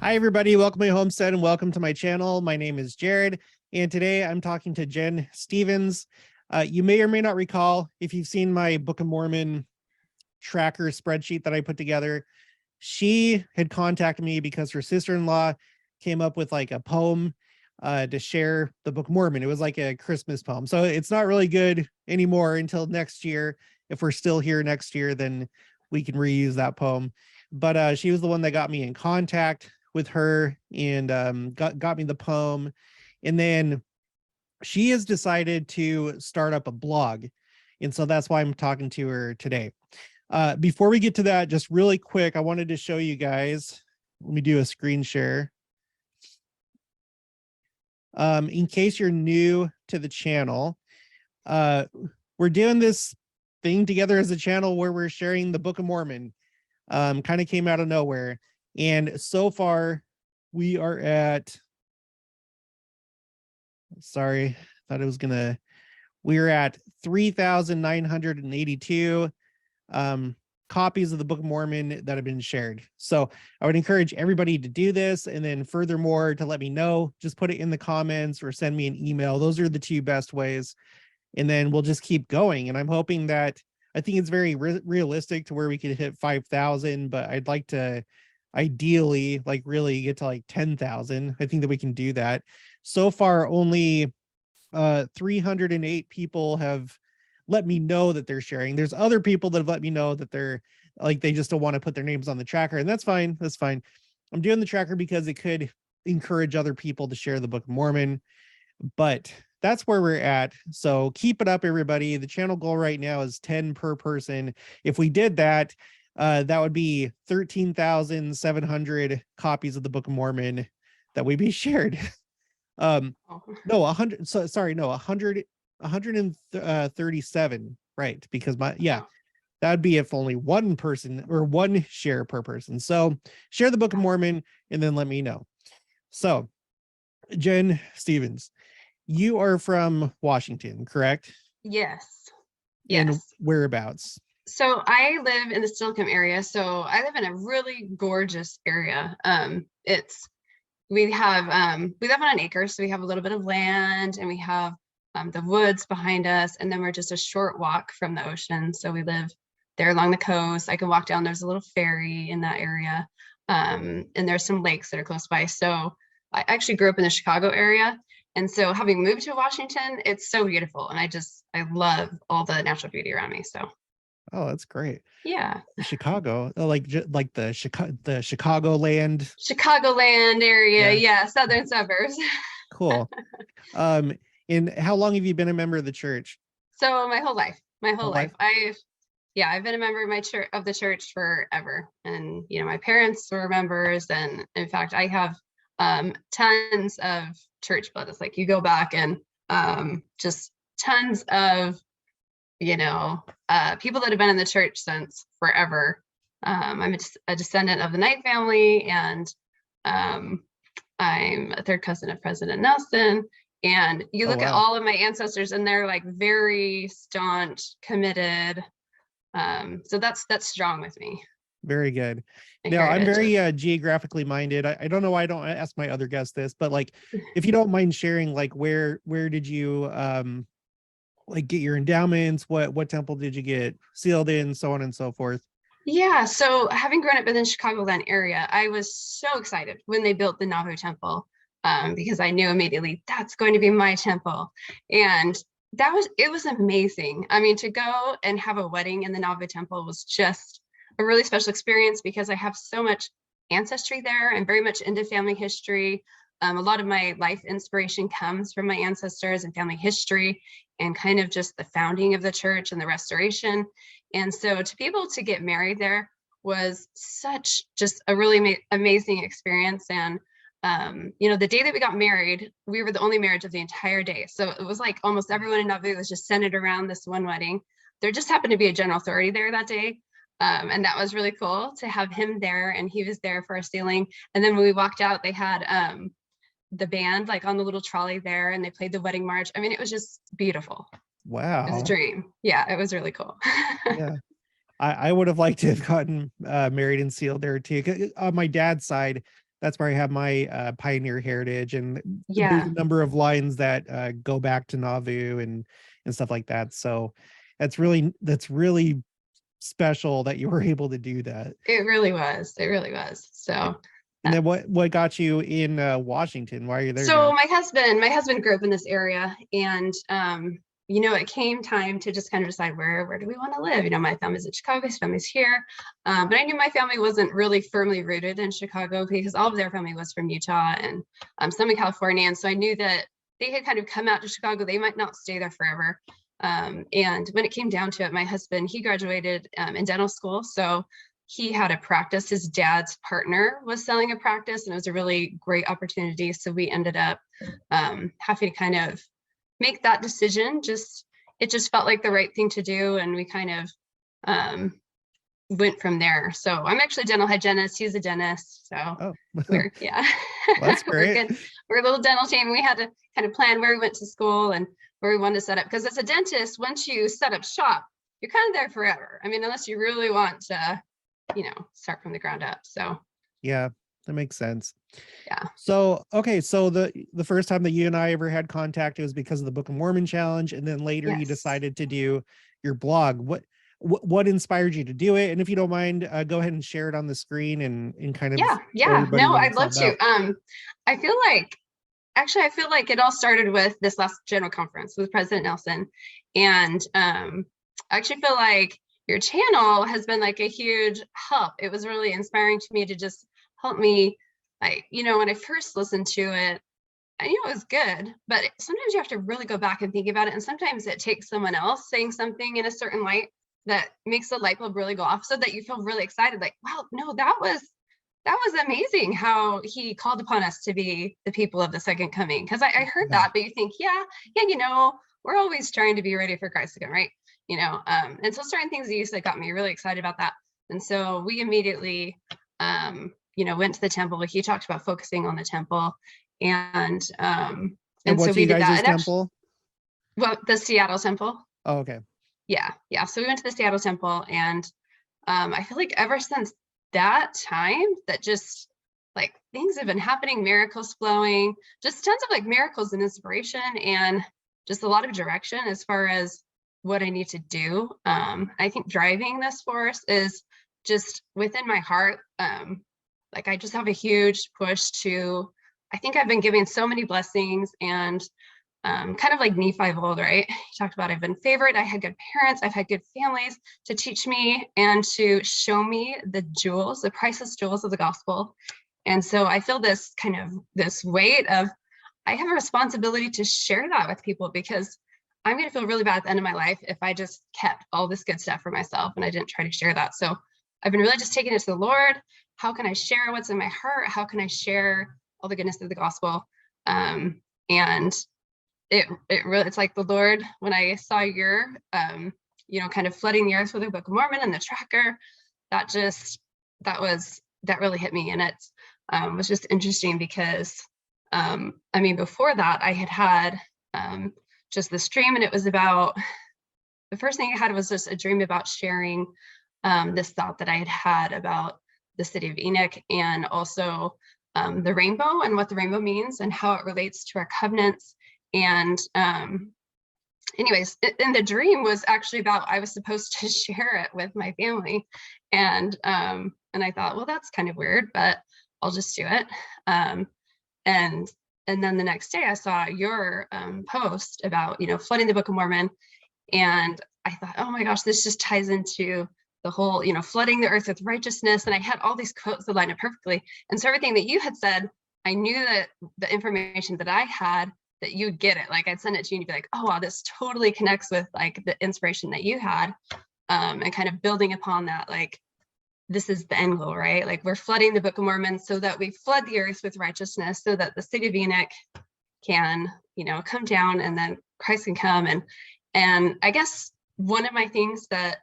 Hi, everybody. Welcome to my homestead and welcome to my channel. My name is Jared, and today I'm talking to Jen Stevens. You may or may not recall, if you've seen my Book of Mormon tracker spreadsheet that I put together, she had contacted me because her sister-in-law came up with like a poem to share the Book of Mormon. It was like a Christmas poem. So it's not really good anymore until next year. If we're still here next year, then we can reuse that poem. But she was the one that got me in contact with her and got me the poem. And then she has decided to start up a blog. And so that's why I'm talking to her today. Before we get to that, just really quick, I wanted to show you guys. Let me do a screen share. In case you're new to the channel, we're doing this thing together as a channel where we're sharing the Book of Mormon. Kind of came out of nowhere. And so far, we are at, sorry, thought it was gonna, we're at 3,982 copies of the Book of Mormon that have been shared. So I would encourage everybody to do this. And then furthermore, to let me know, just put it in the comments or send me an email. Those are the two best ways. And then we'll just keep going. And I'm hoping that, I think it's very realistic to where we could hit 5,000, but I'd like to ideally like really get to like 10,000. I think that we can do that. So far, only 308 people have let me know that they're sharing. There's other people that have let me know that they're like, they just don't want to put their names on the tracker, and that's fine. That's fine. I'm doing the tracker because it could encourage other people to share the Book of Mormon, but that's where we're at. So keep it up, everybody. The channel goal right now is 10 per person. If we did that, that would be 13,700 copies of the Book of Mormon that would be shared. No, 100. So sorry, no, 137. Right, because that'd be if only one person or one share per person. So share the Book of Mormon and then let me know. So Jen Stevens, you are from Washington, correct? Yes. And whereabouts? So I live in the Steilacoom area. So I live in a really gorgeous area. We live on an acre, so we have a little bit of land, and we have the woods behind us, and then we're just a short walk from the ocean. So we live there along the coast. I can walk down. There's a little ferry in that area, and there's some lakes that are close by. So I actually grew up in the Chicago area. And so having moved to Washington, it's so beautiful. And I love all the natural beauty around me. So. Oh, that's great. Yeah. Chicago, like the Chicagoland area. Yeah. Southern suburbs. Cool. And how long have you been a member of the church? So my whole life. I've been a member of the church forever. And, my parents were members. And in fact, I have tons of church blood. It's like you go back and just tons of people that have been in the church since forever. I'm a descendant of the Knight family, and I'm a third cousin of President Nelson. And you look at all of my ancestors, and they're like very staunch, committed. So that's strong with me. Very good. Now, I'm very geographically minded. I don't know why I don't ask my other guests this, but like, if you don't mind sharing, like where did you like get your endowments? What temple did you get sealed in, so on and so forth? Yeah, so having grown up in the Chicagoland area, I was so excited when they built the Nauvoo Temple, because I knew immediately that's going to be my temple. And it was amazing. I mean, to go and have a wedding in the Nauvoo Temple was just a really special experience because I have so much ancestry there and very much into family history. A lot of my life inspiration comes from my ancestors and family history and kind of just the founding of the church and the restoration. And so to be able to get married there was such just a really amazing experience. And, the day that we got married, we were the only marriage of the entire day. So it was like almost everyone in Nauvoo was just centered around this one wedding. There just happened to be a general authority there that day. And that was really cool to have him there, and he was there for our sealing. And then when we walked out, they had the band like on the little trolley there, and they played the wedding march. I mean, it was just beautiful. Wow. It was a dream. Yeah, it was really cool. Yeah. I would have liked to have gotten married and sealed there too. On my dad's side, That's where I have my pioneer heritage, and there's Yeah, a number of lines that go back to Nauvoo and stuff like that. So that's really special that you were able to do that. it really was. It really was. So And then what got you in Washington? Why are you there so now? my husband grew up in this area, and you know, it came time to just kind of decide where do we want to live. You know, my family's in Chicago, his family's here, but I knew my family wasn't really firmly rooted in Chicago because all of their family was from Utah and some in California, and so I knew that they had kind of come out to Chicago. They might not stay there forever. And when it came down to it, my husband, he graduated in dental school, so he had a practice. His dad's partner was selling a practice, and it was a really great opportunity. So we ended up having to kind of make that decision. It just felt like the right thing to do, and we kind of um, went from there. So I'm actually a dental hygienist. He's a dentist, so Oh, we're yeah, well, that's we're great. good. We're a little dental team. We had to kind of plan where we went to school and where we wanted to set up, because as a dentist, once you set up shop, you're kind of there forever. I mean, unless you really want to, you know, start from the ground up. So Yeah, that makes sense. yeah. So, okay, so the first time that you and I ever had contact, it was because of the Book of Mormon challenge, and then later you Yes. decided to do your blog. What inspired you to do it? And if you don't mind, go ahead and share it on the screen and kind of Yeah. show Yeah. everybody No, what I'd it's all love to. about. I feel like actually I feel like it all started with this last general conference with President Nelson. And I actually feel like your channel has been like a huge help. It was really inspiring to me to just help me, like, you know, when I first listened to it, I knew it was good, but sometimes you have to really go back and think about it. And sometimes it takes someone else saying something in a certain light that makes the light bulb really go off, so that you feel really excited, like, wow, no, that was amazing how he called upon us to be the people of the second coming. Because I heard Yeah. that, but you think, yeah, you know, we're always trying to be ready for Christ again, right? You know, and so certain things that you said got me really excited about that. And so we immediately, you know, went to the temple. He talked about focusing on the temple, and And so what's we you did that. guys' And actually, temple? well, the Seattle temple, Oh, okay. yeah. So we went to the Seattle temple, and I feel like ever since that time, that just like things have been happening, miracles flowing, just tons of like miracles and inspiration, and just a lot of direction as far as what I need to do. I think driving this force is just within my heart. Like I just have a huge push to, I think I've been given so many blessings, and kind of like Nephi of old, right? He talked about I've been favored, I had good parents, I've had good families to teach me and to show me the jewels, the priceless jewels of the gospel. And so I feel this kind of this weight of I have a responsibility to share that with people, because I'm going to feel really bad at the end of my life if I just kept all this good stuff for myself and I didn't try to share that. So I've been really just taking it to the Lord. How can I share what's in my heart? How can I share all the goodness of the gospel? And it really, it's like the Lord, when I saw your you know, kind of flooding the earth with the Book of Mormon and the tracker, that just that really hit me. And it was just interesting because I mean, before that I had just this dream, and it was about, the first thing I had was just a dream about sharing this thought that I had about the city of Enoch, and also the rainbow and what the rainbow means and how it relates to our covenants. And anyways, and the dream was actually about, I was supposed to share it with my family. And I thought, well, that's kind of weird, but I'll just do it. And and then the next day I saw your post about, you know, flooding the Book of Mormon. And I thought, oh my gosh, this just ties into the whole, you know, flooding the earth with righteousness. And I had all these quotes that lined up perfectly. And so everything that you had said, I knew that the information that I had, that you'd get it. Like I'd send it to you and you'd be like, oh wow, this totally connects with like the inspiration that you had. And kind of building upon that, like this is the end goal, right? Like we're flooding the Book of Mormon so that we flood the earth with righteousness, so that the city of Enoch can, you know, come down, and then Christ can come. And I guess one of my things that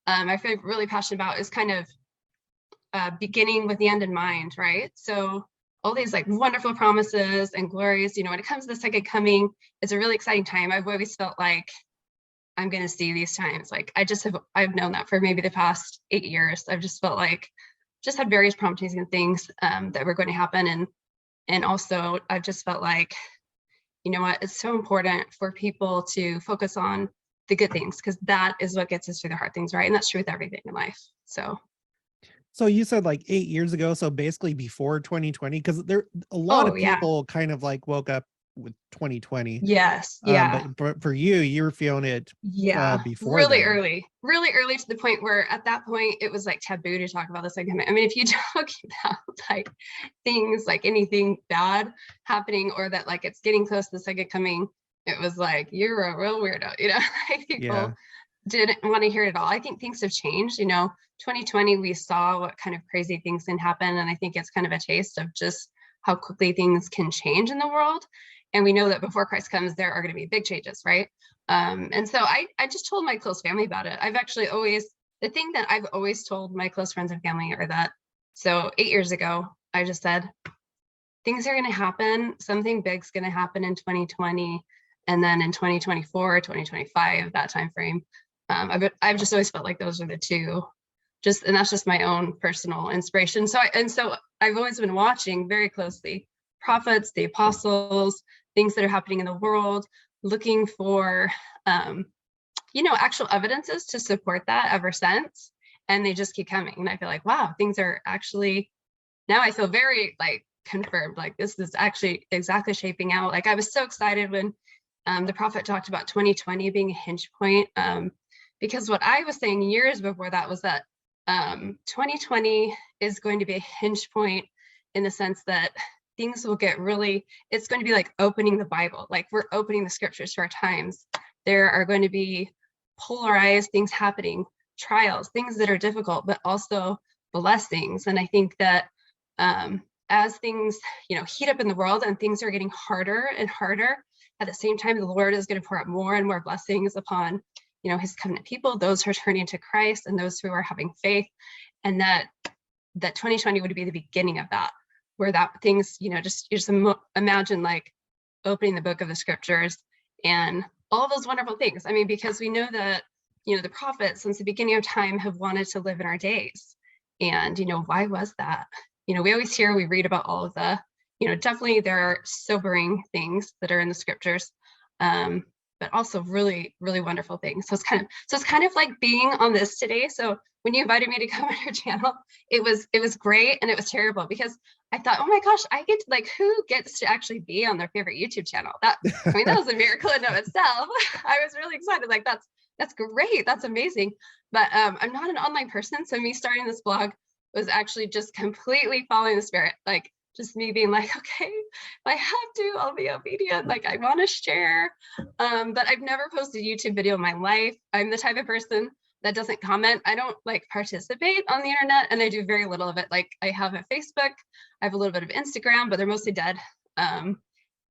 I feel really passionate about is kind of beginning with the end in mind, right? So all these like wonderful promises and glories, you know, when it comes to the second coming, it's a really exciting time. I've always felt like I'm going to see these times. Like I've known that for maybe the past 8 years. I've just felt like just had various promptings and things that were going to happen. And also I just felt like, you know what, it's so important for people to focus on the good things, because that is what gets us through the hard things, right? And that's true with everything in life. So you said like 8 years ago, so basically before 2020, because there a lot Oh of yeah. people kind of like woke up with 2020. Yes. Yeah. But for you were feeling it Yeah. before Really then. early to the point where at that point it was like taboo to talk about this. Like, I mean, if you talk about like things like anything bad happening, or that like it's getting close to the second coming, it was like, you're a real weirdo, you know, like Yeah. people didn't want to hear it at all. I think things have changed. 2020, we saw what kind of crazy things can happen. And I think it's kind of a taste of just how quickly things can change in the world. And we know that before Christ comes, there are going to be big changes, right? And so I just told my close family about it. The thing that I've always told my close friends and family are that, so 8 years ago, I just said, things are going to happen. Something big's going to happen in 2020. And then in 2024, 2025, that time frame, I've just always felt like those are the two, and that's just my own personal inspiration. So I've always been watching very closely prophets, the apostles, things that are happening in the world, looking for actual evidences to support that ever since. And they just keep coming. And I feel like, wow, things are actually, now I feel very like confirmed, like this is actually exactly shaping out. Like I was so excited when the prophet talked about 2020 being a hinge point, because what I was saying years before that was that 2020 is going to be a hinge point in the sense that things will get really, it's going to be like opening the Bible, like we're opening the scriptures to our times. There are going to be polarized things happening, trials, things that are difficult, but also blessings. And I think that as things, heat up in the world and things are getting harder and harder, at the same time, the Lord is going to pour out more and more blessings upon, his covenant people, those who are turning to Christ and those who are having faith. And that 2020 would be the beginning of that, where that things, just imagine like opening the book of the scriptures and all those wonderful things. I mean, because we know that, the prophets since the beginning of time have wanted to live in our days. And, why was that? We always we read about all of the, definitely there are sobering things that are in the scriptures, but also really, really wonderful things. So it's kind of like being on this today. So when you invited me to come on your channel, it was great and it was terrible because I thought, oh my gosh, I get to, like, who gets to actually be on their favorite YouTube channel? That was a miracle in of itself. I was really excited. Like that's great. That's amazing. But I'm not an online person. So me starting this blog was actually just completely following the spirit. Like just me being like, okay, if I have to, I'll be obedient. Like I want to share. But I've never posted a YouTube video in my life. I'm the type of person that doesn't comment. I don't like participate on the internet, and I do very little of it. Like I have a Facebook, I have a little bit of Instagram, but they're mostly dead. And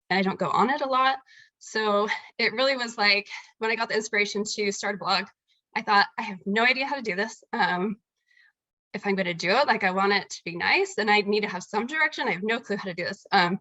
I don't go on it a lot. So it really was like when I got the inspiration to start a blog, I thought, I have no idea how to do this. If I'm going to do it, like I want it to be nice and I need to have some direction. I have no clue how to do this. And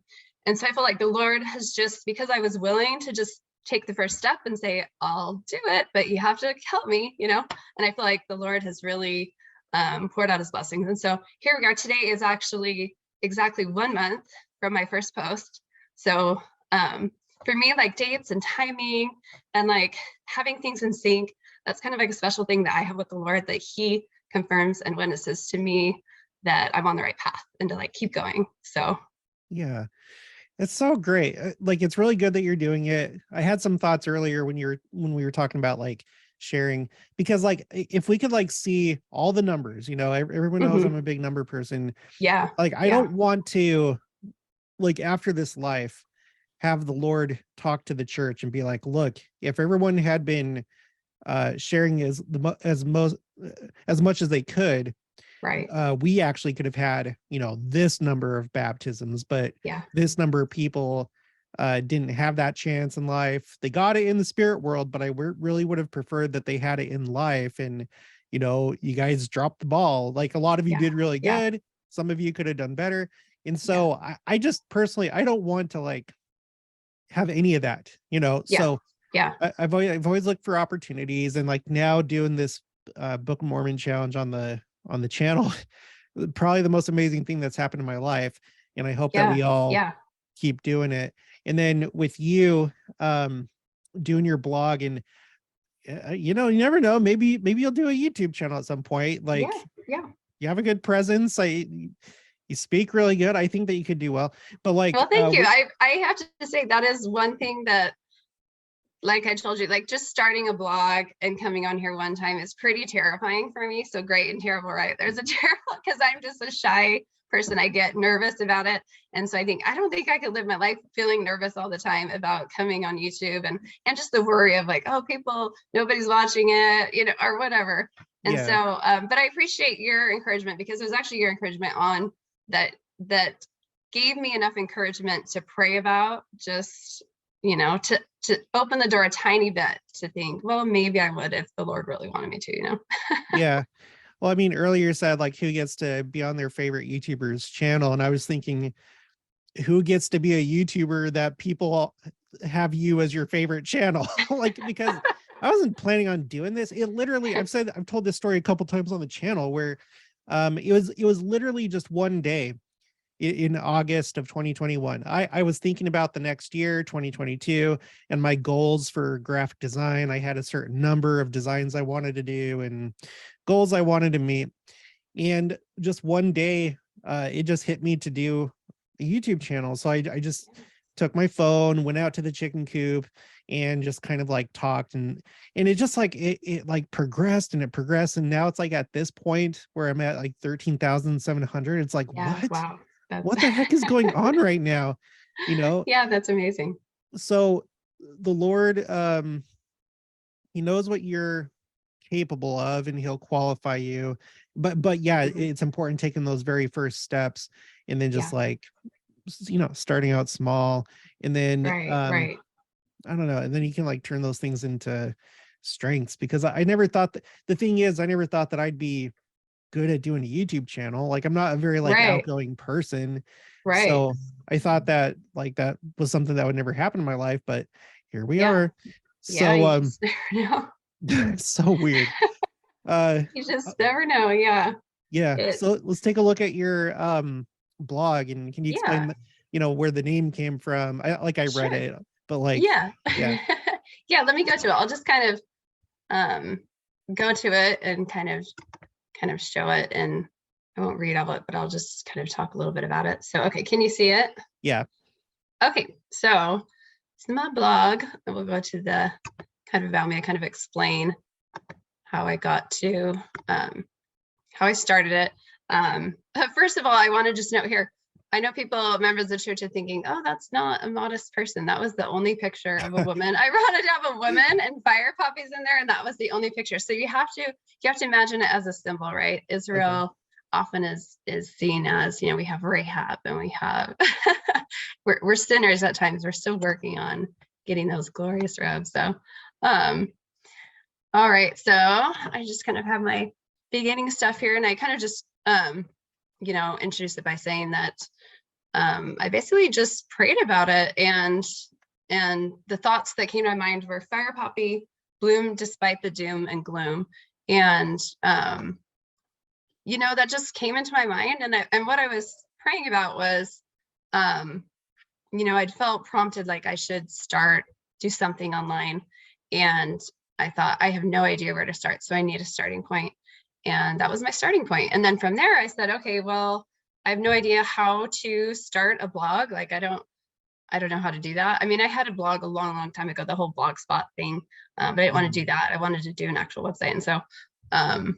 so I feel like the Lord has just, because I was willing to just take the first step and say, I'll do it, but you have to help me, and I feel like the Lord has really poured out his blessings. And so here we are. Today is actually exactly 1 month from my first post. So for me, like dates and timing and like having things in sync, that's kind of like a special thing that I have with the Lord, that he confirms and witnesses to me that I'm on the right path and to like keep going. So Yeah. It's so great. Like it's really good that you're doing it. I had some thoughts earlier when we were talking about like sharing, because like if we could like see all the numbers, everyone knows I'm a big number person. yeah, Like I don't want to, like after this life, have the Lord talk to the church and be like, look, if everyone had been sharing as much as they could, right, we actually could have had, this number of baptisms, but yeah, this number of people didn't have that chance in life. They got it in the spirit world, but I really would have preferred that they had it in life. And, you guys dropped the ball. Like a lot of you did really yeah, good. Some of you could have done better. And yeah, so I just personally, I don't want to like have any of that, so yeah, I've always looked for opportunities, and like now doing this Book of Mormon challenge on the channel, probably the most amazing thing that's happened in my life. And I hope that Yeah. we all Yeah. keep doing it. And then with you, doing your blog, and you know, you never know, maybe you'll do a YouTube channel at some point. Yeah. Like, Yeah. you have a good presence. You speak really good. I think that you could do well. But like, Well, thank you. I have to say that is one thing that, like I told you, like just starting a blog and coming on here one time is pretty terrifying for me. So great and terrible, right? There's a terrible, because I'm just a shy person. I get nervous about it. And so I don't think I could live my life feeling nervous all the time about coming on YouTube, and just the worry of like, oh, nobody's watching it, you know, or whatever. And yeah, so, but I appreciate your encouragement, because it was actually your encouragement on that gave me enough encouragement to pray about, just, you know, to open the door a tiny bit to think, well, maybe I would if the Lord really wanted me to, you know. yeah. Well, I mean, earlier you said like who gets to be on their favorite YouTuber's channel, and I was thinking, who gets to be a YouTuber that people have you as your favorite channel? Like, because I wasn't planning on doing this. It literally, I've told this story a couple times on the channel where it was literally just one day in August of 2021. I was thinking about the next year, 2022, and my goals for graphic design. I had a certain number of designs I wanted to do and goals I wanted to meet. And just one day, it just hit me to do a YouTube channel. So I just took my phone, went out to the chicken coop, and just kind of like talked, and it just like it like progressed and it progressed, and now it's like at this point where I'm at like 13,700. It's like, Yeah. what? Wow. That's What the heck is going on right now? You know? yeah, that's amazing. So the Lord, he knows what you're capable of, and he'll qualify you. But yeah, Mhm. it's important taking those very first steps, and then Yeah. just like, you know, starting out small, and then Right. Right. I don't know, and then you can like turn those things into strengths, because I never thought that, the thing is, I never thought that I'd be good at doing a YouTube channel. Like, I'm not a very like Right. outgoing person. Right. So I thought that like that was something that would never happen in my life, but here we Yeah. are. Yeah. So You just never know. it's so weird. Uh You uh, just never know. Yeah. yeah. It. So let's take a look at your blog, and can you Yeah. explain, you know, where the name came from? I read Sure. it, but like, Yeah. yeah. Yeah. Let me go to it. I'll just kind of um go to it and kind of show it, and I won't read all of it, but I'll just kind of talk a little bit about it. So, okay, can you see it? Yeah. Okay, so it's my blog. And we'll go to the kind of about me. I kind of explain how I got to, how I started it. But first of all, I want to just note here, I know people, members of the church, are thinking, oh, that's not a modest person. That was the only picture of a woman. I wanted to have a woman and fire poppies in there, and that was the only picture. So you have to imagine it as a symbol, right? Okay. Israel often is seen as, you know, we have Rahab, and we have we're sinners at times. We're still working on getting those glorious robes. So all right, so I just kind of have my beginning stuff here, and I kind of just you know, introduce it by saying that I basically just prayed about it, and the thoughts that came to my mind were fire poppy bloom despite the doom and gloom. And you know, that just came into my mind, and what I was praying about was you know, I'd felt prompted like I should do something online, and I thought I have no idea where to start, so I need a starting point. And that was my starting point. And then from there I said, okay, well, I have no idea how to start a blog. Like, I don't know how to do that. I mean, I had a blog a long time ago, the whole Blogspot thing, but I didn't want to Mhm. do that. I wanted to do an actual website. And so, um,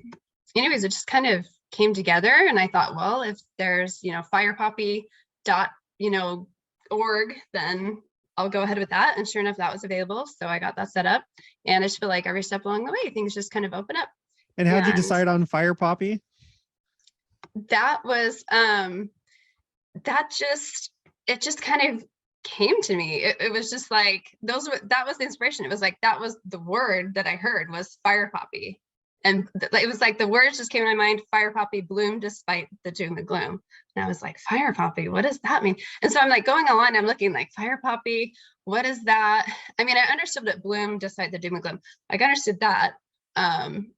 anyways, it just kind of came together. And I thought, well, if there's, you know, firepoppy dot, you know, org, then I'll go ahead with that. And sure enough, that was available. So I got that set up. And I just feel like every step along the way, things just kind of open up. And how'd you And decide on fire poppy? that was that just it just kind of came to me. It was just like that was the inspiration. It was like that was the word that I heard was fire poppy. And it was like the words just came to my mind, fire poppy bloom despite the doom and gloom. And I was like, fire poppy, what does that mean? And so I'm like going online, I'm looking like fire poppy, what is that? I mean, I understood that bloom despite the doom and gloom. Like, I understood that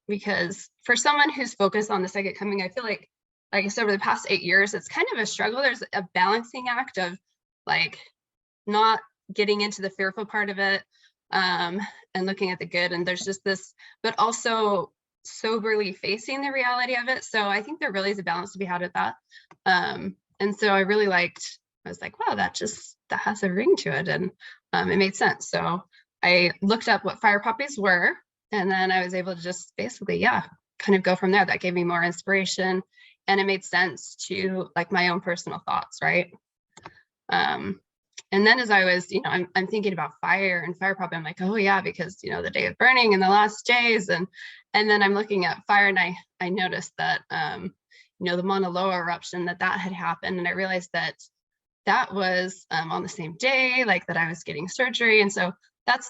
because for someone who's focused on the second coming, I feel like like I said, over the past 8 years, it's kind of a struggle. There's a balancing act of like not getting into the fearful part of it, and looking at the good. And there's just this, but also soberly facing the reality of it. So I think there really is a balance to be had with that. And so I really liked, I was like, wow, that has a ring to it. And it made sense. So I looked up what fire poppies were, and then I was able to just basically, yeah, kind of go from there. That gave me more inspiration, and it made sense to like my own personal thoughts, right? And then as I was, I'm thinking about fire and fire poppy, I'm like, oh yeah, because the day of burning and the last days, and then I'm looking at fire, and I noticed that the Mauna Loa eruption that had happened, and I realized that was on the same day like that I was getting surgery. And so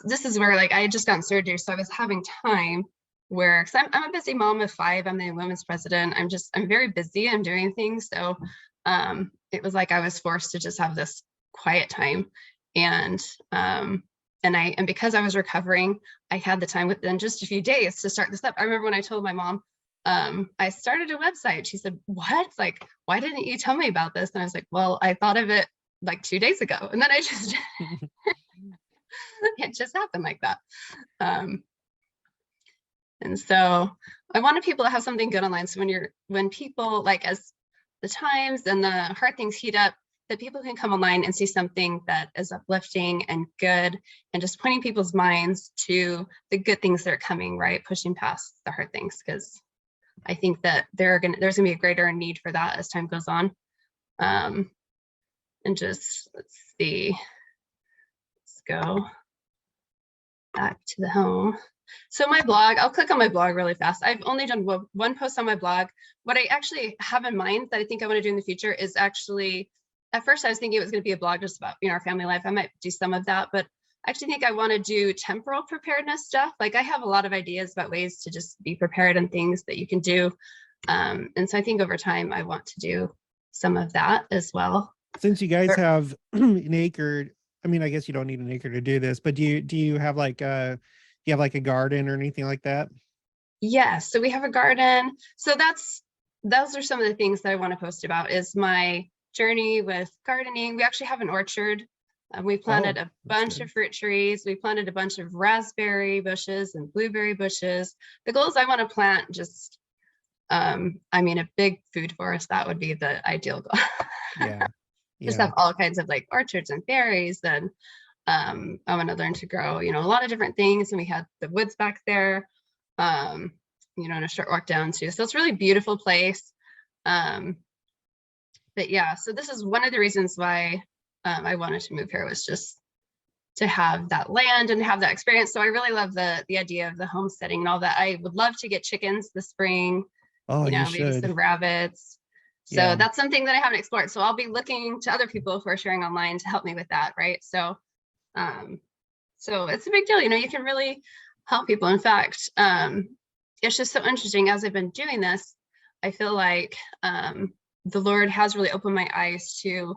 this is where like I had just gotten surgery, so I was having time where, because I'm a busy mom of 5, I'm the women's president, I'm very busy, I'm doing things. So it was like I was forced to just have this quiet time, and because I was recovering, I had the time within just a few days to start this up. I remember when I told my mom I started a website, she said, what? Like, why didn't you tell me about this? And I was like, well, I thought of it like 2 days ago, and then I just it just happened like that. And so I wanted people to have something good online, so when people, like, as the times and the hard things heat up, that people can come online and see something that is uplifting and good, and just pointing people's minds to the good things that are coming, right? Pushing past the hard things, because I think that there's gonna be a greater need for that as time goes on. And just, let's see, let's go back to the home. So my blog, I'll click on my blog really fast. I've only done one post on my blog. What I actually have in mind that I think I want to do in the future is actually, at first I was thinking it was going to be a blog just about our family life. I might do some of that, but I actually think I want to do temporal preparedness stuff. Like, I have a lot of ideas about ways to just be prepared and things that you can do. And so I think over time I want to do some of that as well. Since you guys have an acre, I mean, I guess you don't need an acre to do this, but do you have like a garden or anything like that? Yes, so we have a garden. So those are some of the things that I want to post about, is my journey with gardening. We actually have an orchard. We planted a bunch of fruit trees. We planted a bunch of raspberry bushes and blueberry bushes. The goal is I want to plant just, a big food forest. That would be the ideal goal. Yeah. Just have all kinds of like orchards and berries. And I want to learn to grow, a lot of different things. And we had the woods back there, and a short walk down too. So it's a really beautiful place. But yeah, so this is one of the reasons why I wanted to move here, was just to have that land and have that experience. So I really love the idea of the homesteading and all that. I would love to get chickens this spring, maybe some rabbits. So that's something that I haven't explored. So I'll be looking to other people who are sharing online to help me with that, right? So so it's a big deal. You can really help people. In fact, it's just so interesting. As I've been doing this, I feel like the Lord has really opened my eyes to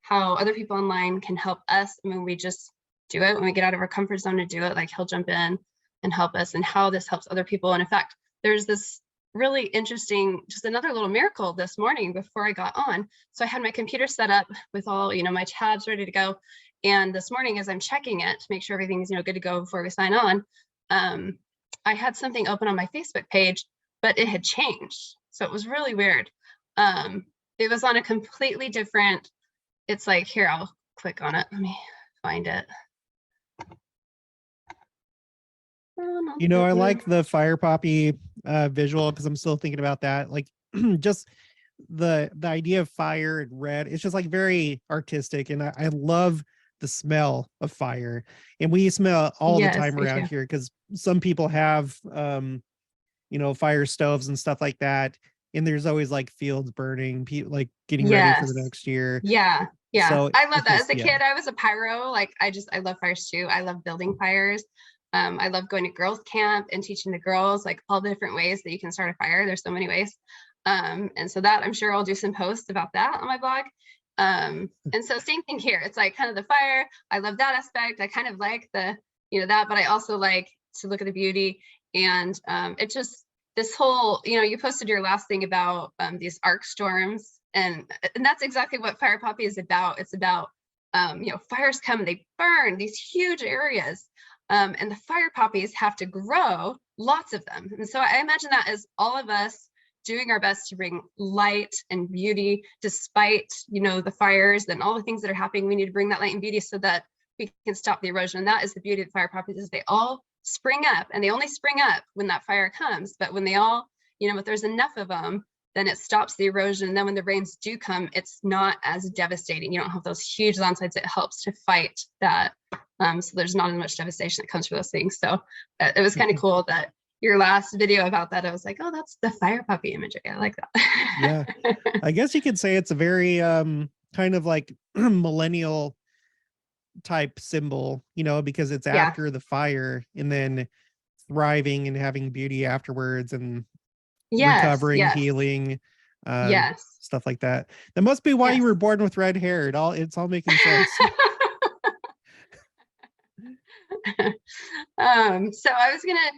how other people online can help us when we just do it, when we get out of our comfort zone to do it. Like, he'll jump in and help us, and how this helps other people. And in fact, there's this really interesting, just another little miracle this morning before I got on. So I had my computer set up with all, my tabs ready to go. And this morning, as I'm checking it to make sure everything's, good to go before we sign on, I had something open on my Facebook page, but it had changed. So it was really weird. It was on a completely different, it's like, here, I'll click on it. Let me find it. I like the fire poppy visual, because I'm still thinking about that. Like, just the idea of fire and red, it's just like very artistic. And I love the smell of fire. And we smell all the time around here, because some people have fire stoves and stuff like that. And there's always like fields burning, people like getting ready for the next year. Yeah. So I love that. As a kid, I was a pyro. Like, I love fires too. I love building fires. I love going to girls' camp and teaching the girls like all the different ways that you can start a fire. There's so many ways. And so that, I'm sure I'll do some posts about that on my blog. And so same thing here. It's like kind of the fire. I love that aspect. I kind of like the, that, but I also like to look at the beauty. And this whole, you posted your last thing about these arc storms, and that's exactly what Fire Poppy is about. It's about fires come, they burn these huge areas, and the fire poppies have to grow, lots of them. And so I imagine that as all of us doing our best to bring light and beauty despite the fires and all the things that are happening. We need to bring that light and beauty so that we can stop the erosion. And that is the beauty of the fire poppies, is they all spring up, and they only spring up when that fire comes. But when they all, if there's enough of them, then it stops the erosion. And then when the rains do come, it's not as devastating. You don't have those huge landslides. It helps to fight that. So there's not as much devastation that comes from those things. So it was kind of cool that your last video about that, I was like, oh, that's the fire puppy imagery. I like that. Yeah. I guess you could say it's a very kind of like millennial type symbol, because it's after the fire and then thriving and having beauty afterwards, and recovering, healing, stuff like that. That must be why you were born with red hair. It's all making sense. So I was gonna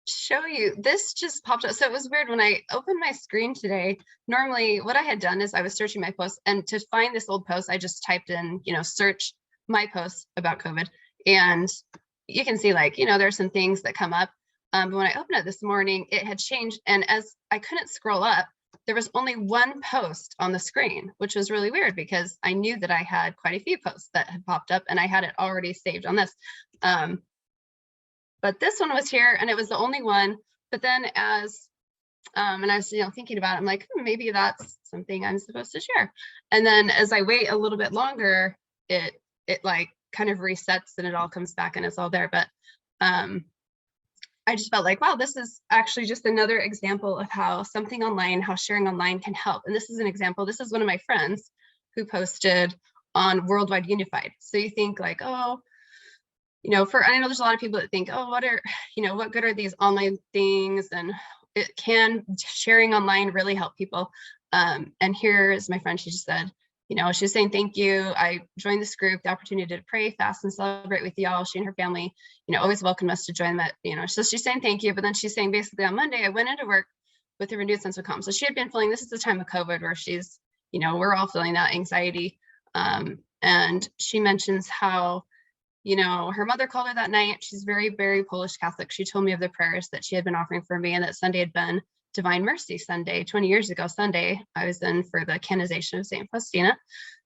show you, this just popped up. So it was weird when I opened my screen today. Normally what I had done is I was searching my posts, and to find this old post, I just typed in, search my posts about COVID, and you can see there's some things that come up. But when I opened it this morning, it had changed, and as I couldn't scroll up, there was only one post on the screen, which was really weird because I knew that I had quite a few posts that had popped up, and I had it already saved on this. But this one was here, and it was the only one. But then as and I was thinking about it, I'm like, maybe that's something I'm supposed to share. And then as I wait a little bit longer, it like kind of resets and it all comes back and it's all there. But I just felt like, wow, this is actually just another example of how something online, how sharing online can help. And this is an example. This is one of my friends who posted on Worldwide Unified. So you think like, oh, I know there's a lot of people that think, oh, what good are these online things? And sharing online really help people. And here's my friend, she just said, she's saying, thank you. I joined this group, the opportunity to pray, fast, and celebrate with y'all. She and her family, always welcome us to join that, so she's saying thank you. But then she's saying basically on Monday, I went into work with a renewed sense of calm. So she had been feeling, this is the time of COVID where she's, we're all feeling that anxiety. And she mentions how, her mother called her that night. She's very, very Polish Catholic. She told me of the prayers that she had been offering for me, and that Sunday had been Divine Mercy Sunday. 20 years ago Sunday, I was in for the canonization of St. Faustina.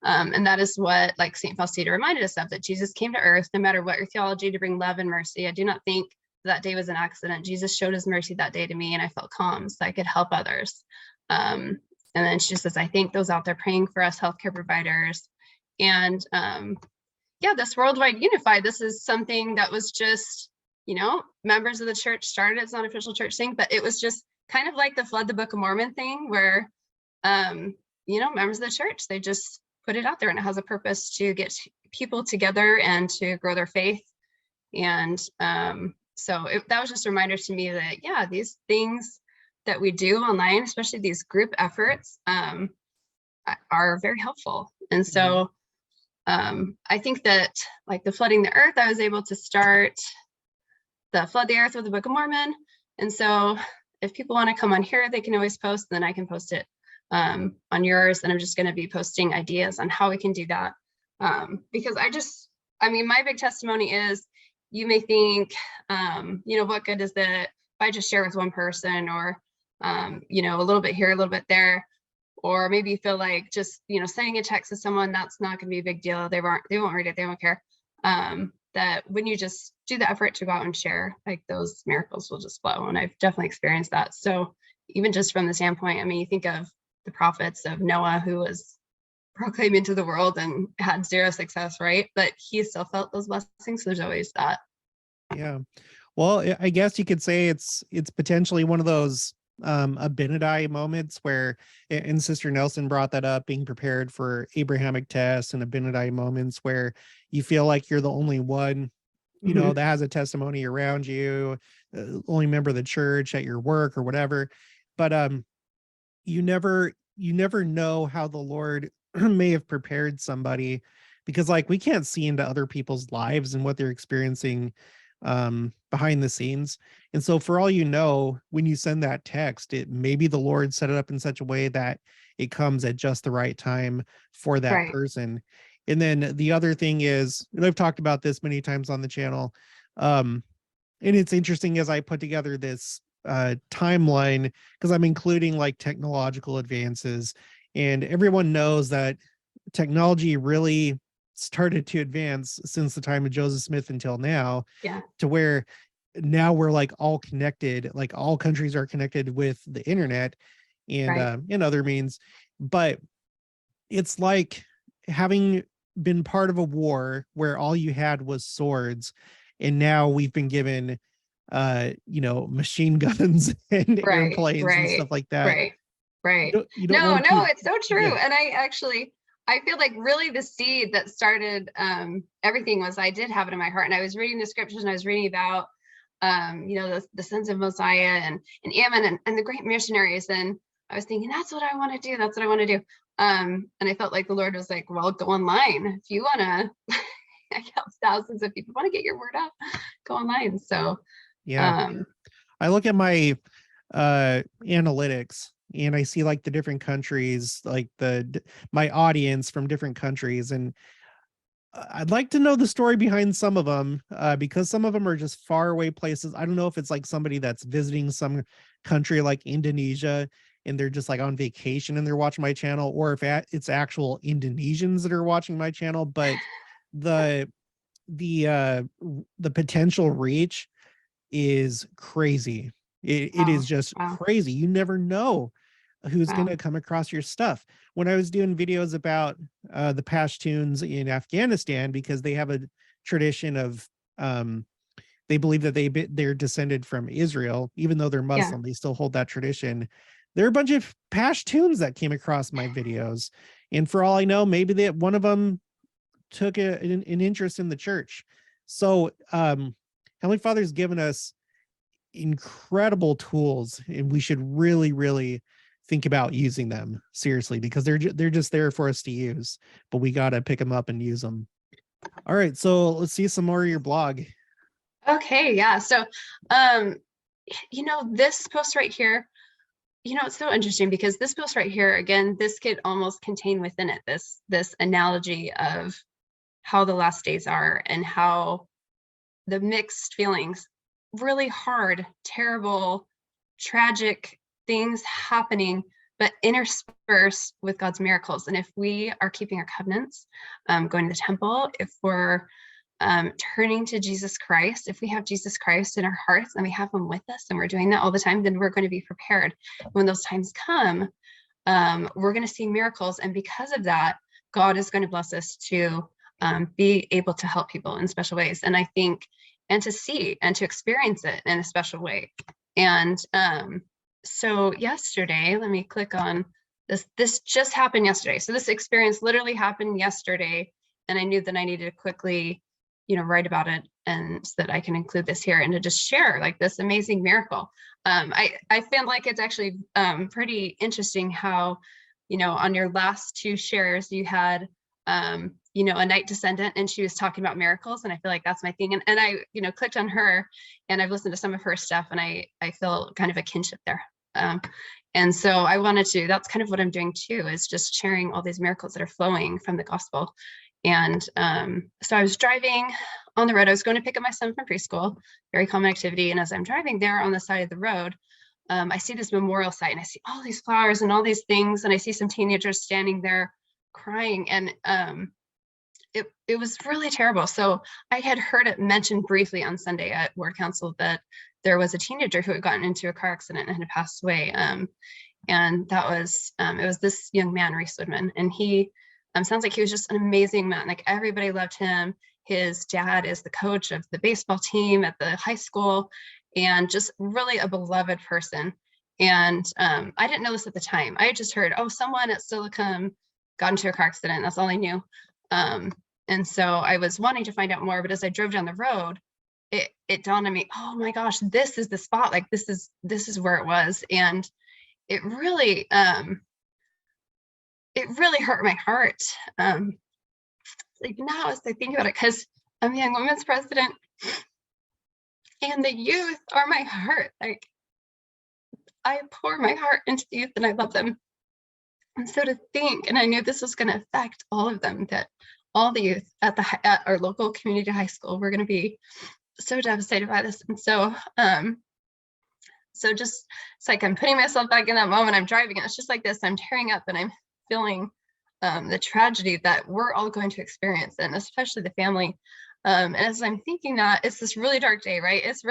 And that is what St. Faustina reminded us of, that Jesus came to earth, no matter what your theology, to bring love and mercy. I do not think that day was an accident. Jesus showed his mercy that day to me, and I felt calm so I could help others. And then she says, I thank those out there praying for us healthcare providers. And this Worldwide Unified, this is something that was just, members of the church started. It's not an official church thing, but it was just kind of like the Flood the Book of Mormon thing where, members of the church, they just put it out there, and it has a purpose to get people together and to grow their faith. And so that was just a reminder to me that, these things that we do online, especially these group efforts, are very helpful. And so I think that the Flooding the Earth, I was able to start the Flood the Earth with the Book of Mormon. And so if people want to come on here, they can always post, and then I can post it on yours. And I'm just going to be posting ideas on how we can do that. Because my big testimony is, you may think, what good is it if I just share with one person, or, a little bit here, a little bit there. Or maybe you feel like just, sending a text to someone, that's not going to be a big deal. They won't read it. They won't care. That when you just do the effort to go out and share, those miracles will just flow. And I've definitely experienced that. So even just from the standpoint, you think of the prophets of Noah, who was proclaimed to the world and had zero success, right? But he still felt those blessings. So there's always that. Yeah. Well, I guess you could say it's potentially one of those Abinadi moments where, and Sister Nelson brought that up, being prepared for Abrahamic tests and Abinadi moments where you feel like you're the only one, that has a testimony around you, only member of the church at your work or whatever. But you never know how the Lord may have prepared somebody, because we can't see into other people's lives and what they're experiencing. behind the scenes. And so for all you know, when you send that text, it maybe the Lord set it up in such a way that it comes at just the right time for that Right. person. And then the other thing is, and I've talked about this many times on the channel, and it's interesting as I put together this timeline, because I'm including like technological advances, and everyone knows that technology really started to advance since the time of Joseph Smith until now, Yeah. to where now we're like all connected, like all countries are connected with the internet Right. and other means. But it's like having been part of a war where all you had was swords, and now we've been given machine guns and Right. airplanes and Right. stuff like that. Right. Right. You don't No, want no, to. it's so Yeah. true. And I feel like really the seed that started everything was I did have it in my heart. And I was reading the scriptures and I was reading about the sons of Mosiah and Ammon and the great missionaries. And I was thinking, that's what I want to do. That's what I want to do. And I felt like the Lord was like, well, go online. If you want to, I have thousands of people want to get your word out, go online. So, Yeah. um, I look at my analytics and I see like the different countries, like my audience from different countries, and I'd like to know the story behind some of them, because some of them are just far away places. I don't know if it's like somebody that's visiting some country like Indonesia and they're just like on vacation and they're watching my channel, or if it's actual Indonesians that are watching my channel. But the the potential reach is crazy. It is wow, just wow, crazy. You never know who's going wow. to come across your stuff. When I was doing videos about the Pashtuns in Afghanistan, because they have a tradition of they believe that they're descended from Israel, even though they're Yeah. Muslim, they still hold that tradition. There are a bunch of Pashtuns that came across my videos, and for all I know, maybe that one of them took an interest in the church. So Heavenly Father's given us incredible tools, and we should really, really think about using them seriously, because they're just there for us to use, but we got to pick them up and use them. All right, so let's see some more of your blog. Okay, yeah. So, um, this post right here, it's so interesting because this post right here, again, this could almost contain within it this analogy of how the last days are and how the mixed feelings, really hard, terrible, tragic things happening, but interspersed with God's miracles. And if we are keeping our covenants, going to the temple, if we're turning to Jesus Christ, if we have Jesus Christ in our hearts and we have him with us and we're doing that all the time, then we're going to be prepared. When those times come, we're going to see miracles. And because of that, God is going to bless us to be able to help people in special ways. And I think, and to see and to experience it in a special way. And so yesterday, let me click on this. This just happened yesterday. So this experience literally happened yesterday. And I knew that I needed to quickly, write about it, and so that I can include this here and to just share like this amazing miracle. I feel like it's actually pretty interesting how, on your last two shares, you had, a night descendant, and she was talking about miracles. And I feel like that's my thing. And I, clicked on her, and I've listened to some of her stuff, and I feel kind of a kinship there. And so I wanted to, that's kind of what I'm doing too, is just sharing all these miracles that are flowing from the gospel. And so I was driving on the road. I was going to pick up my son from preschool, very common activity. And as I'm driving there on the side of the road, I see this memorial site, and I see all these flowers and all these things. And I see some teenagers standing there crying. And it was really terrible. So I had heard it mentioned briefly on Sunday at Word Council that there was a teenager who had gotten into a car accident and had passed away. And that was, it was this young man, Reese Woodman. And he sounds like he was just an amazing man. Like everybody loved him. His dad is the coach of the baseball team at the high school, and just really a beloved person. And I didn't know this at the time. I had just heard, oh, someone at Silicon got into a car accident. That's all I knew. And so I was wanting to find out more, but as I drove down the road, it dawned on me, oh my gosh, this is the spot. Like this is where it was. And it really hurt my heart. Like now as I think about it, because I'm the Young Women's President, And the youth are my heart. Like, I pour my heart into the youth and I love them. And so to think, and I knew this was going to affect all of them, that all the youth at our local community high school were going to be so devastated by this. And so, just, it's like I'm putting myself back in that moment. I'm driving, and it's just like this. I'm tearing up, and I'm feeling the tragedy that we're all going to experience, and especially the family. And as I'm thinking that, it's this really dark day, right? It's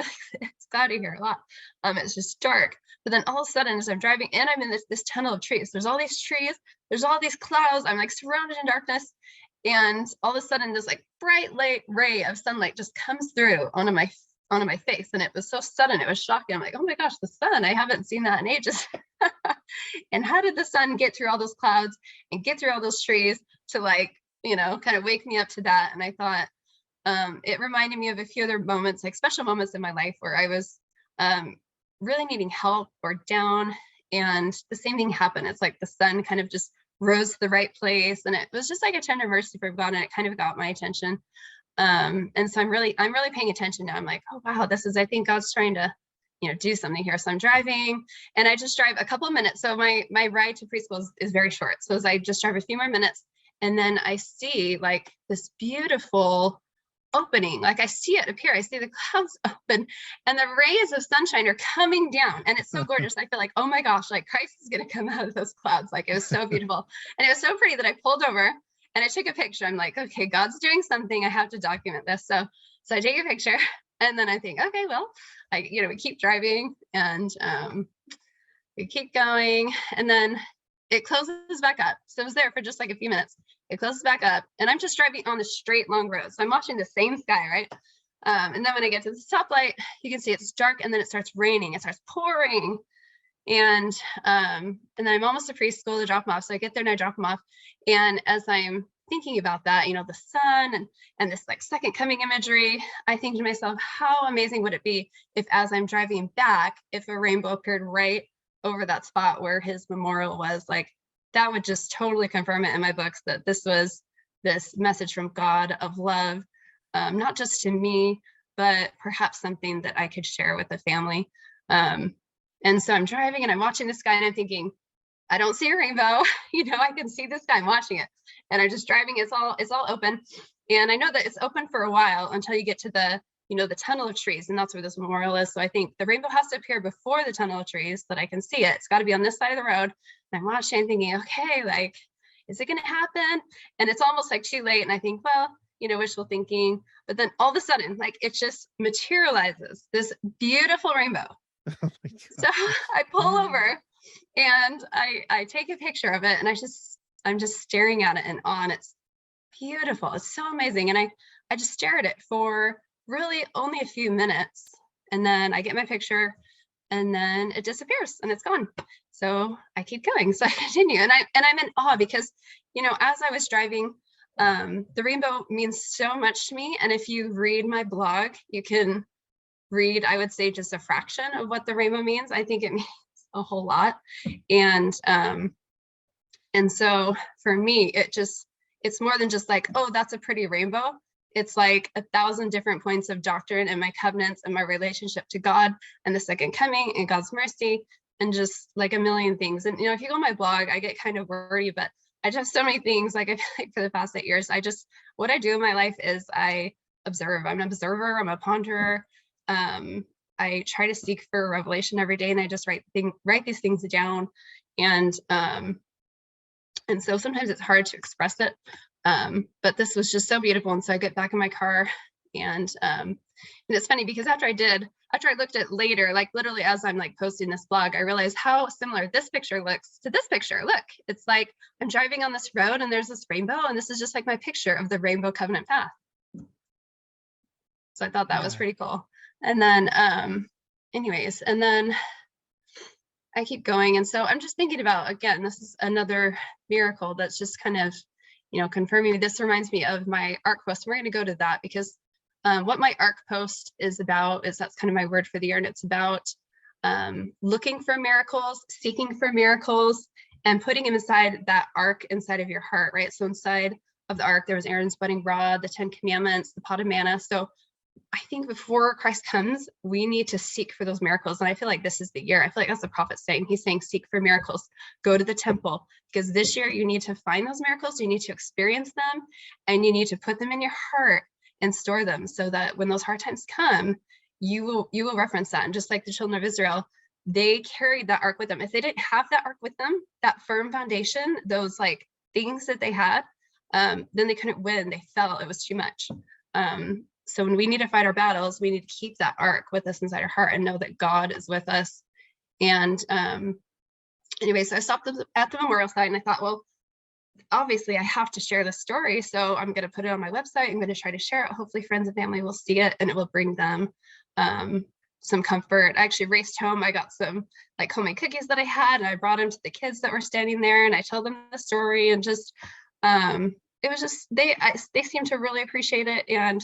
cloudy here a lot. It's just dark. But then all of a sudden, as I'm driving, and I'm in this tunnel of trees, there's all these trees, there's all these clouds, I'm like surrounded in darkness. And all of a sudden, this like bright light ray of sunlight just comes through onto my face. And it was so sudden, it was shocking. I'm like, oh my gosh, the sun, I haven't seen that in ages. And how did the sun get through all those clouds and get through all those trees to, like, kind of wake me up to that? And I thought, it reminded me of a few other moments, like special moments in my life where I was really needing help or down, and the same thing happened. It's like the sun kind of just rose to the right place, and it was just like a tender mercy from God, and it kind of got my attention. And so I'm really paying attention now. I'm like, oh wow, I think God's trying to do something here. So I'm driving, and I just drive a couple of minutes. So my ride to preschool is very short. So as I just drive a few more minutes, and then I see like this beautiful opening, like I see it appear, I see the clouds open, and the rays of sunshine are coming down, and it's so gorgeous. I feel like, oh my gosh, like Christ is going to come out of those clouds. Like, it was so beautiful, and it was so pretty that I pulled over and I took a picture. I'm like, okay, God's doing something, I have to document this. So I take a picture, and then I think, okay, well, we keep driving, and we keep going, and then it closes back up. So it was there for just like a few minutes. It closes back up, and I'm just driving on the straight long road. So I'm watching the same sky, right? And then when I get to the stoplight, you can see it's dark, and then it starts raining. It starts pouring. And then I'm almost to preschool to drop them off. So I get there and I drop them off. And as I'm thinking about that, the sun and this like second coming imagery, I think to myself, how amazing would it be if, as I'm driving back, if a rainbow appeared right over that spot where his memorial was? Like, that would just totally confirm it in my books that this was this message from God of love, not just to me, but perhaps something that I could share with the family. And so I'm driving, and I'm watching the sky, and I'm thinking, I don't see a rainbow. I can see the sky. I'm watching it, and I'm just driving. It's all open, and I know that it's open for a while until you get to the the tunnel of trees, and that's where this memorial is. So I think the rainbow has to appear before the tunnel of trees so that I can see it. It's got to be on this side of the road. And I'm watching, thinking, okay, like, is it going to happen? And it's almost like too late. And I think, well, wishful thinking. But then all of a sudden, like, it just materializes this beautiful rainbow. Oh so I pull over, and I take a picture of it, and I'm just staring at it in awe. And it's beautiful. It's so amazing. And I just stare at it for really only a few minutes, and then I get my picture, and then it disappears and it's gone. So I keep going. So I continue, and I'm in awe because, as I was driving, the rainbow means so much to me. And if you read my blog, you can read, I would say, just a fraction of what the rainbow means. I think it means a whole lot. And so for me, it's more than just like, oh, that's a pretty rainbow. It's like 1,000 different points of doctrine and my covenants and my relationship to God and the second coming and God's mercy, and just like a million things. And, if you go on my blog, I get kind of worried, but I just have so many things. Like, I feel like for the past 8 years, what I do in my life is I observe. I'm an observer. I'm a ponderer. I try to seek for revelation every day, and I just write these things down. And so sometimes it's hard to express it. But this was just so beautiful. And so I get back in my car, and it's funny because after I looked at later, like literally as I'm like posting this blog, I realized how similar this picture looks to this picture. Look, it's like I'm driving on this road, and there's this rainbow, and this is just like my picture of the rainbow covenant path. So I thought that was pretty cool. And then anyways, and then I keep going. And so I'm just thinking about, again, this is another miracle that's just kind of confirming. This reminds me of my ARC post. We're going to go to that because what my ARC post is about is, that's kind of my word for the year. And it's about looking for miracles, seeking for miracles, and putting them inside that ark inside of your heart, right? So inside of the ark, there was Aaron's budding rod, the 10 commandments, the pot of manna. So I think before Christ comes, we need to seek for those miracles. And I feel like this is the year. I feel like that's the prophet saying. He's saying, seek for miracles, go to the temple, because this year you need to find those miracles, you need to experience them, and you need to put them in your heart and store them so that when those hard times come, you will reference that. And just like the children of Israel, they carried that ark with them. If they didn't have that ark with them, that firm foundation, those like things that they had, then they couldn't win. They felt it was too much. So when we need to fight our battles, we need to keep that ark with us inside our heart and know that God is with us. And anyway, so I stopped at the memorial site and I thought, well, obviously I have to share this story. So I'm going to put it on my website. I'm going to try to share it. Hopefully friends and family will see it and it will bring them some comfort. I actually raced home. I got some like homemade cookies that I had and I brought them to the kids that were standing there and I told them the story and just, it was just, they seemed to really appreciate it. And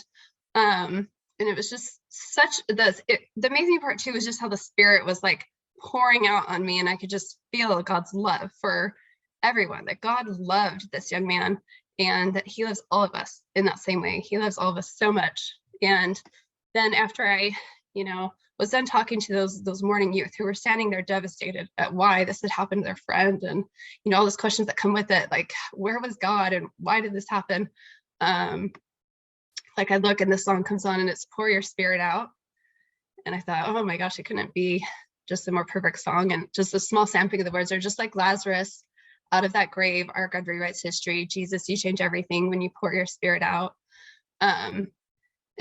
it was just such the amazing part too was just how the Spirit was like pouring out on me and I could just feel God's love for everyone, that God loved this young man and that he loves all of us in that same way. He loves all of us so much. And then after I, was done talking to those mourning youth who were standing there devastated at why this had happened to their friend and, all those questions that come with it, like, where was God and why did this happen? Like I look and this song comes on and it's Pour Your Spirit Out. And I thought, oh my gosh, it couldn't be just a more perfect song. And just a small sampling of the words are just like Lazarus, out of that grave, our God rewrites history. Jesus, you change everything when you pour your spirit out. And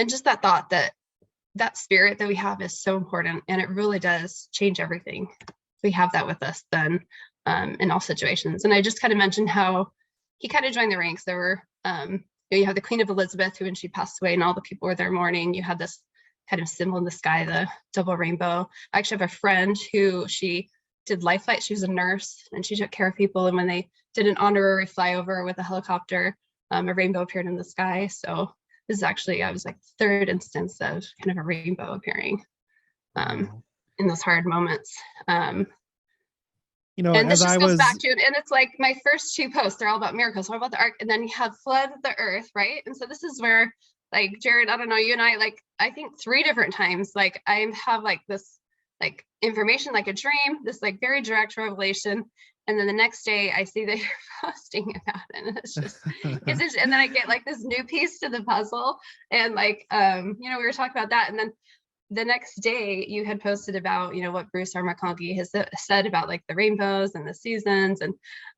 just that thought that spirit that we have is so important and it really does change everything. We have that with us then in all situations. And I just kind of mentioned how he kind of joined the ranks. There were, you have the Queen of Elizabeth, who when she passed away and all the people were there mourning, you had this kind of symbol in the sky, the double rainbow. I actually have a friend who she did life flight. She was a nurse and she took care of people. And when they did an honorary flyover with a helicopter, a rainbow appeared in the sky. So this is actually, I was like third instance of kind of a rainbow appearing in those hard moments. And this just goes back to it. And it's like my first two posts, they're all about miracles, all about the ark. And then you have flood the earth, right? And so this is where, like, Jared, I don't know, you and I, like, I think 3 different times, like I have like this, like information, like a dream, this like very direct revelation. And then the next day I see that you're posting about it. And it's just, and then I get like this new piece to the puzzle. And like, we were talking about that. And then the next day you had posted about, what Bruce R. McConkie has said about like the rainbows and the seasons. And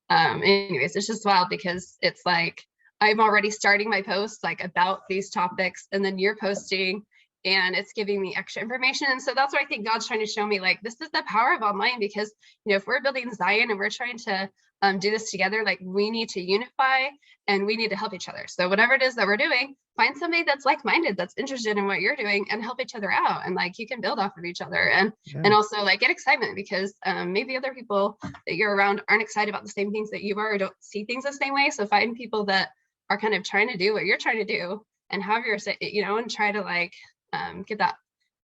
anyways, it's just wild because it's like, I'm already starting my posts like about these topics and then you're posting and it's giving me extra information. And so that's what I think God's trying to show me, like, this is the power of online because, if we're building Zion and we're trying to do this together, like we need to unify and we need to help each other. So whatever it is that we're doing, find somebody that's like-minded, that's interested in what you're doing and help each other out. And like, you can build off of each other and also like get excitement because maybe other people that you're around aren't excited about the same things that you are or don't see things the same way. So find people that are kind of trying to do what you're trying to do and have your, and try to like,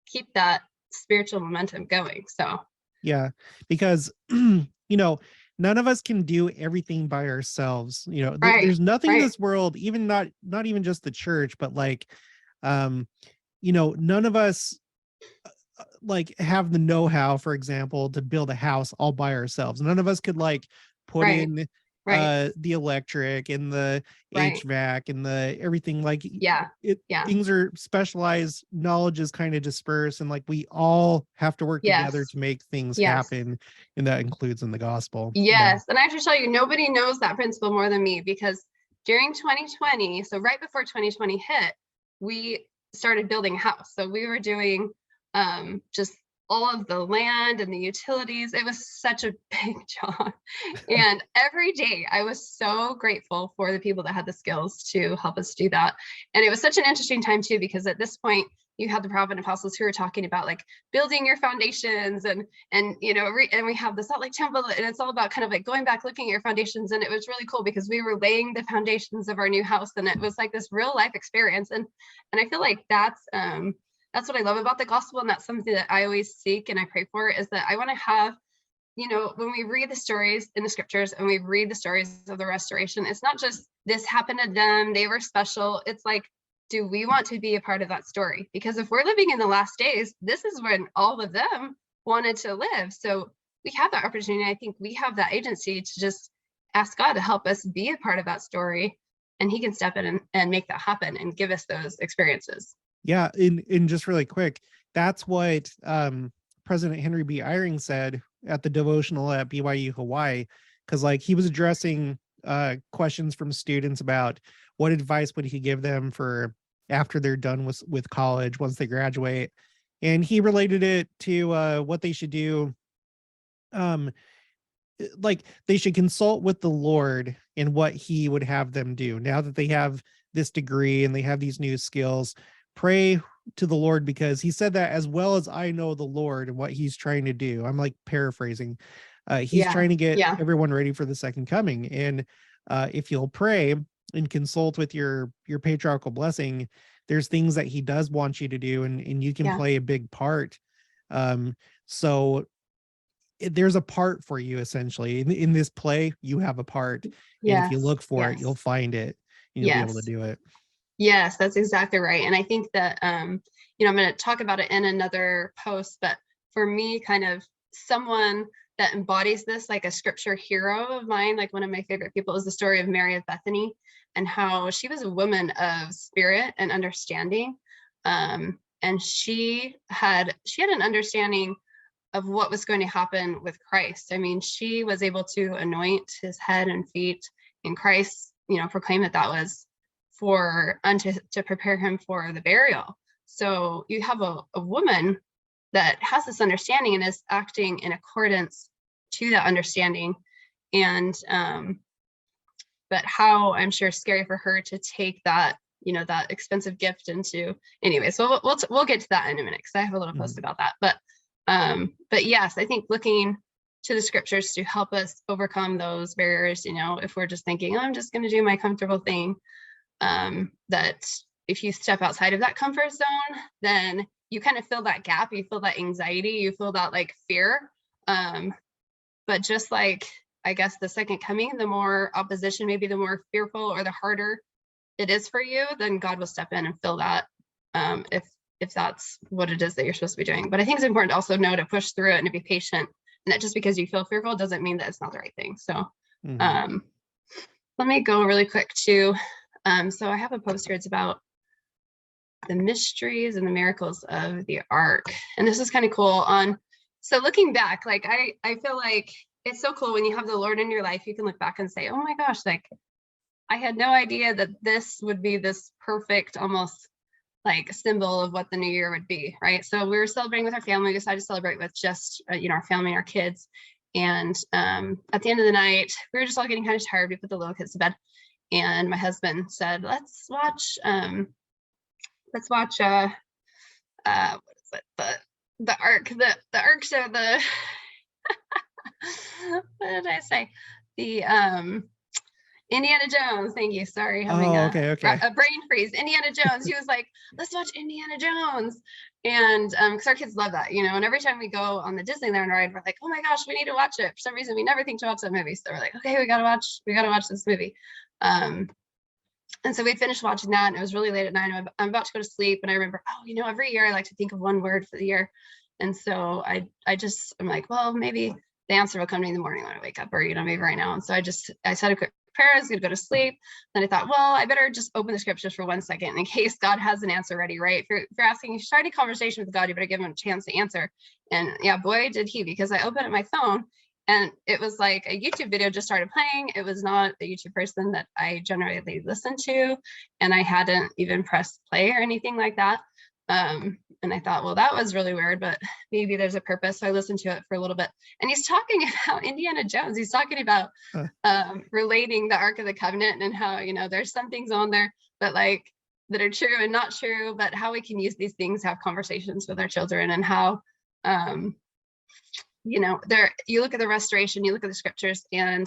keep that spiritual momentum going. So yeah, because none of us can do everything by ourselves. There's nothing in this world, even not even just the church, but like none of us like have the know-how, for example, to build a house all by ourselves. None of us could like put in the electric and the HVAC and the everything, like things are specialized, knowledge is kind of dispersed, and like we all have to work together to make things happen, and that includes in the gospel. And I have to tell you, nobody knows that principle more than me because during 2020, so right before 2020 hit, we started building a house. So we were doing just all of the land and the utilities. It was such a big job. And every day I was so grateful for the people that had the skills to help us do that. And it was such an interesting time too, because at this point you had the prophet and apostles who were talking about like building your foundations and we have the Salt Lake Temple and it's all about kind of like going back, looking at your foundations. And it was really cool because we were laying the foundations of our new house and it was like this real life experience. And I feel like that's what I love about the gospel. And that's something that I always seek and I pray for is that I want to have, when we read the stories in the scriptures and we read the stories of the restoration, it's not just this happened to them, they were special. It's like do we want to be a part of that story? Because if we're living in the last days, this is when all of them wanted to live. So we have that opportunity. I think we have that agency to just ask God to help us be a part of that story, and he can step in and make that happen and give us those experiences. Yeah, in just really quick, that's what President Henry B. Eyring said at the devotional at BYU Hawaii, because like he was addressing questions from students about what advice would he give them for after they're done with college once they graduate, and he related it to what they should do. Like they should consult with the Lord in what he would have them do now that they have this degree and they have these new skills. Pray to the Lord, because he said that as well as I know the Lord and what he's trying to do. I'm like paraphrasing. He's trying to get everyone ready for the second coming. And if you'll pray and consult with your patriarchal blessing, there's things that he does want you to do, and you can play a big part. So there's a part for you essentially in this play. You have a part, and if you look for it, you'll find it, and you'll be able to do it. Yes, that's exactly right. And I think that I'm going to talk about it in another post, but for me, kind of someone that embodies this, like a scripture hero of mine, like one of my favorite people, is the story of Mary of Bethany, and how she was a woman of spirit and understanding. And she had an understanding of what was going to happen with Christ. I mean, she was able to anoint his head and feet, and Christ, proclaimed that was to prepare him for the burial. So you have a woman that has this understanding and is acting in accordance to that understanding. And but how, I'm sure, scary for her to take that, that expensive gift into. Anyway, so we'll get to that in a minute, because I have a little post about that. But yes, I think looking to the scriptures to help us overcome those barriers, if we're just thinking, oh, I'm just going to do my comfortable thing, that if you step outside of that comfort zone, then you kind of feel that gap, you feel that anxiety, you feel that like fear. But just like, I guess, the second coming, the more opposition, maybe the more fearful or the harder it is for you, then God will step in and fill that, if that's what it is that you're supposed to be doing. But I think it's important to also know to push through it and to be patient, and that just because you feel fearful doesn't mean that it's not the right thing. So let me go really quick to, so I have a post here. It's about the mysteries and the miracles of the ark. And this is kind of cool. So looking back, like I feel like it's so cool when you have the Lord in your life, you can look back and say, oh my gosh, like I had no idea that this would be this perfect, almost like symbol of what the new year would be, right? So we were celebrating with our family. We decided to celebrate with just, our family and our kids. And at the end of the night, we were just all getting kind of tired. We put the little kids to bed, and my husband said, let's watch what is it? The Ark, the Ark show, what did I say? The Indiana Jones. Thank you. Sorry, having a brain freeze. Indiana Jones. He was like, let's watch Indiana Jones. And because our kids love that, and every time we go on the Disneyland ride, we're like, oh my gosh, we need to watch it. For some reason, we never think to watch that movie. So we're like, okay, we gotta watch this movie. And so we finished watching that, and it was really late at night. I'm about to go to sleep, and I remember, every year I like to think of one word for the year. And so I'm like, well, maybe the answer will come to me in the morning when I wake up, or, maybe right now. And so I said a quick prayer. I was going to go to sleep. Then I thought, well, I better just open the scriptures for 1 second in case God has an answer ready, right? If you're asking, you start a conversation with God, you better give him a chance to answer. And yeah, boy, did he, because I opened up my phone, and it was like a YouTube video just started playing. It was not a YouTube person that I generally listen to, and I hadn't even pressed play or anything like that. And I thought, well, that was really weird, but maybe there's a purpose. So I listened to it for a little bit, and he's talking about Indiana Jones. He's talking about relating the Ark of the Covenant, and how, there's some things on there, but like that are true and not true, but how we can use these things to have conversations with our children, and how, you look at the restoration, you look at the scriptures, and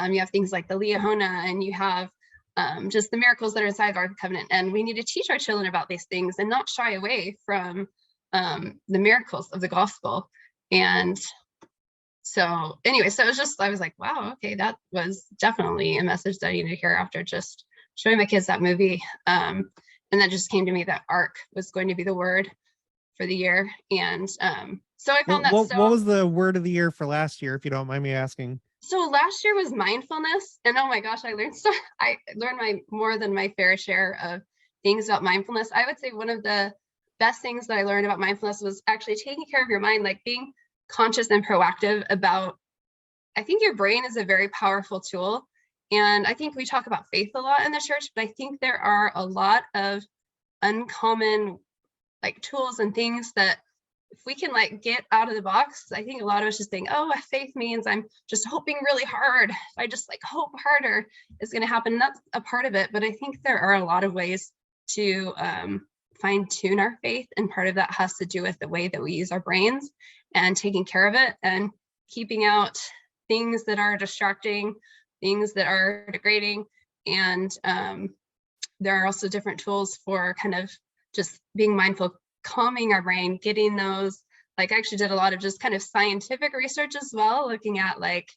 you have things like the Liahona, and you have just the miracles that are inside the Ark of the Covenant. And we need to teach our children about these things and not shy away from the miracles of the gospel. And so anyway, so I was like, wow, okay, that was definitely a message that I needed to hear after just showing my kids that movie. And that just came to me that ARC was going to be the word for the year. And so I found that what was the word of the year for last year, if you don't mind me asking? So last year was mindfulness, and oh my gosh, I learned more than my fair share of things about mindfulness. I would say one of the best things that I learned about mindfulness was actually taking care of your mind, like being conscious and proactive about, I think your brain is a very powerful tool. And I think we talk about faith a lot in the church, but I think there are a lot of uncommon like tools and things that if we can like get out of the box, I think a lot of us just think, oh, faith means I'm just hoping really hard. If I just like hope harder, it's going to happen. And that's a part of it. But I think there are a lot of ways to fine tune our faith. And part of that has to do with the way that we use our brains and taking care of it and keeping out things that are distracting, things that are degrading. And there are also different tools for kind of just being mindful, calming our brain, getting those, like I actually did a lot of just kind of scientific research as well, looking at like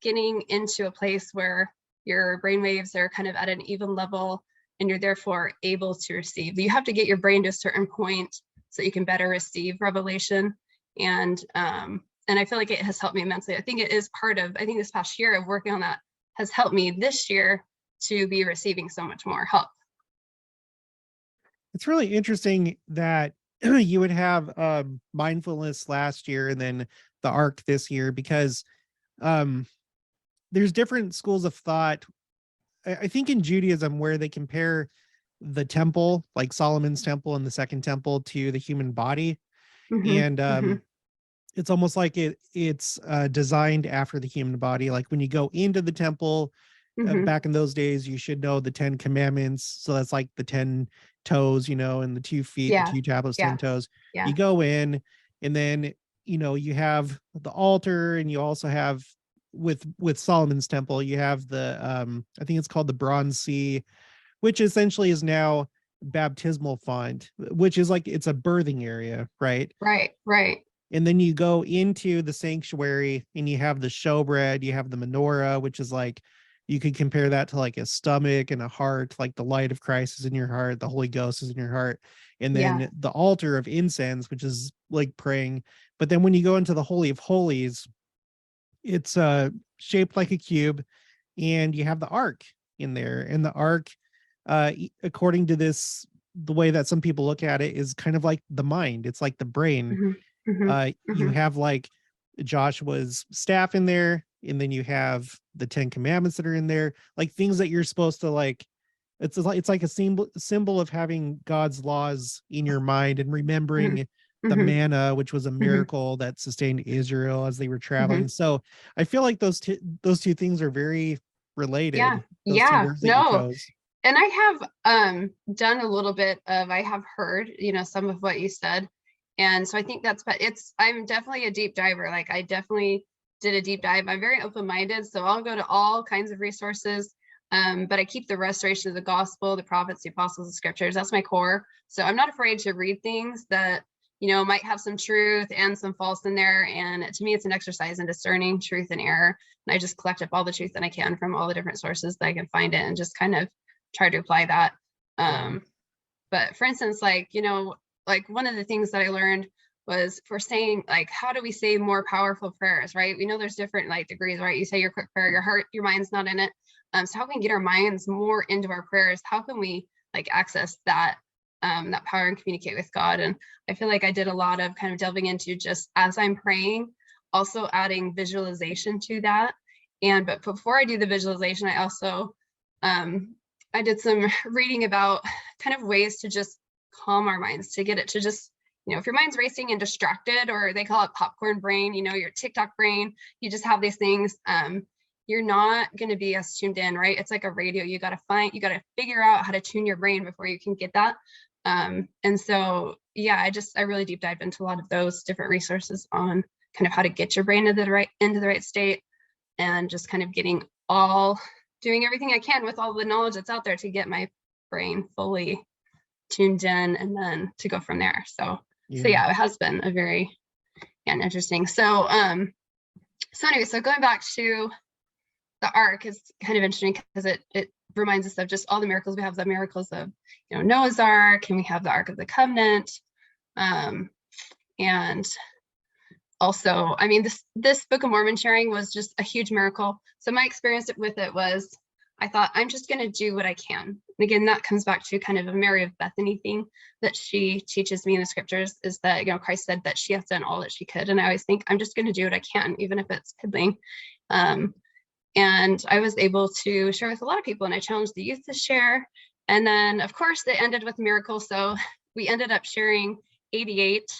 getting into a place where your brain waves are kind of at an even level and you're therefore able to receive. You have to get your brain to a certain point so you can better receive revelation. And I feel like it has helped me immensely. I think it is part of, I think this past year of working on that has helped me this year to be receiving so much more help. It's really interesting that you would have mindfulness last year and then the ARC this year, because there's different schools of thought. I think in Judaism, where they compare the temple, like Solomon's temple and the second temple, to the human body. And it's almost like it's designed after the human body. Like when you go into the temple, back in those days, you should know the 10 commandments. So that's like the 10 toes, and the 2 feet, the 2 tablets, 10 toes. You go in, and then, you have the altar, and you also have with Solomon's temple, you have the, I think it's called the Bronze Sea, which essentially is now baptismal font, which is like, it's a birthing area, right? Right. And then you go into the sanctuary and you have the showbread, you have the menorah, which is like, you could compare that to like a stomach and a heart, like the light of Christ is in your heart, the Holy Ghost is in your heart. And then the altar of incense, which is like praying. But then when you go into the Holy of Holies, it's shaped like a cube, and you have the ark in there. And the ark, according to the way that some people look at it, is kind of like the mind. It's like the brain. You have like Joshua's staff in there, and then you have the 10 commandments that are in there, like things that you're supposed to like. It's like a symbol of having God's laws in your mind and remembering the manna, which was a miracle that sustained Israel as they were traveling. So I feel like those two things are very related. No. And I have done a little bit of, I have heard, some of what you said. And so I think I'm definitely a deep diver. Like I definitely did a deep dive. I'm very open-minded, so I'll go to all kinds of resources. But I keep the restoration of the gospel, the prophets, the apostles, the scriptures. That's my core. So I'm not afraid to read things that, might have some truth and some false in there. And to me, it's an exercise in discerning truth and error. And I just collect up all the truth that I can from all the different sources that I can find it and just kind of try to apply that. But for instance, like one of the things that I learned was for saying, like, how do we say more powerful prayers, right? We know there's different like degrees, right? You say your quick prayer, your heart, your mind's not in it. So how can we get our minds more into our prayers? How can we like access that power and communicate with God? And I feel like I did a lot of kind of delving into just as I'm praying, also adding visualization to that. But before I do the visualization, I also, I did some reading about kind of ways to just calm our minds, to get it to just, if your mind's racing and distracted, or they call it popcorn brain, your TikTok brain, you just have these things, you're not going to be as tuned in, right? It's like a radio. You got to figure out how to tune your brain before you can get that. And so, I really deep dived into a lot of those different resources on kind of how to get your brain into the right state, and just kind of doing everything I can with all the knowledge that's out there to get my brain fully tuned in, and then to go from there. So it has been a very interesting. So anyway, so going back to the ark is kind of interesting because it reminds us of just all the miracles. We have the miracles of, Noah's Ark, and we have the Ark of the Covenant. And also, I mean, this Book of Mormon sharing was just a huge miracle. So my experience with it was, I thought, I'm just going to do what I can. And again, that comes back to kind of a Mary of Bethany thing that she teaches me in the scriptures, is that, Christ said that she has done all that she could. And I always think, I'm just going to do what I can, even if it's piddling. And I was able to share with a lot of people, and I challenged the youth to share. And then, of course, it ended with a miracle. So we ended up sharing 88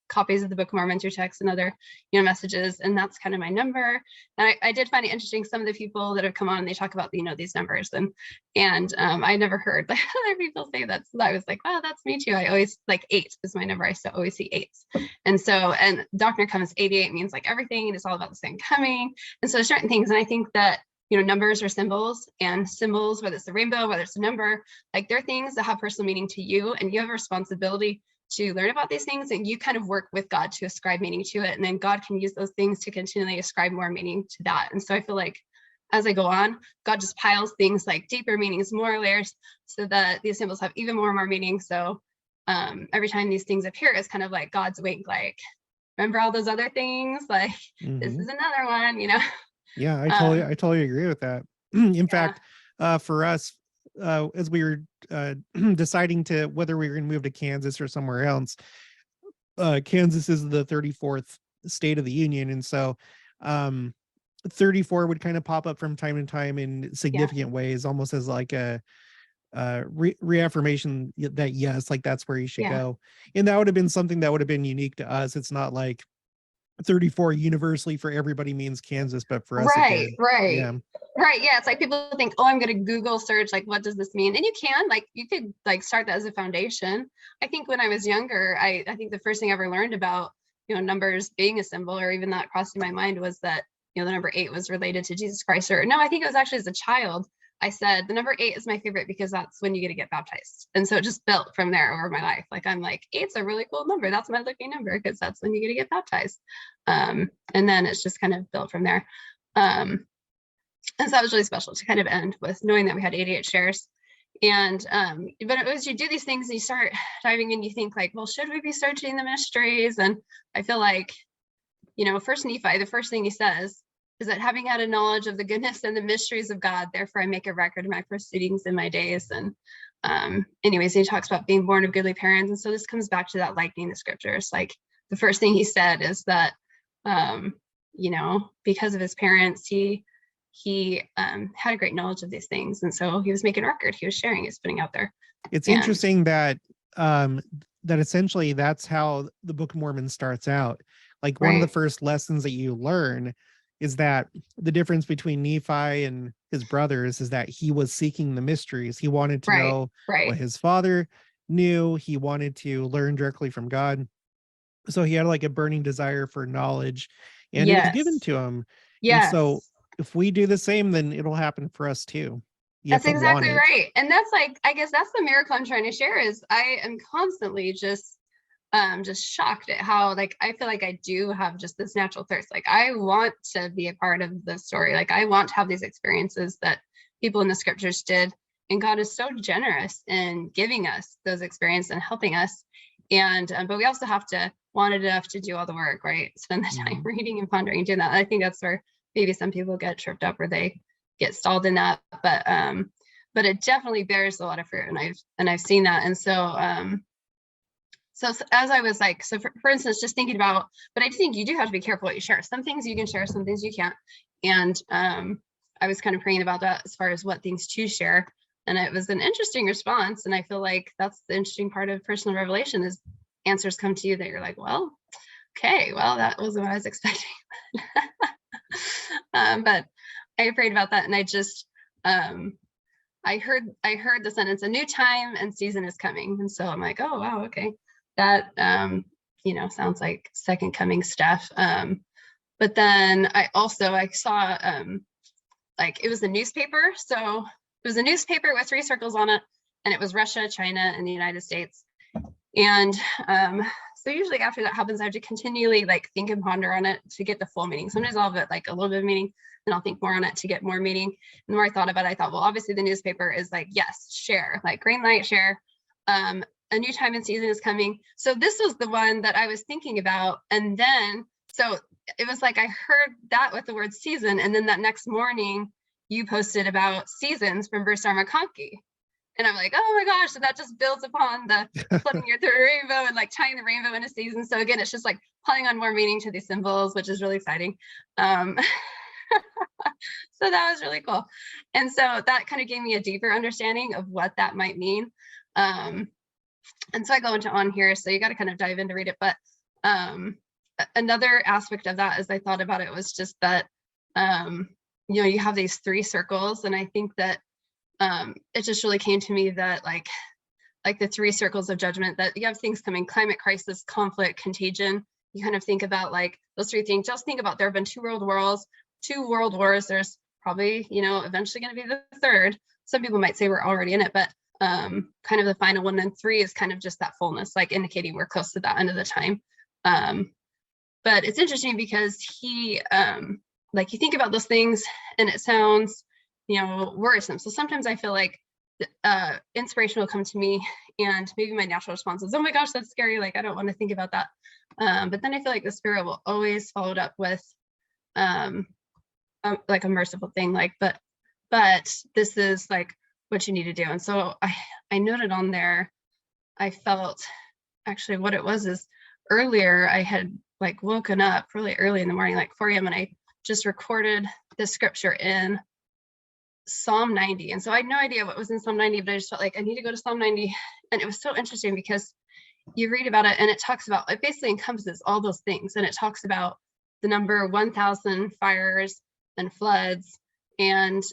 copies of the Book of Mormon through text and other, messages. And that's kind of my number. And I did find it interesting. Some of the people that have come on, and they talk about, these numbers, and I never heard other people say that. So I was like, wow, that's me too. I always, like, 8 is my number. I still always see 8s. And Doctrine and Covenants 88 means like everything, and it's all about the second coming. And so certain things. And I think that, numbers are symbols, and symbols, whether it's the rainbow, whether it's a number, like, they're things that have personal meaning to you, and you have a responsibility to learn about these things, and you kind of work with God to ascribe meaning to it. And then God can use those things to continually ascribe more meaning to that. And so I feel like as I go on, God just piles things like deeper meanings, more layers, so that these symbols have even more and more meaning. So every time these things appear, it's kind of like God's wink, like, remember all those other things? Like, this is another one, Yeah, I totally agree with that. In fact, for us, as we were deciding to whether we were going to move to Kansas or somewhere else, Kansas is the 34th state of the union, and so 34 would kind of pop up from time to time in significant ways, almost as like a reaffirmation that yes, like, that's where you should go. And that would have been something that would have been unique to us. It's not like 34 universally for everybody means Kansas, but for us, right. Yeah, It's like people think, oh, I'm going to Google search, like, what does this mean? And you could like start that as a foundation. I think when I was younger, I think the first thing I ever learned about, numbers being a symbol, or even that crossing my mind, was that, the number 8 was related to Jesus Christ. Or no, I think it was actually as a child. I said the number 8 is my favorite because that's when you get baptized. And so it just built from there over my life. Like, I'm like, 8's a really cool number. That's my lucky number because that's when you get baptized. And then it's just kind of built from there. And so that was really special to kind of end with knowing that we had 88 shares. And but as you do these things and you start diving in, you think like, well, should we be searching the mysteries? And I feel like, First Nephi, the first thing he says is that, having had a knowledge of the goodness and the mysteries of God, therefore I make a record of my proceedings in my days. And anyways, he talks about being born of goodly parents. And so this comes back to that likening the scriptures. Like, the first thing he said is that, because of his parents, he had a great knowledge of these things. And so he was making a record, he was sharing, he's putting out there. It's interesting that that essentially that's how the Book of Mormon starts out. Like, one of the first lessons that you learn is that the difference between Nephi and his brothers is that he was seeking the mysteries. He wanted to know what his father knew. He wanted to learn directly from God. So he had like a burning desire for knowledge, and it was given to him. And so if we do the same, then it'll happen for us too. That's exactly right. And that's like, I guess that's the miracle I'm trying to share, is I am constantly just shocked at how, like, I feel like I do have just this natural thirst. Like, I want to be a part of the story. Like, I want to have these experiences that people in the scriptures did. And God is so generous in giving us those experiences and helping us. And, but we also have to want it enough to do all the work, right? Spend the time reading and pondering and doing that. I think that's where maybe some people get tripped up, or they get stalled in that. But it definitely bears a lot of fruit. And I've seen that. And so, so as I was like, so for instance, just thinking about, but I think you do have to be careful what you share. Some things you can share, some things you can't. And I was kind of praying about that as far as what things to share. And it was an interesting response. And I feel like that's the interesting part of personal revelation, is answers come to you that you're like, well, okay, well, that wasn't what I was expecting. But I prayed about that, and I just, I heard the sentence, a new time and season is coming. And so I'm like, oh, wow, okay. That, sounds like second coming stuff. But then I saw, like, it was a newspaper. So it was a newspaper with 3 circles on it, and it was Russia, China, and the United States. And So usually after that happens, I have to continually like think and ponder on it to get the full meaning. Sometimes I'll have it like a little bit of meaning, then I'll think more on it to get more meaning. And the more I thought about it, I thought, well, obviously the newspaper is like, yes, share, like green light, share. A new time and season is coming. So this was the one that I was thinking about. And then, so it was like, I heard that with the word season. And then that next morning you posted about seasons from Bruce R. McConkie. And I'm like, oh my gosh, so that just builds upon the flipping your through rainbow and like tying the rainbow into season. So again, it's just like piling on more meaning to these symbols, which is really exciting. So that was really cool. And so that kind of gave me a deeper understanding of what that might mean. And so I go into on here, so you got to kind of dive in to read it. But another aspect of that, as I thought about it, was just that, you know, you have these 3 circles. And I think that it just really came to me that like the 3 circles of judgment, that you have things coming: climate crisis, conflict, contagion. You kind of think about like those 3 things. Just think about, there have been 2 world wars. There's probably, you know, eventually going to be the 3rd. Some people might say we're already in it, but kind of the final one. And 3 is kind of just that fullness, like indicating we're close to that end of the time. But it's interesting because he, like, you think about those things and it sounds, you know, worrisome. So sometimes I feel like inspiration will come to me and maybe my natural response is, oh my gosh, that's scary. Like, I don't want to think about that. But then I feel like the Spirit will always follow it up with like a merciful thing, like, but this is like what you need to do. And so I noted on there, I felt actually what it was is earlier I had like woken up really early in the morning, like 4 a.m. and I just recorded the scripture in Psalm 90. And so I had no idea what was in Psalm 90, but I just felt like I need to go to Psalm 90. And it was so interesting because you read about it and it talks about, it basically encompasses all those things. And it talks about the number 1,000 fires and floods. And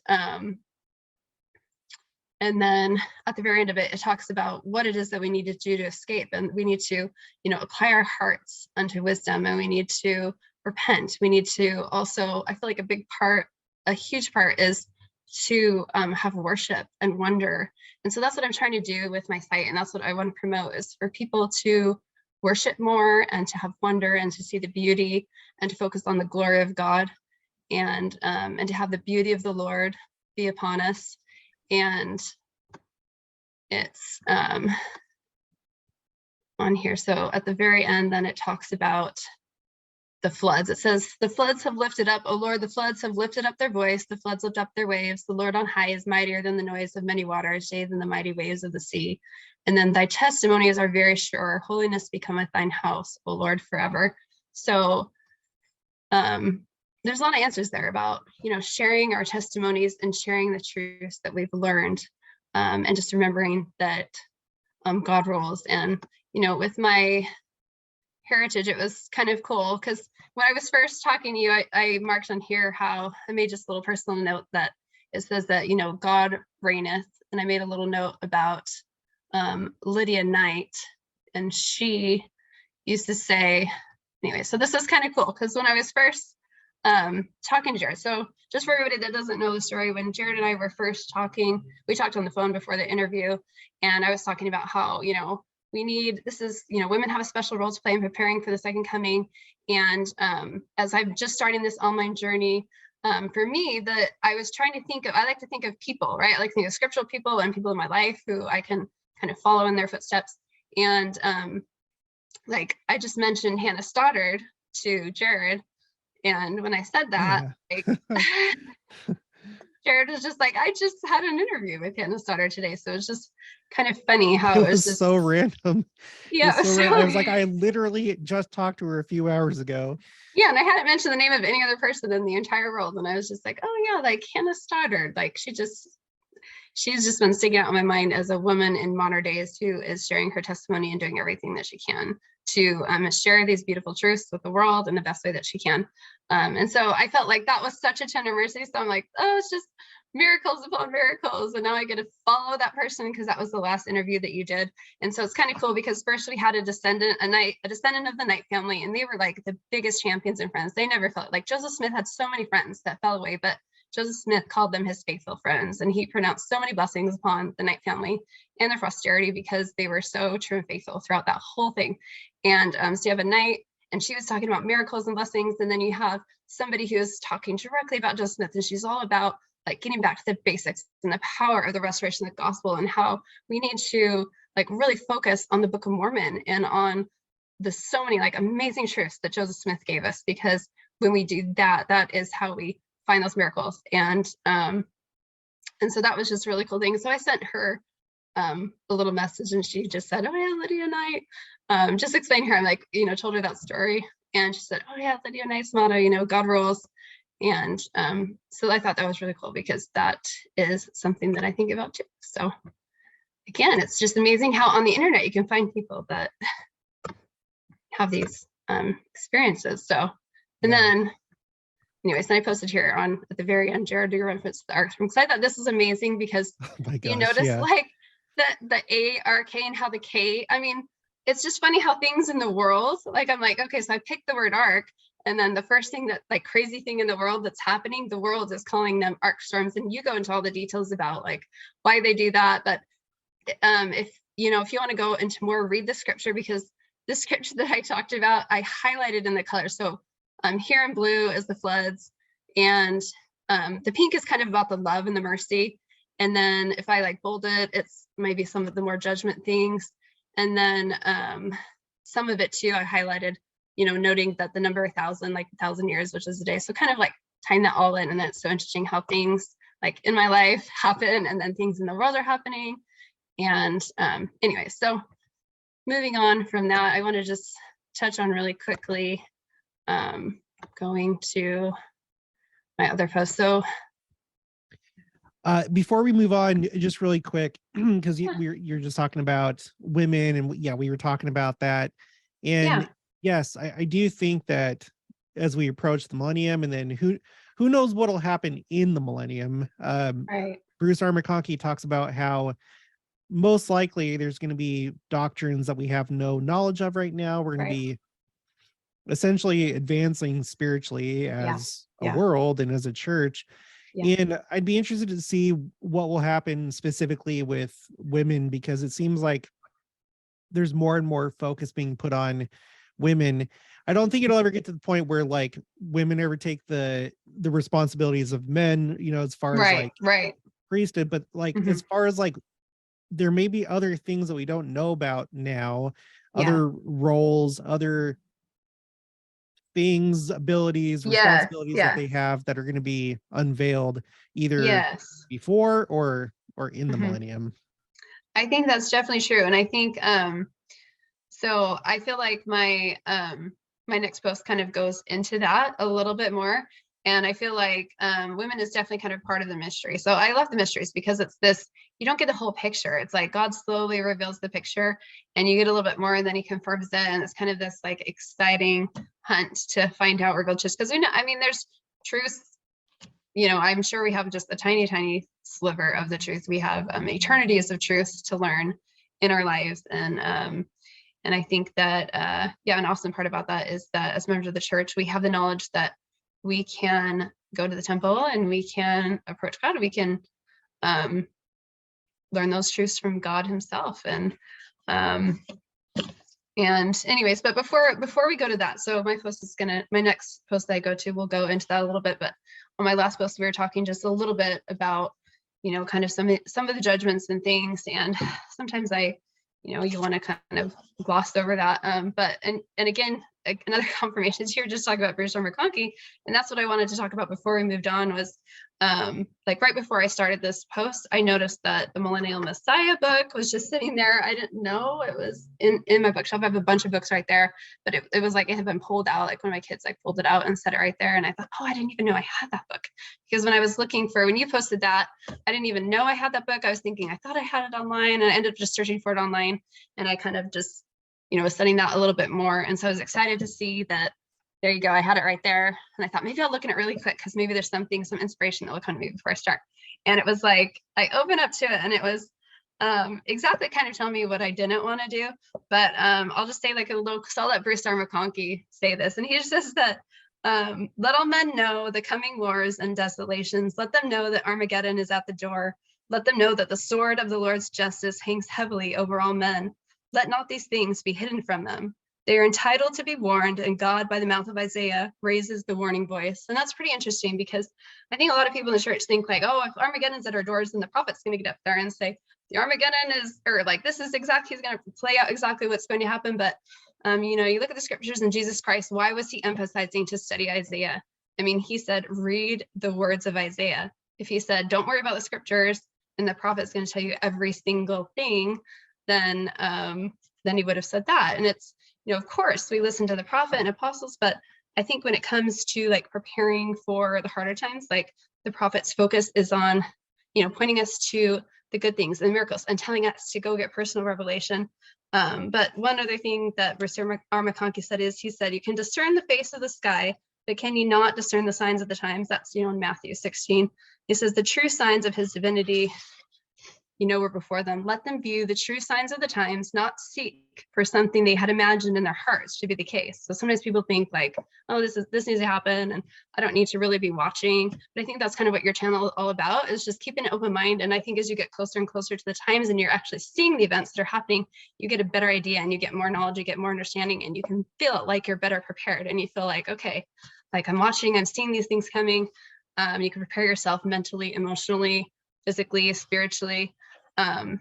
then at the very end of it, it talks about what it is that we need to do to escape. And we need to, you know, apply our hearts unto wisdom, and we need to repent. We need to also, I feel like a huge part is to have worship and wonder. And so that's what I'm trying to do with my site. And that's what I want to promote, is for people to worship more and to have wonder and to see the beauty and to focus on the glory of God, and to have the beauty of the Lord be upon us. And it's on here. So at the very end, then it talks about the floods. It says, the floods have lifted up, O Lord, the floods have lifted up their voice. The floods lift up their waves. The Lord on high is mightier than the noise of many waters, yea, than the mighty waves of the sea. And then thy testimonies are very sure. Holiness becometh thine house, O Lord, forever. So there's a lot of answers there about, you know, sharing our testimonies and sharing the truths that we've learned, and just remembering that God rules. And, you know, with my heritage, it was kind of cool because when I was first talking to you, I marked on here how I made just a little personal note that it says that, you know, God reigneth. And I made a little note about Lydia Knight, and she used to say, anyway, so this is kind of cool because when I was first talking to Jared, so just for everybody that doesn't know the story, when Jared and I were first talking, we talked on the phone before the interview, and I was talking about how, you know, we need, this is, you know, women have a special role to play in preparing for the second coming. And as I'm just starting this online journey, for me, that I was trying to think of, I like to think of people, right? I like to think of scriptural people and people in my life who I can kind of follow in their footsteps. And like I just mentioned Hannah Stoddard to Jared. And when I said that, like, Jared was just like, I just had an interview with Hannah Stoddard today. So it's just kind of funny how it was just so random. Yeah, I was like, I literally just talked to her a few hours ago. Yeah, and I hadn't mentioned the name of any other person in the entire world. And I was just like, oh yeah, like Hannah Stoddard. Like she's just been sticking out in my mind as a woman in modern days who is sharing her testimony and doing everything that she can to share these beautiful truths with the world in the best way that she can. And so I felt like that was such a tender mercy. So I'm like, oh, it's just miracles upon miracles. And now I get to follow that person because that was the last interview that you did. And so it's kind of cool because first we had a descendant of the Knight family, and they were like the biggest champions and friends. They never felt like Joseph Smith had so many friends that fell away, but Joseph Smith called them his faithful friends, and he pronounced so many blessings upon the Knight family and their posterity because they were so true and faithful throughout that whole thing. And so you have a Knight, and she was talking about miracles and blessings, and then you have somebody who is talking directly about Joseph Smith, and she's all about like getting back to the basics and the power of the restoration of the gospel, and how we need to like really focus on the Book of Mormon and on the so many like amazing truths that Joseph Smith gave us, because when we do that, that is how we find those miracles. And so that was just a really cool thing. So I sent her a little message, and she just said, oh yeah, Lydia Knight, just explaining her, I'm like, told her that story, and she said, oh yeah, Lydia Knight's motto, God rules. And so I thought that was really cool, because that is something that I think about too. So again, it's just amazing how on the internet you can find people that have these experiences. So, and then anyways, then I posted here on at the very end, Jared, do your reference to the ARC, because I thought this was amazing, because Oh my gosh, you notice yeah. like the ARK and how the K, I mean, it's just funny how things in the world, like I'm like, okay, so I picked the word arc, and then the first thing that like crazy thing in the world that's happening, the world is calling them arc storms, and you go into all the details about like why they do that. But if you want to go into more, read the scripture, because the scripture that I talked about, I highlighted in the color. So here in blue is the floods, and the pink is kind of about the love and the mercy. And then if I like bold it, it's maybe some of the more judgment things. And then some of it too, I highlighted, noting that the number 1,000, like 1,000 years, which is a day. So kind of like tying that all in. And then it's so interesting how things like in my life happen, and then things in the world are happening. And anyway, so moving on from that, I want to just touch on really quickly, going to my other post. So before we move on, just really quick, because you're just talking about women, and we were talking about that. And yes, I do think that as we approach the millennium, and then who knows what'll happen in the millennium. right. Bruce R. McConkie talks about how most likely there's going to be doctrines that we have no knowledge of right now. We're going to be essentially advancing spiritually as a world and as a church. And I'd be interested to see what will happen specifically with women, because it seems like there's more and more focus being put on women. I don't think it'll ever get to the point where like women ever take the responsibilities of men, as far as like priesthood, but like as far as like there may be other things that we don't know about now, other roles, other things, abilities, responsibilities that they have that are going to be unveiled either before or in the millennium. I think that's definitely true. And I think so I feel like my my next post kind of goes into that a little bit more. And I feel like women is definitely kind of part of the mystery. So I love the mysteries, because it's this, you don't get the whole picture. It's like God slowly reveals the picture, and you get a little bit more, and then he confirms it. And it's kind of this like exciting hunt to find out revealed truth. Because there's truth, I'm sure we have just a tiny, tiny sliver of the truth. We have eternities of truth to learn in our lives. And I think that, an awesome part about that is that as members of the church, we have the knowledge that we can go to the temple and we can approach God. We can learn those truths from God himself. And anyways, but before we go to that, so my next post that I go to will go into that a little bit. But on my last post, we were talking just a little bit about, kind of some of the judgments and things. And sometimes you want to kind of gloss over that. But again, another confirmation is here, just talking about Bruce R. McConkie. And that's what I wanted to talk about before we moved on, was like right before I started this post, I noticed that the Millennial Messiah book was just sitting there. I didn't know it was in my bookshelf. I have a bunch of books right there, but it was like it had been pulled out. Like one of my kids like pulled it out and set it right there. And I thought, oh, I didn't even know I had that book. Because when I was looking when you posted that, I didn't even know I had that book. I was thinking, I thought I had it online, and I ended up just searching for it online. And I kind of just, was studying that a little bit more. And so I was excited to see that. There you go. I had it right there. And I thought maybe I'll look at it really quick, because maybe there's some inspiration that will come to me before I start. And it was like, I opened up to it, and it was exactly kind of telling me what I didn't want to do. But I'll just say like a little, because I'll let Bruce R. McConkie say this. And he just says that Let all men know the coming wars and desolations. Let them know that Armageddon is at the door. Let them know that the sword of the Lord's justice hangs heavily over all men. Let not these things be hidden from them. They are entitled to be warned, and God, by the mouth of Isaiah, raises the warning voice. And that's pretty interesting, because I think a lot of people in the church think like, oh, if Armageddon's at our doors, then the prophet's going to get up there and say, the Armageddon is, or like, this is exactly, he's going to play out exactly what's going to happen. But you look at the scriptures and Jesus Christ, why was he emphasizing to study Isaiah? I mean, he said, read the words of Isaiah. If he said, don't worry about the scriptures and the prophet's going to tell you every single thing, then he would have said that. And it's, of course, we listen to the prophet and apostles, but I think when it comes to like preparing for the harder times, like the prophet's focus is on, pointing us to the good things and miracles and telling us to go get personal revelation. But one other thing that Brasir R. McConkie said is, he said, you can discern the face of the sky, but can you not discern the signs of the times? That's, in Matthew 16. He says, the true signs of his divinity, were before them. Let them view the true signs of the times, not seek for something they had imagined in their hearts to be the case. So sometimes people think like, oh, this needs to happen, and I don't need to really be watching. But I think that's kind of what your channel is all about, is just keeping an open mind. And I think as you get closer and closer to the times and you're actually seeing the events that are happening, you get a better idea and you get more knowledge, you get more understanding, and you can feel like you're better prepared. And you feel like, okay, like I'm watching, I'm seeing these things coming. You can prepare yourself mentally, emotionally, physically, spiritually. And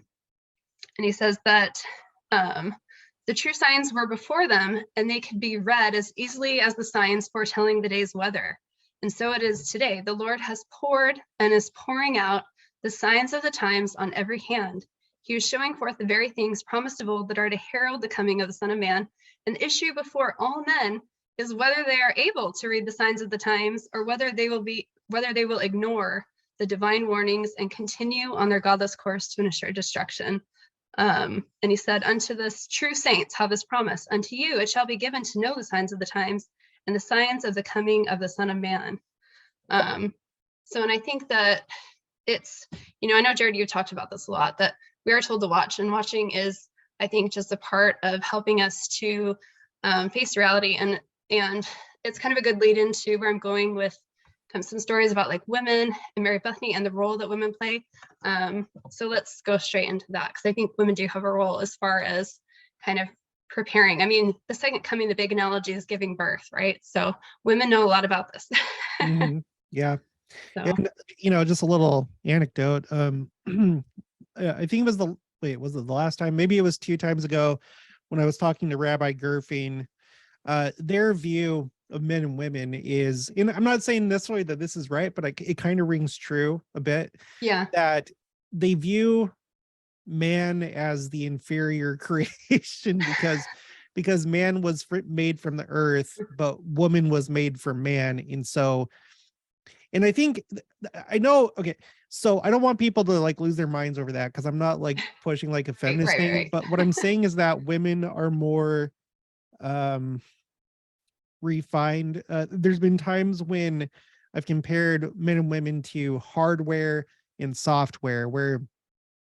he says that the true signs were before them, and they could be read as easily as the signs foretelling the day's weather. And so it is today. The Lord has poured and is pouring out the signs of the times on every hand. He is showing forth the very things promised of old that are to herald the coming of the Son of Man. And the issue before all men is whether they are able to read the signs of the times, or whether they will ignore the divine warnings and continue on their godless course to ensure destruction. And he said, unto the true saints have this promise, unto you it shall be given to know the signs of the times and the signs of the coming of the Son of Man. And I think that it's, I know, Jared, you talked about this a lot, that we are told to watch, and watching is, I think, just a part of helping us to face reality. And it's kind of a good lead into where I'm going with some stories about like women and Mary Bethany and the role that women play. So let's go straight into that, because I think women do have a role as far as kind of preparing. I mean, the second coming, the big analogy is giving birth, right? So women know a lot about this. Mm-hmm. Yeah. So. And, just a little anecdote. I think it was was it the last time? Maybe it was 2 times ago when I was talking to Rabbi Gerfing. Their view of men and women is, and I'm not saying necessarily that this is right, but it kind of rings true a bit. Yeah. That they view man as the inferior creation because man was made from the earth, but woman was made from man. And I think, I know, okay, so I don't want people to like lose their minds over that, because I'm not like pushing like a feminist thing, right. But what I'm saying is that women are more refined. There's been times when I've compared men and women to hardware and software, where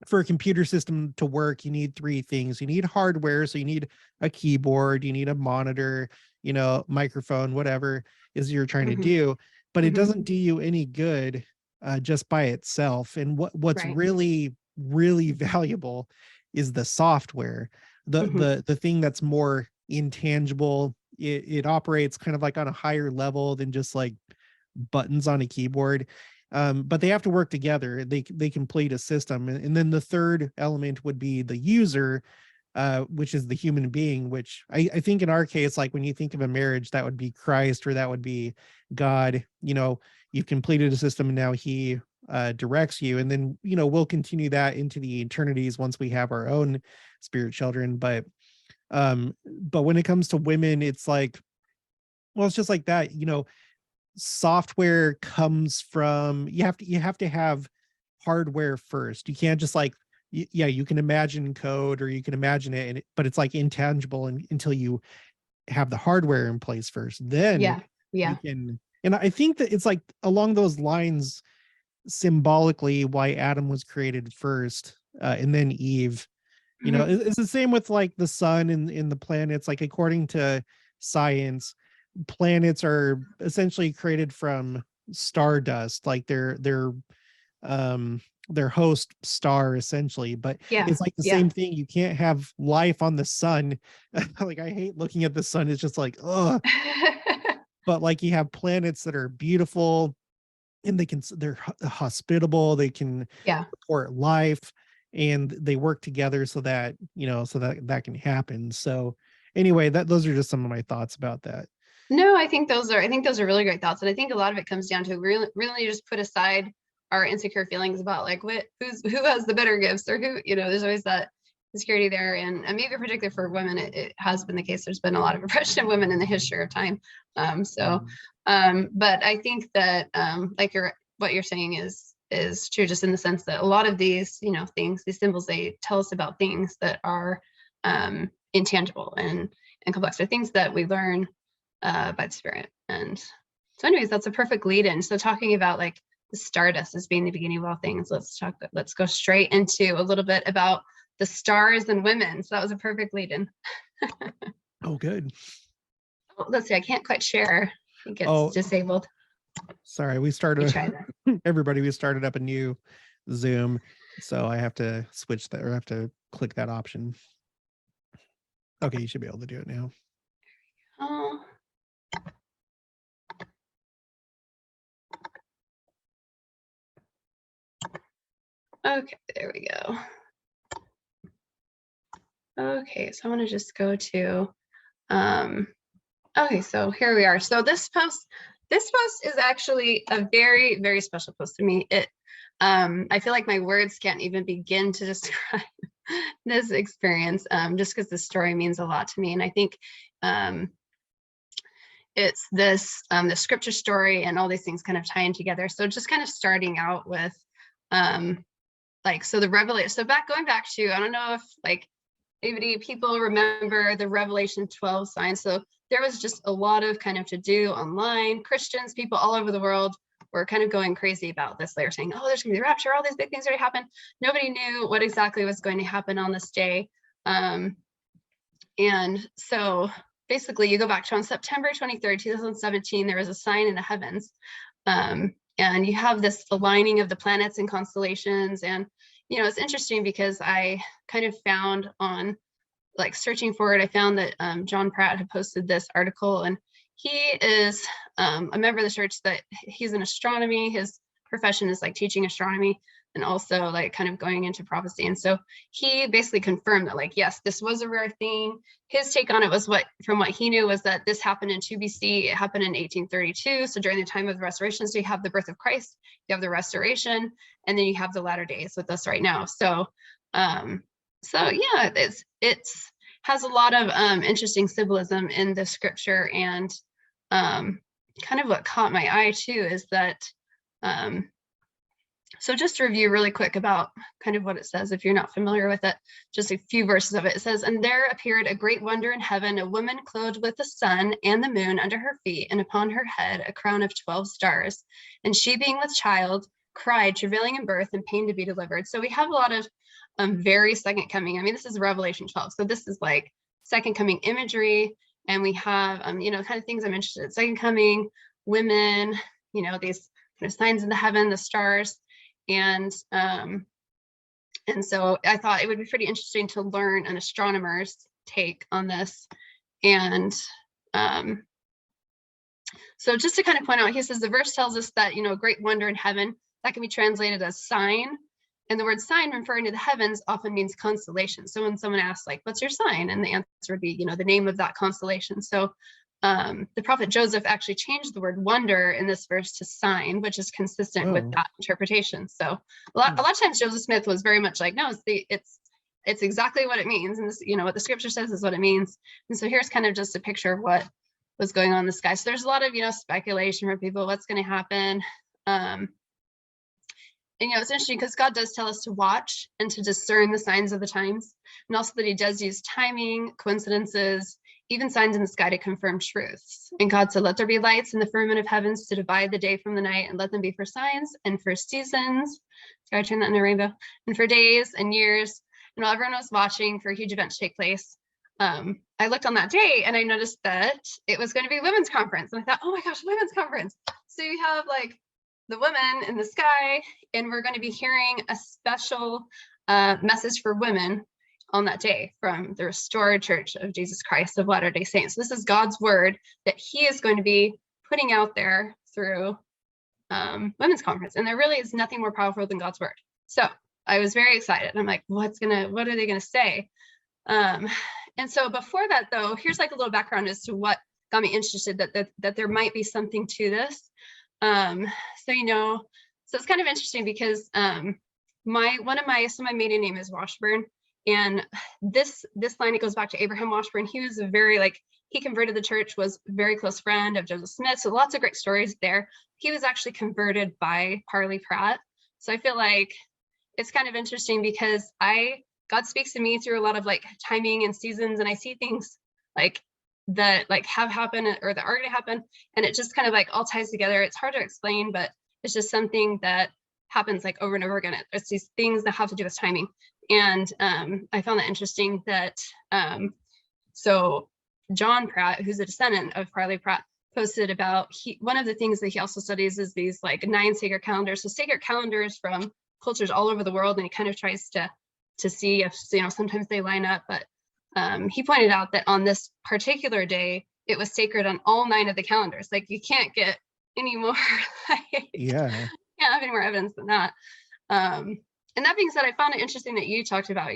for a computer system to work, you need 3 things. You need hardware, so you need a keyboard, you need a monitor, microphone, whatever is you're trying to do, but it doesn't do you any good just by itself. And what's really, really valuable is the software, the thing that's more intangible. It operates kind of like on a higher level than just like buttons on a keyboard. But they have to work together. They complete a system. And then the third element would be the user, which is the human being, which I think in our case, like when you think of a marriage, that would be Christ, or that would be God. You've completed a system, and now he directs you. And then, we'll continue that into the eternities once we have our own spirit children. But when it comes to women, it's like, well, it's just like that. Software comes from, you have to have hardware first. You can't just like, you can imagine code, or you can imagine it, but it's like intangible until you have the hardware in place first. Then you can. And I think that it's like along those lines, symbolically, why Adam was created first, and then Eve. It's the same with like the sun and the planets. Like according to science, planets are essentially created from stardust, like their host star essentially, but Yeah. it's like the Yeah. same thing. You can't have life on the sun. Like I hate looking at the sun. It's just like, oh, but like you have planets that are beautiful and they're hospitable, they can Yeah. support life, and they work together so that, so that that can happen. So anyway, those are just some of my thoughts about that. No, I think those are really great thoughts. And I think a lot of it comes down to really just put aside our insecure feelings about like who has the better gifts, or who, there's always that insecurity there. And maybe particularly for women, it has been the case. There's been a lot of oppression of women in the history of time. But I think that like what you're saying is true, just in the sense that a lot of these, things, these symbols, they tell us about things that are intangible and complex. They're things that we learn by the Spirit. And so anyways, that's a perfect lead in. So talking about like the stardust as being the beginning of all things, let's go straight into a little bit about the stars and women. So that was a perfect lead in. Oh, good. Oh, let's see, I can't quite share. I think it's disabled. Sorry, we started up a new Zoom, so I have to switch that, or I have to click that option. Okay, you should be able to do it now. Oh. Okay, there we go. Okay, so I want to just go to, okay, so here we are. So this post is actually a very, very special post to me. I feel like my words can't even begin to describe this experience, just because the story means a lot to me. And I think it's this, the scripture story and all these things kind of tying together. So just kind of starting out with, so the revelation, going back to, I don't know if like maybe people remember the Revelation 12 signs. So there was just a lot of kind of to do online. Christians, people all over the world were kind of going crazy about this. They were saying, oh, there's gonna be the rapture, all these big things already happened. Nobody knew what exactly was going to happen on this day. And so basically you go back to on September 23rd, 2017, there was a sign in the heavens. And you have this aligning of the planets and constellations. And, it's interesting because I kind of found on like searching for it, I found that John Pratt had posted this article, and he is a member of the church that he's in astronomy. His profession is like teaching astronomy and also like kind of going into prophecy. And so he basically confirmed that like, yes, this was a rare thing. His take on it was from what he knew was that this happened in 2 BC. It happened in 1832. So during the time of the restoration, so you have the birth of Christ, you have the restoration, and then you have the latter days with us right now. So yeah, it's has a lot of interesting symbolism in the scripture. And kind of what caught my eye too is that so just to review really quick about kind of what it says, if you're not familiar with it, just a few verses of it. It says, and there appeared a great wonder in heaven, a woman clothed with the sun and the moon under her feet, and upon her head a crown of 12 stars. And she, being with child, cried, travailing in birth and pain to be delivered. So we have a lot of very second coming. I mean, this is Revelation 12. So this is like second coming imagery. And we have, kind of things I'm interested in. Second coming, women, these kind of signs in the heaven, the stars. And so I thought it would be pretty interesting to learn an astronomer's take on this. And so just to kind of point out, he says the verse tells us that, a great wonder in heaven, that can be translated as sign. And the word sign referring to the heavens often means constellation. So when someone asks like, what's your sign? And the answer would be, the name of that constellation. So the prophet Joseph actually changed the word wonder in this verse to sign, which is consistent with that interpretation. So a lot of times Joseph Smith was very much like, no, it's exactly what it means. And this, what the scripture says is what it means. And so here's kind of just a picture of what was going on in the sky. So there's a lot of, speculation for people, what's going to happen. And, it's interesting because God does tell us to watch and to discern the signs of the times, and also that he does use timing, coincidences, even signs in the sky to confirm truths. And God said, let there be lights in the firmament of heavens to divide the day from the night, and let them be for signs and for seasons. So I turn that into a rainbow, and for days and years. And while everyone was watching for a huge event to take place, I looked on that day and I noticed that it was going to be women's conference. And I thought, oh my gosh, women's conference. So you have like the women in the sky, and we're going to be hearing a special message for women on that day from the Restored Church of Jesus Christ of Latter-day Saints. This is God's word that he is going to be putting out there through women's conference. And there really is nothing more powerful than God's word. So I was very excited. I'm like, what are they going to say? And so before that, though, here's like a little background as to what got me interested that there might be something to this. So it's kind of interesting because my maiden name is Washburn, and this line, it goes back to Abraham Washburn. He was he converted the church, was a very close friend of Joseph Smith. So lots of great stories there. He was actually converted by Parley Pratt. So I feel like it's kind of interesting because God speaks to me through a lot of like timing and seasons, and I see things like that like have happened or that are going to happen, and it just kind of like all ties together. It's hard to explain, but it's just something that happens like over and over again. It's these things that have to do with timing. And I found that interesting that so John Pratt, who's a descendant of Parley Pratt, posted about one of the things that he also studies is these like 9 sacred calendars. So sacred calendars from cultures all over the world, and he kind of tries to see if sometimes they line up. But he pointed out that on this particular day, it was sacred on all 9 of the calendars. Like you can't get any more can't have any more evidence than that. And that being said, I found it interesting that you talked about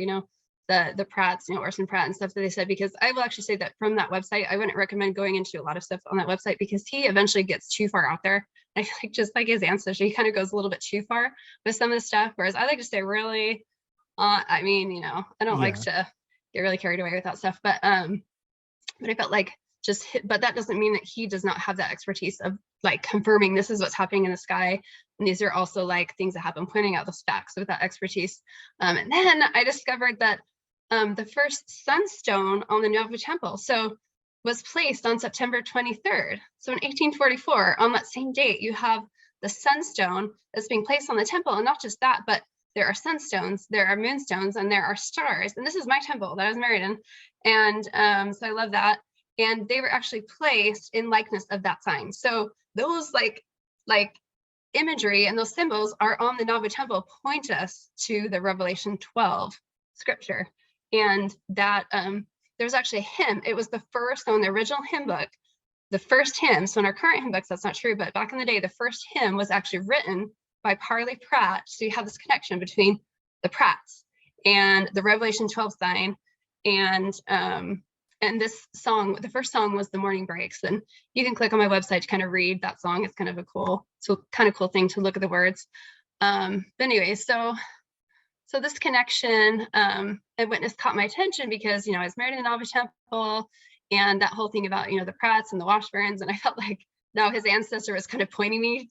the Pratts, Orson Pratt and stuff that they said, because I will actually say that from that website, I wouldn't recommend going into a lot of stuff on that website because he eventually gets too far out there. I feel like just like his ancestry, he kind of goes a little bit too far with some of the stuff, whereas I like to stay really I don't like to get really carried away with that stuff, but I felt like but that doesn't mean that he does not have that expertise of like confirming this is what's happening in the sky, and these are also like things that happen, pointing out those facts with that expertise. And then I discovered that the first sunstone on the Nauvoo Temple was placed on September 23rd. So in 1844, on that same date, you have the sunstone that's being placed on the temple, and not just that, but there are sunstones, there are moonstones, and there are stars. And this is my temple that I was married in. And so I love that. And they were actually placed in likeness of that sign. So those like imagery and those symbols are on the Nauvoo Temple, point us to the Revelation 12 scripture. And that there's actually a hymn. It was the first on the original hymn book, the first hymn. So in our current hymn books, that's not true, but back in the day, the first hymn was actually written by Parley Pratt. So you have this connection between the Pratts and the Revelation 12 sign. And this song, the first song was The Morning Breaks. And you can click on my website to kind of read that song. It's kind of a cool thing to look at the words. But anyway, so this connection and witness caught my attention because, I was married in the Nauvoo Temple, and that whole thing about, the Pratts and the Washburns. And I felt like now his ancestor was kind of pointing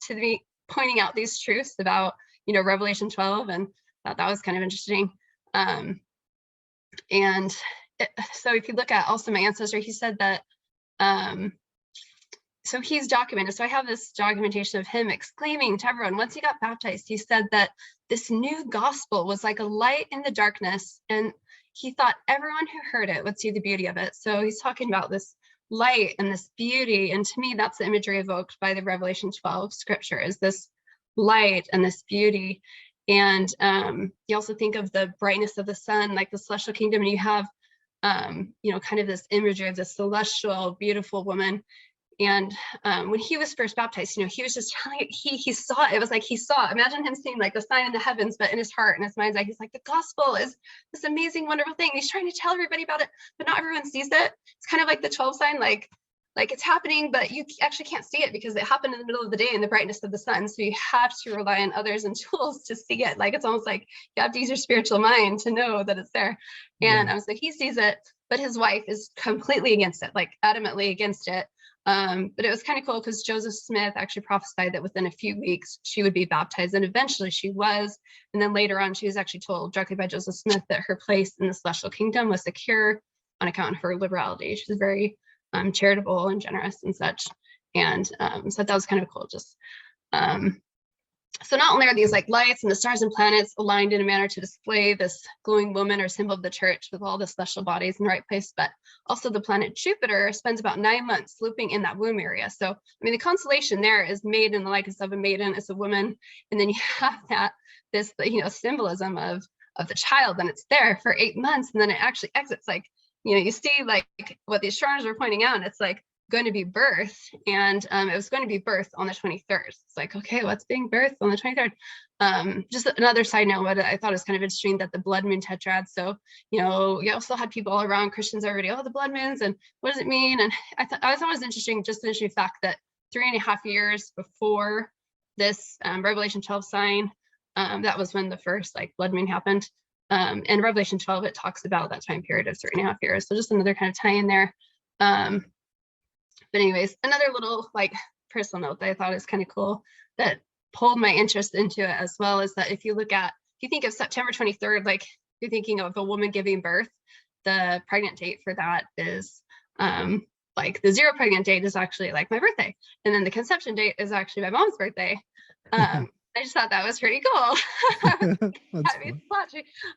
out these truths about, Revelation 12, and thought that was kind of interesting. So if you look at also my ancestor, he said that, so he's documented. So I have this documentation of him exclaiming to everyone, once he got baptized, he said that this new gospel was like a light in the darkness, and he thought everyone who heard it would see the beauty of it. So he's talking about this light and this beauty. And to me, that's the imagery evoked by the Revelation 12 scripture, is this light and this beauty. And you also think of the brightness of the sun, like the celestial kingdom, and you have kind of this imagery of this celestial, beautiful woman. And when he was first baptized, he was just telling it, he saw it. It was like he saw, imagine him seeing like the sign in the heavens, but in his heart and his mind's eye, he's like, the gospel is this amazing, wonderful thing. He's trying to tell everybody about it, but not everyone sees it. It's kind of like the 12 sign, like it's happening, but you actually can't see it because it happened in the middle of the day in the brightness of the sun. So you have to rely on others and tools to see it. Like, it's almost like you have to use your spiritual mind to know that it's there. And so he sees it, but his wife is completely against it, like adamantly against it. But it was kind of cool because Joseph Smith actually prophesied that within a few weeks she would be baptized, and eventually she was. And then later on, she was actually told directly by Joseph Smith that her place in the celestial kingdom was secure on account of her liberality. She's very charitable and generous and such. And so that was kind of cool. Just So not only are these like lights and the stars and planets aligned in a manner to display this glowing woman or symbol of the church with all the celestial bodies in the right place, but also the planet Jupiter spends about 9 months looping in that womb area. So, I mean, the constellation there is made in the likeness of a maiden, it's a woman. And then you have this, symbolism of the child, and it's there for 8 months. And then it actually exits, like, you see like what the astronomers are pointing out, and it's like, going to be birth, and it was going to be birthed on the 23rd. It's like, okay, what's being birthed on the 23rd? Just another side note, what I thought was kind of interesting, that the blood moon tetrad. So, you also had people all around, Christians already, the blood moons, and what does it mean? And I thought it was interesting, just the interesting fact that 3.5 years before this Revelation 12 sign, that was when the first like blood moon happened. And Revelation 12, it talks about that time period of 3.5 years. So just another kind of tie in there. But anyways, another little like personal note that I thought is kind of cool that pulled my interest into it as well is that if you think of September 23rd, like you're thinking of a woman giving birth, the pregnant date for that is like the 0 pregnant date is actually like my birthday. And then the conception date is actually my mom's birthday. I just thought that was pretty cool. I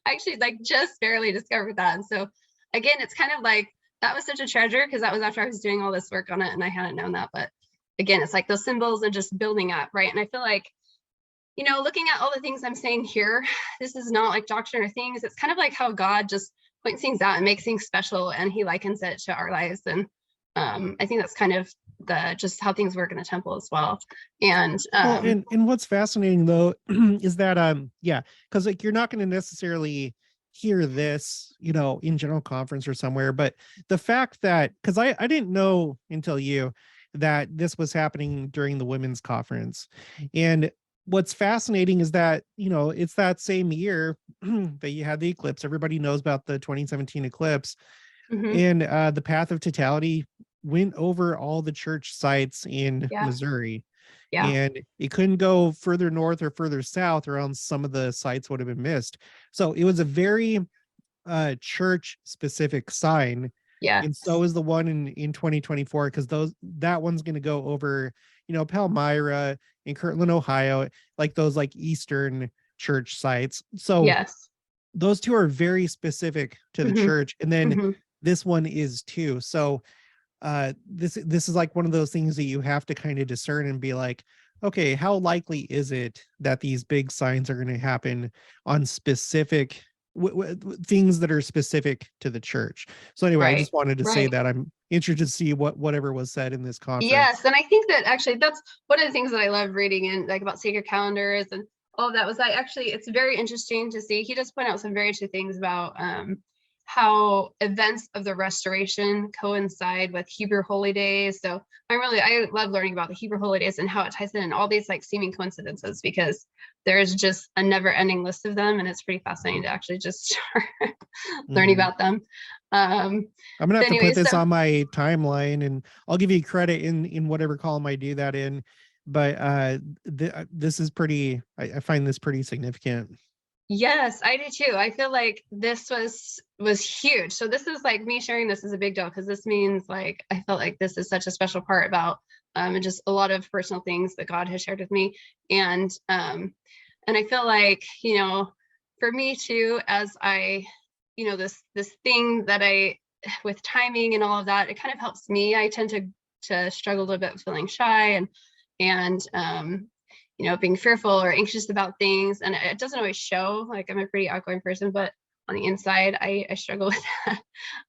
actually like just barely discovered that. And so again, it's kind of like, that was such a treasure, because that was after I was doing all this work on it and I hadn't known that. But again, it's like those symbols and just building up, right? And I feel like, looking at all the things I'm saying here, this is not like doctrine or things. It's kind of like how God just points things out and makes things special, and he likens it to our lives. And I think that's kind of just how things work in the temple as well. And and what's fascinating though is that because like you're not going to necessarily hear this, in general conference or somewhere, but the fact that, because I didn't know until that this was happening during the women's conference. And what's fascinating is that, it's that same year that you had the eclipse. Everybody knows about the 2017 eclipse. And the path of totality went over all the church sites in Missouri. Yeah. And it couldn't go further north or further south, or else some of the sites would have been missed. So it was a very church specific sign. Yeah. And so is the one in 2024, because that one's going to go over, Palmyra in Kirtland, Ohio, like those like Eastern church sites. So yes, those two are very specific to the church. And then this one is too. So this is like one of those things that you have to kind of discern and be like, okay, how likely is it that these big signs are going to happen on specific things that are specific to the church? So anyway, I just wanted to say that I'm interested to see whatever was said in this conference. Yes, and I think that actually that's one of the things that I love reading in like about sacred calendars and all of that was it's very interesting to see. He does point out some very interesting things about how events of the restoration coincide with Hebrew holy days. So I love learning about the Hebrew holy days and how it ties in and all these like seeming coincidences, because there's just a never ending list of them. And it's pretty fascinating to actually just start learning about them. I'm going to have to put this on my timeline, and I'll give you credit in whatever column I do that in. But this is I find this pretty significant. Yes, I do too. I feel like this was huge. So this is like me sharing this is a big deal, because this means like I felt like this is such a special part about and just a lot of personal things that God has shared with me. And I feel like, for me too, as I, this thing that with timing and all of that, it kind of helps me. I tend to struggle a little bit with feeling shy and being fearful or anxious about things. And it doesn't always show. Like I'm a pretty outgoing person, but on the inside, I struggle with that.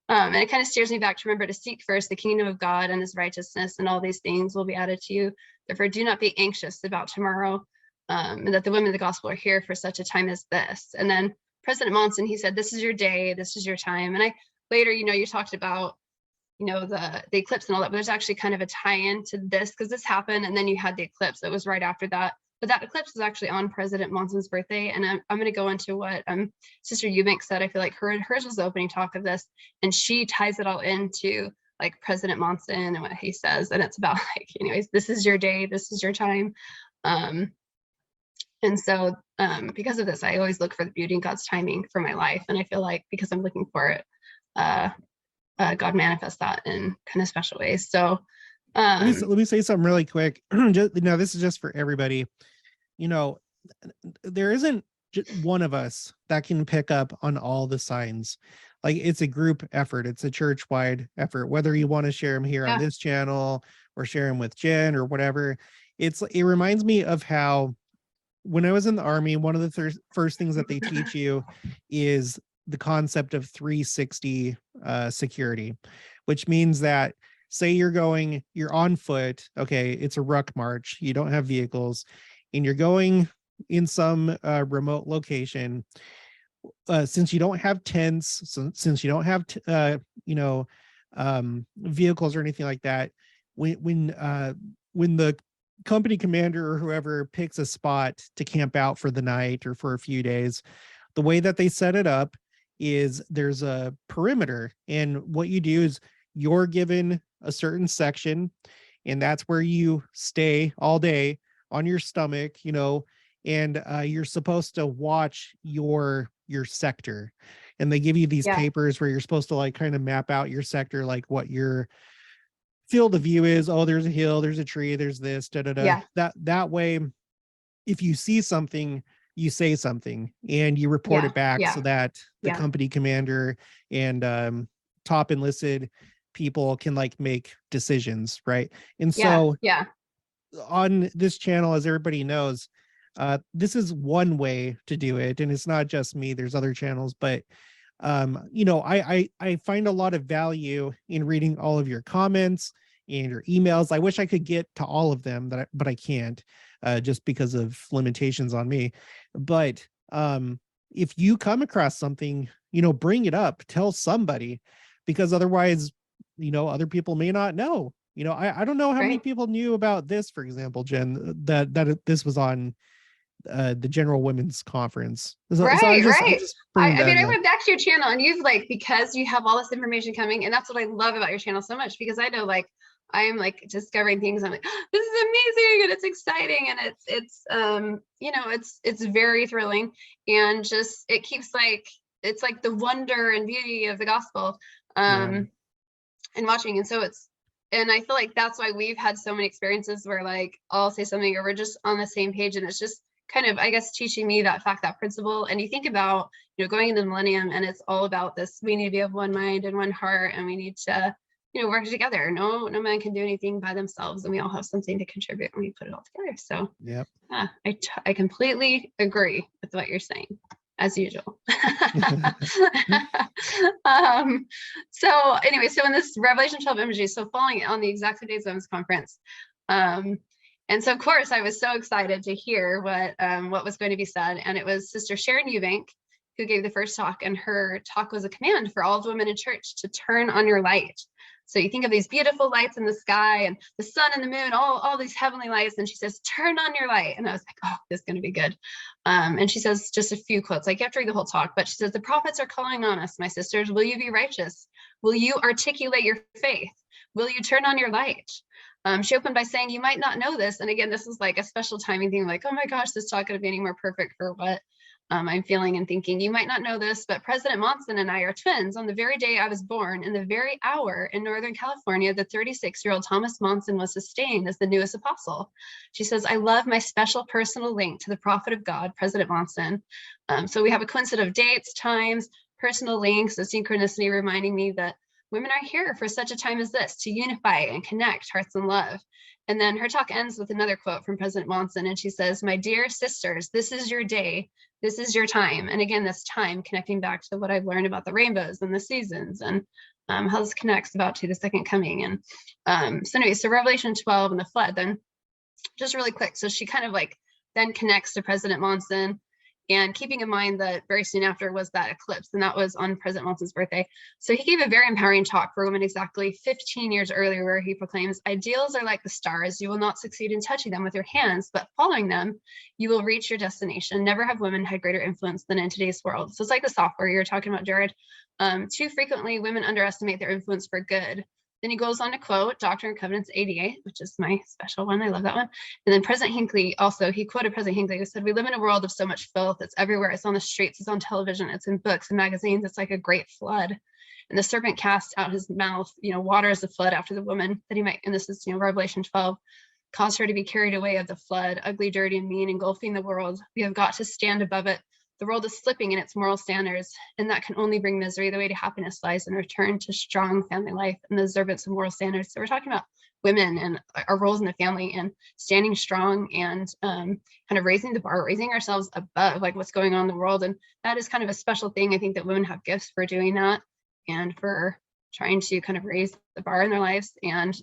And it kind of steers me back to remember to seek first the kingdom of God and his righteousness, and all these things will be added to you. Therefore, do not be anxious about tomorrow, and that the women of the gospel are here for such a time as this. And then President Monson, he said, this is your day, this is your time. And later, you talked about, the eclipse and all that, but there's actually kind of a tie-in to this, because this happened and then you had the eclipse that was right after that. But that eclipse was actually on President Monson's birthday. And I'm going to go into what Sister Eubanks said. I feel like hers was the opening talk of this, and she ties it all into like President Monson and what he says. And it's about like, anyways, this is your day, this is your time. And so because of this, I always look for the beauty in God's timing for my life. And I feel like because I'm looking for it, God manifests that in kind of special ways. So let me say something really quick. This is just for everybody. you know, there isn't one of us that can pick up on all the signs. Like it's a group effort, it's a church wide effort, whether you want to share them here on Yeah. this channel or share them with Jen or whatever. It reminds me of how when I was in the army, one of the first things that they teach you is the concept of 360 security, which means that say you're on foot, okay, it's a ruck march, you don't have vehicles, and you're going in some remote location. Since you don't have tents, since you don't have you know vehicles or anything like that, when the company commander or whoever picks a spot to camp out for the night or for a few days, the way that they set it up is there's a perimeter, and what you do is you're given a certain section, and that's where you stay all day on your stomach, and you're supposed to watch your sector, and they give you these Yeah. papers where you're supposed to like kind of map out your sector, like what your field of view is. Oh, there's a hill, there's a tree, there's this, da da da. Yeah. That way, if you see something, you say something and you report Yeah. it back Yeah. so that the Yeah. company commander and top enlisted people can like make decisions, right? And Yeah. so Yeah. on this channel, as everybody knows, this is one way to do it, and it's not just me, there's other channels, but I find a lot of value in reading all of your comments and your emails. I wish I could get to all of them, but I can't, just because of limitations on me. But if you come across something, bring it up, tell somebody, because otherwise, other people may not know. I don't know how many Right. people knew about this, for example, Jen, this was on the General Women's Conference. So Right. I'm Right. just bringing I that mean, I up. went back to your channel and you've like, because you have all this information coming, and that's what I love about your channel so much, because I know like I'm like discovering things. I'm like, this is amazing and it's exciting, and it's very thrilling, and just it keeps like it's like the wonder and beauty of the gospel Yeah. and watching. And I feel like that's why we've had so many experiences where like I'll say something or we're just on the same page, and it's just kind of, I guess, teaching me that principle. And you think about, going into the millennium, and it's all about this, we need to be of one mind and one heart, and we need to, work together. No man can do anything by themselves, and we all have something to contribute when we put it all together. So Yep. yeah, I completely agree with what you're saying, as usual. So anyway, so in this Revelation 12 imagery, so following on the exact same day as Women's Conference, and so of course I was so excited to hear what was going to be said, and it was Sister Sharon Eubank who gave the first talk, and her talk was a command for all the women in church to turn on your light. So you think of these beautiful lights in the sky and the sun and the moon, all these heavenly lights. And she says, turn on your light. And I was like, oh, this is going to be good. And she says just a few quotes. Like you have to read the whole talk, but she says, the prophets are calling on us, my sisters. Will you be righteous? Will you articulate your faith? Will you turn on your light? She opened by saying, you might not know this. And again, this is like a special timing thing, like, oh my gosh, this talk could be any more perfect for what I'm feeling and thinking. You might not know this, but President Monson and I are twins. On the very day I was born, in the very hour in Northern California, the 36-year-old Thomas Monson was sustained as the newest apostle. She says, I love my special personal link to the prophet of God, President Monson. So we have a coincidence of dates, times, personal links, a synchronicity reminding me that women are here for such a time as this, to unify and connect hearts and love. And then her talk ends with another quote from President Monson, and she says, my dear sisters, this is your day. This is your time. And again, this time connecting back to what I've learned about the rainbows and the seasons, and how this connects about to the second coming. And so anyway, so Revelation 12 and the flood, then just really quick. So she kind of like then connects to President Monson, and keeping in mind that very soon after was that eclipse, and that was on President Monson's birthday. So he gave a very empowering talk for women exactly 15 years earlier, where he proclaims, ideals are like the stars. You will not succeed in touching them with your hands, but following them, you will reach your destination. Never have women had greater influence than in today's world. So it's like the software you're talking about, Jared. Too frequently, women underestimate their influence for good. Then he goes on to quote Doctrine and Covenants 88, which is my special one. I love that one. And then President Hinckley also, he quoted President Hinckley, who said, we live in a world of so much filth. It's everywhere. It's on the streets. It's on television. It's in books and magazines. It's like a great flood. And the serpent casts out his mouth, water as a flood after the woman that he might, and this is, Revelation 12, caused her to be carried away of the flood, ugly, dirty, and mean, engulfing the world. We have got to stand above it. The world is slipping in its moral standards, and that can only bring misery. The way to happiness lies in return to strong family life and the observance of moral standards. So we're talking about women and our roles in the family and standing strong and kind of raising the bar, raising ourselves above like what's going on in the world. And that is kind of a special thing. I think that women have gifts for doing that and for trying to kind of raise the bar in their lives. And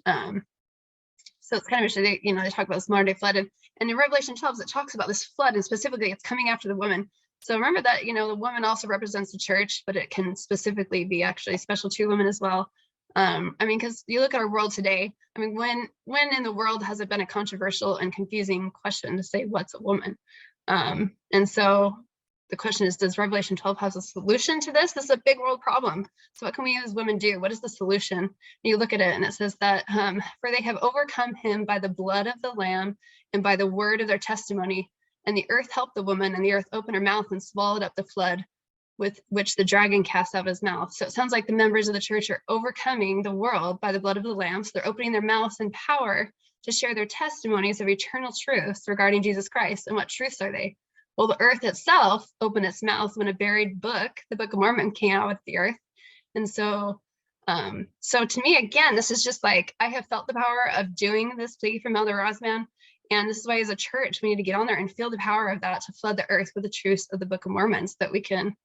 so it's kind of interesting, they talk about this modern day flood, and in Revelation 12, it talks about this flood, and specifically it's coming after the woman. So remember that, the woman also represents the church, but it can specifically be actually special to women as well. Because you look at our world today, when in the world has it been a controversial and confusing question to say what's a woman? And so the question is, does Revelation 12 have a solution to this? This is a big world problem. So what can we as women do? What is the solution? And you look at it and it says that, for they have overcome him by the blood of the Lamb and by the word of their testimony. And the earth helped the woman, and the earth opened her mouth and swallowed up the flood with which the dragon cast out of his mouth. So it sounds like the members of the church are overcoming the world by the blood of the Lamb. So they're opening their mouths in power to share their testimonies of eternal truths regarding Jesus Christ. And what truths are they? Well, the earth itself opened its mouth when a buried book, the Book of Mormon, came out with the earth. And so to me, again, this is just like, I have felt the power of doing this plea from Elder Rosman. And this is why as a church, we need to get on there and feel the power of that to flood the earth with the truths of the Book of Mormon, so that we can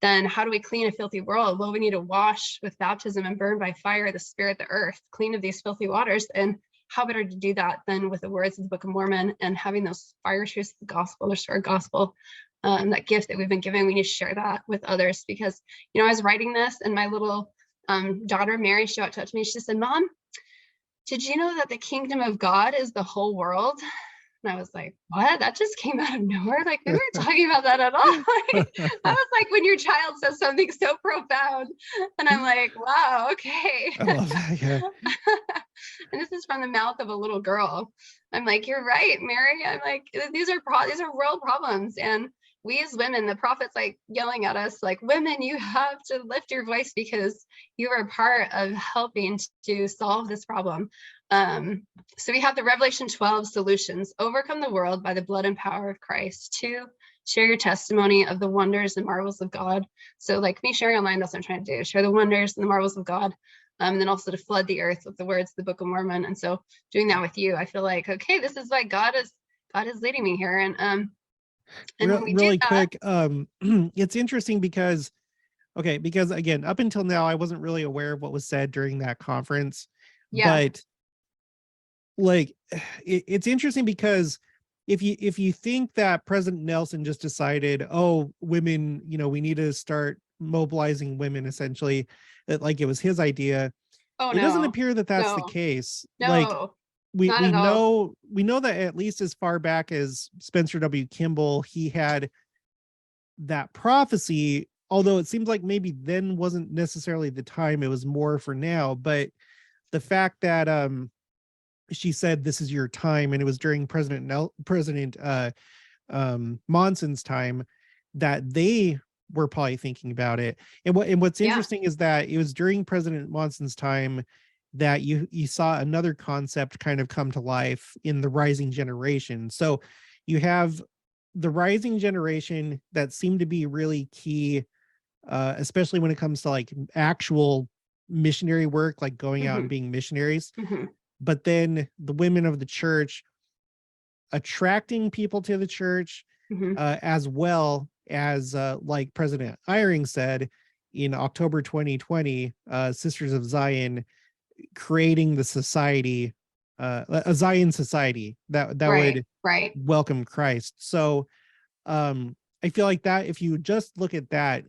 then, how do we clean a filthy world? Well, we need to wash with baptism and burn by fire the spirit, the earth, clean of these filthy waters. And how better to do that than with the words of the Book of Mormon and having those fire truths of the gospel, the restored gospel, that gift that we've been given. We need to share that with others, because, I was writing this and my little daughter, Mary, she walked up to me. She said, "Mom, did you know that the kingdom of God is the whole world?" And I was like, "What? That just came out of nowhere. Like, we weren't talking about that at all." I was like, when your child says something so profound, and I'm like, wow, okay. I love that. Yeah. And this is from the mouth of a little girl. I'm like, "You're right, Mary." I'm like, these are world problems. And we as women, the prophet's like yelling at us, like, "Women, you have to lift your voice because you are part of helping to solve this problem." So we have the Revelation 12 solutions: overcome the world by the blood and power of Christ. 2, share your testimony of the wonders and marvels of God. So like me sharing online, that's what I'm trying to do, share the wonders and the marvels of God. And then also to flood the earth with the words of the Book of Mormon. And so doing that with you, I feel like, okay, this is why God is leading me here. And when we really do that, quick, it's interesting because again, up until now, I wasn't really aware of what was said during that conference. yeah, But like, it's interesting because if you think that President Nelson just decided, oh, women, we need to start mobilizing women, essentially, that like it was his idea, oh it doesn't no, appear that that's the no, case. Like, no, we not at all. know that at least as far back as Spencer W. Kimball, he had that prophecy, although it seems like maybe then wasn't necessarily the time, it was more for now. But the fact that she said this is your time, and it was during President Monson's time, that they were probably thinking about it. And what's Yeah. interesting is that it was during President Monson's time that you saw another concept kind of come to life in the rising generation. So you have the rising generation that seemed to be really key, especially when it comes to like actual missionary work, like going out and being missionaries. Mm-hmm. But then the women of the church attracting people to the church, Mm-hmm. as well as like President Eyring said in October 2020, Sisters of Zion creating the society, a Zion society that would Right. welcome Christ. So I feel like that if you just look at that,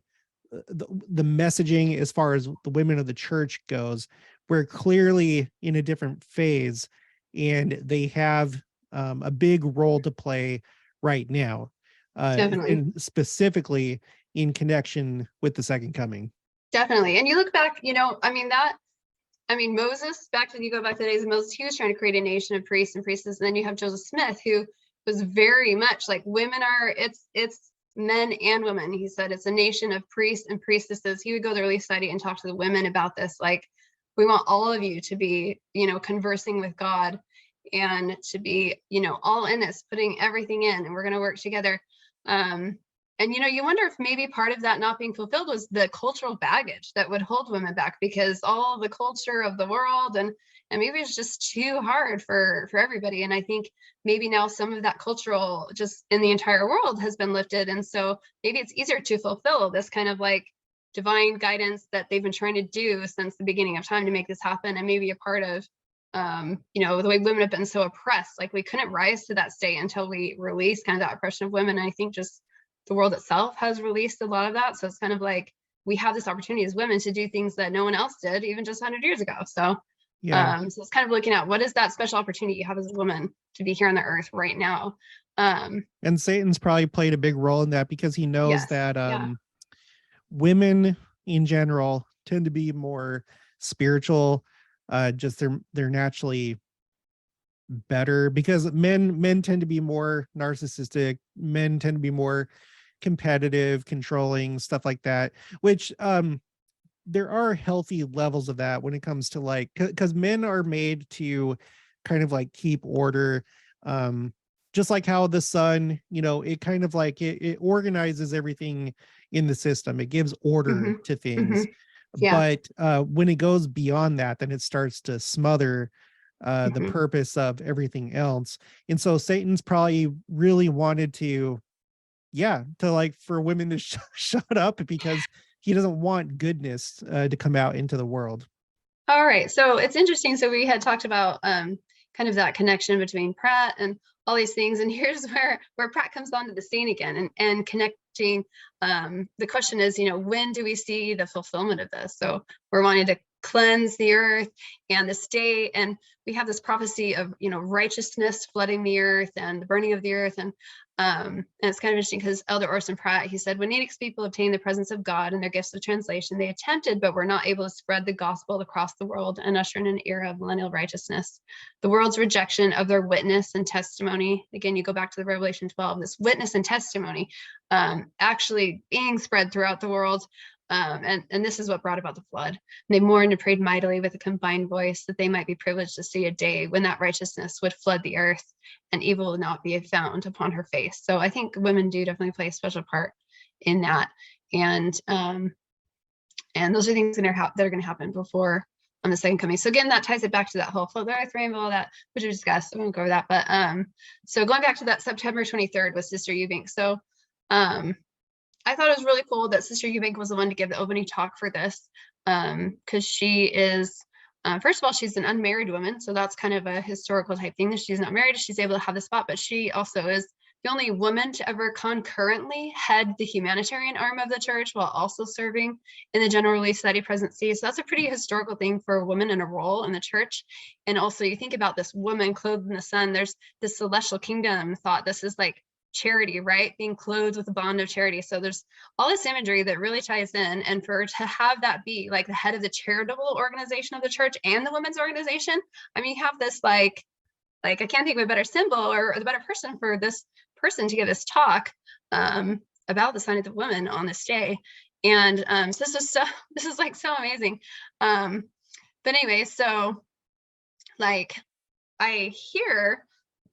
the messaging as far as the women of the church goes, we're clearly in a different phase, and they have a big role to play right now, Definitely. and specifically in connection with the second coming. Definitely. And you look back, Moses, you go back to the days of Moses, he was trying to create a nation of priests and priestesses. And then you have Joseph Smith, who was very much like, women are, it's men and women. He said it's a nation of priests and priestesses. He would go to the Relief Society and talk to the women about this. Like, we want all of you to be, conversing with God. and to be, all in this, putting everything in, and we're going to work together. And you wonder if maybe part of that not being fulfilled was the cultural baggage that would hold women back, because all the culture of the world, and maybe it's just too hard for everybody. And I think maybe now some of that cultural just in the entire world has been lifted, and so maybe it's easier to fulfill this kind of like divine guidance that they've been trying to do since the beginning of time to make this happen. And maybe a part of the way women have been so oppressed, like we couldn't rise to that state until we released kind of that oppression of women. And I think just the world itself has released a lot of that. So it's kind of like we have this opportunity as women to do things that no one else did even just 100 years ago. So Yeah. so it's kind of looking at what is that special opportunity you have as a woman to be here on the earth right now. And Satan's probably played a big role in that, because he knows Yes. that Yeah. women in general tend to be more spiritual. Just they're naturally better, because men tend to be more narcissistic. Men tend to be more competitive, controlling, stuff like that, which there are healthy levels of that when it comes to like, because men are made to kind of like keep order, just like how the sun, it kind of like it organizes everything in the system. It gives order to things. Yeah. But when it goes beyond that, then it starts to smother the purpose of everything else. And so Satan's probably really wanted to like for women to shut up, because he doesn't want goodness to come out into the world. All right. So it's interesting. So we had talked about kind of that connection between Pratt and all these things. And here's where Pratt comes onto the scene again, and connecting. The question is, when do we see the fulfillment of this? So we're wanting to cleanse the earth and the state. And we have this prophecy of, righteousness flooding the earth and the burning of the earth. And it's kind of interesting because Elder Orson Pratt, he said, when Natick people obtained the presence of God and their gifts of translation, they attempted, but were not able to spread the gospel across the world and usher in an era of millennial righteousness. The world's rejection of their witness and testimony, again, you go back to the Revelation 12, this witness and testimony actually being spread throughout the world. And this is what brought about the flood. And they mourned and prayed mightily with a combined voice that they might be privileged to see a day when that righteousness would flood the earth and evil would not be found upon her face. So I think women do definitely play a special part in that. And those are things that are going to happen before on the second coming. So again, that ties it back to that whole flood the earth rainbow, that which we discussed. I won't go over that. But so going back to that September 23rd with Sister Eubank. So I thought it was really cool that Sister Eubank was the one to give the opening talk for this, because she is, first of all, she's an unmarried woman. So that's kind of a historical type thing that she's not married. She's able to have the spot, but she also is the only woman to ever concurrently head the humanitarian arm of the church while also serving in the General Relief Society presidency. So that's a pretty historical thing for a woman in a role in the church. And also you think about this woman clothed in the sun, there's this celestial kingdom thought. This is like charity, right? Being clothed with a bond of charity. So there's all this imagery that really ties in, and for to have that be like the head of the charitable organization of the church and the women's organization, I mean, you have this like I can't think of a better symbol or the better person for this person to give this talk about the sign of the woman on this day. And so this is like so amazing. But anyway, so like I hear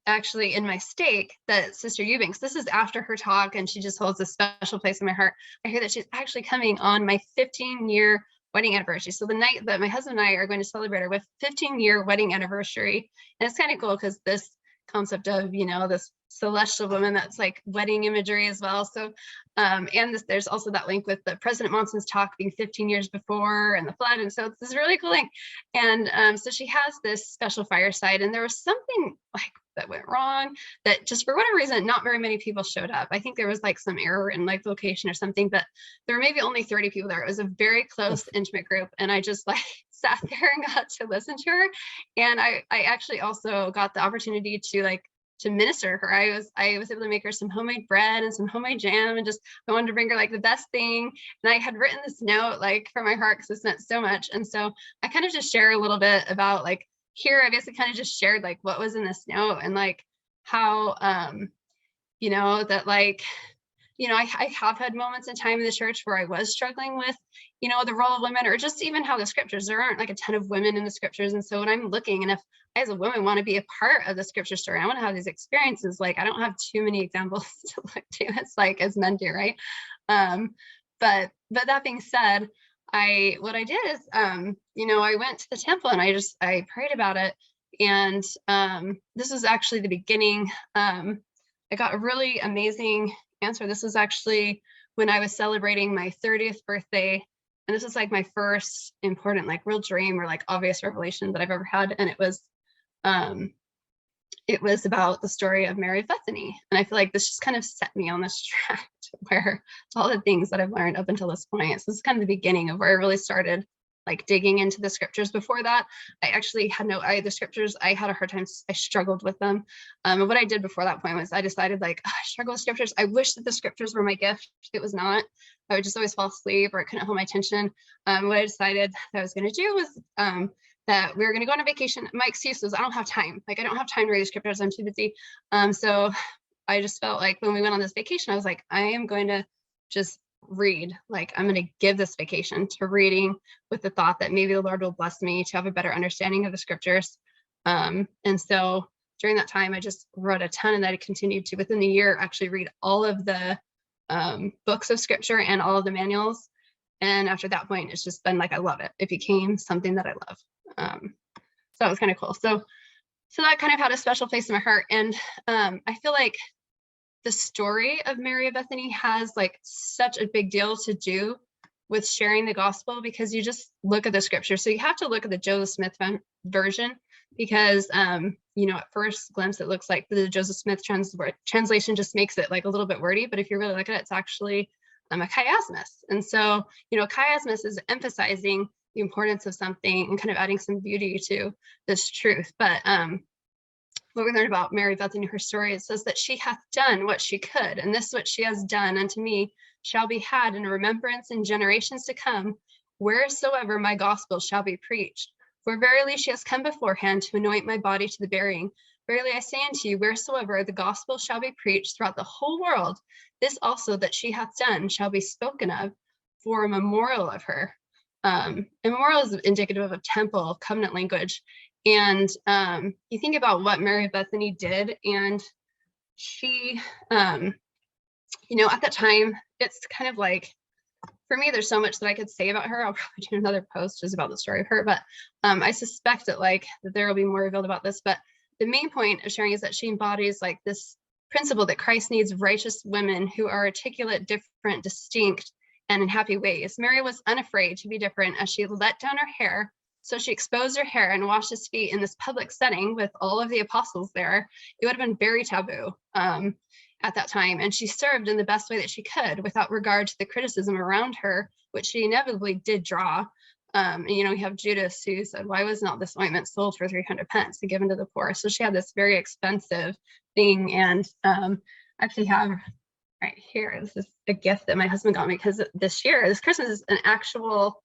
actually in my stake that Sister Eubanks, this is after her talk, and she just holds a special place in my heart. I hear that she's actually coming on my 15-year wedding anniversary. So the night that my husband and I are going to celebrate our 15-year wedding anniversary. And it's kind of cool because this concept of, this celestial woman, that's like wedding imagery as well. So, and there's also that link with the President Monson's talk being 15 years before and the flood. And so it's this really cool link. And so she has this special fireside, and there was something like that went wrong, that just for whatever reason, not very many people showed up. I think there was like some error in like location or something, but there were maybe only 30 people there. It was a very close, intimate group. And I just like sat there and got to listen to her. And I actually also got the opportunity to minister her. I was able to make her some homemade bread and some homemade jam, and just I wanted to bring her like the best thing. And I had written this note like from my heart because this meant so much. And so I kind of just share a little bit about like here, I basically kind of just shared like what was in this note, and like how that like I have had moments in time in the church where I was struggling with, the role of women, or just even how the scriptures, there aren't like a ton of women in the scriptures. And so when I'm looking, and if I as a woman want to be a part of the scripture story, I want to have these experiences, like I don't have too many examples to look to. It's like as men do, right? But that being said, what I did is, I went to the temple and I prayed about it. And this was actually the beginning. I got a really amazing answer. This was actually when I was celebrating my 30th birthday. And this was like my first important, like real dream or like obvious revelation that I've ever had. And it was about the story of Mary of Bethany. And I feel like this just kind of set me on this track to where all the things that I've learned up until this point. So this is kind of the beginning of where I really started like digging into the scriptures. Before that, I actually had the scriptures. I had a hard time. I struggled with them. And what I did before that point was I decided like, I struggle with scriptures. I wish that the scriptures were my gift. It was not. I would just always fall asleep or I couldn't hold my attention. What I decided that I was going to do was that we were going to go on a vacation. My excuse was I don't have time. Like I don't have time to read the scriptures. I'm too busy. So I just felt like when we went on this vacation, I was like, I am going to just read. Like I'm going to give this vacation to reading with the thought that maybe the Lord will bless me to have a better understanding of the scriptures. And so during that time, I just wrote a ton, and I continued to within the year actually read all of the books of scripture and all of the manuals. And after that point, it's just been like, I love it. It became something that I love. So that was kind of cool. So that kind of had a special place in my heart. And I feel like the story of Mary of Bethany has like such a big deal to do with sharing the gospel, because you just look at the scripture. So you have to look at the Joseph Smith version, because at first glimpse it looks like the Joseph Smith translation just makes it like a little bit wordy, but if you really look at it, it's actually a chiasmus. And so chiasmus is emphasizing the importance of something and kind of adding some beauty to this truth. But what we learned about Mary Bethany, her story, it says that she hath done what she could, and this what she has done unto me shall be had in remembrance in generations to come, wheresoever my gospel shall be preached. For verily she has come beforehand to anoint my body to the burying. Verily I say unto you, wheresoever the gospel shall be preached throughout the whole world, this also that she hath done shall be spoken of for a memorial of her. A memorial is indicative of temple, covenant language. And you think about what Mary of Bethany did, and she, at that time, it's kind of like, for me, there's so much that I could say about her. I'll probably do another post just about the story of her, but I suspect that there will be more revealed about this. But the main point of sharing is that she embodies like this principle that Christ needs righteous women who are articulate, different, distinct, and in happy ways. Mary was unafraid to be different as she let down her hair. So she exposed her hair and washed his feet in this public setting with all of the apostles there. It would have been very taboo at that time. And she served in the best way that she could without regard to the criticism around her, which she inevitably did draw. We have Judas who said, why was not this ointment sold for 300 pence and given to the poor? So she had this very expensive thing. And I actually have right here, this is a gift that my husband got me, because this Christmas is an actual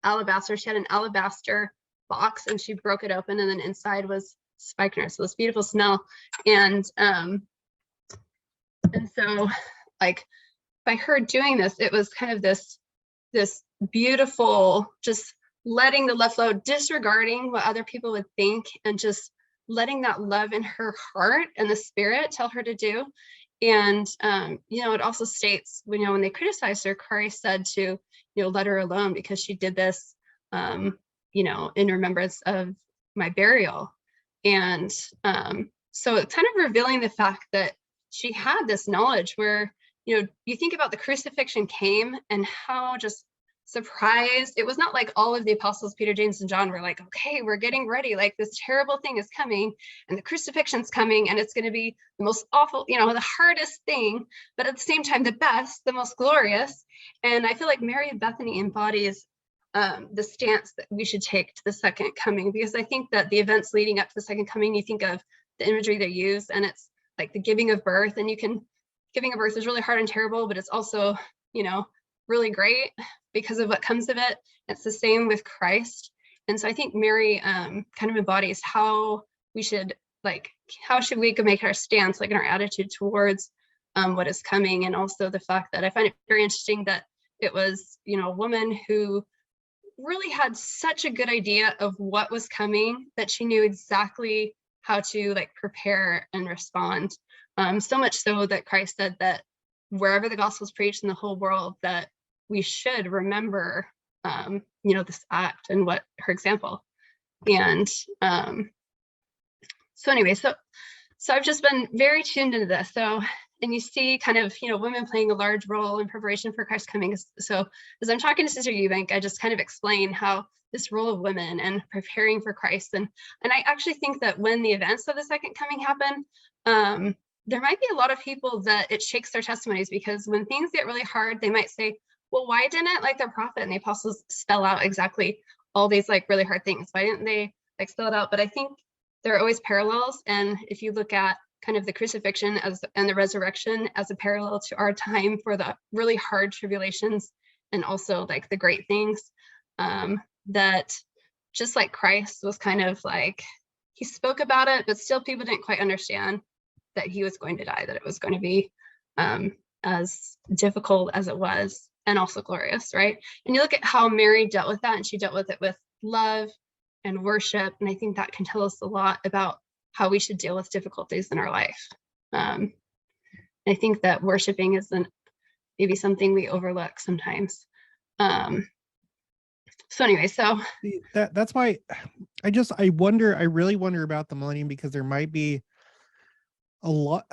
alabaster. She had an alabaster box and she broke it open, and then inside was spikenard. So this beautiful smell. And so like by her doing this, it was kind of this beautiful, just letting the love flow, disregarding what other people would think, and just letting that love in her heart and the spirit tell her to do. And it also states, when they criticized her, Christ said to let her alone, because she did this in remembrance of my burial. And so it's kind of revealing the fact that she had this knowledge where you think about the crucifixion came and how just surprised it was. Not like all of the apostles, Peter, James, and John, were like, okay, we're getting ready, like this terrible thing is coming and the crucifixion's coming and it's going to be the most awful, the hardest thing, but at the same time the best, the most glorious. And I feel like Mary of Bethany embodies the stance that we should take to the second coming, because I think that the events leading up to the second coming, you think of the imagery they use, and it's like the giving of birth, and giving of birth is really hard and terrible, but it's also really great because of what comes of it. It's the same with Christ. And so I think Mary kind of embodies how we should, how should we make our stance, like in our attitude towards what is coming. And also the fact that I find it very interesting that it was, a woman who really had such a good idea of what was coming, that she knew exactly how to like prepare and respond. So much so that Christ said that wherever the gospel is preached in the whole world, that we should remember, this act and what her example. And so anyway, so I've just been very tuned into this. So, and you see kind of, women playing a large role in preparation for Christ's coming. So as I'm talking to Sister Eubank, I just kind of explain how this role of women and preparing for Christ. And I actually think that when the events of the second coming happen, there might be a lot of people that it shakes their testimonies, because when things get really hard, they might say, well, why didn't like their prophet and the apostles spell out exactly all these like really hard things? Why didn't they like spell it out? But I think there are always parallels. And if you look at kind of the crucifixion and the resurrection as a parallel to our time for the really hard tribulations and also like the great things, that just like Christ was kind of like, he spoke about it, but still people didn't quite understand that he was going to die, that it was going to be as difficult as it was, and also glorious, right? And you look at how Mary dealt with that, and she dealt with it with love and worship. And I think that can tell us a lot about how we should deal with difficulties in our life. I think that worshiping isn't maybe something we overlook sometimes. So anyway, so that's why I really wonder about the millennium, because there might be a lot.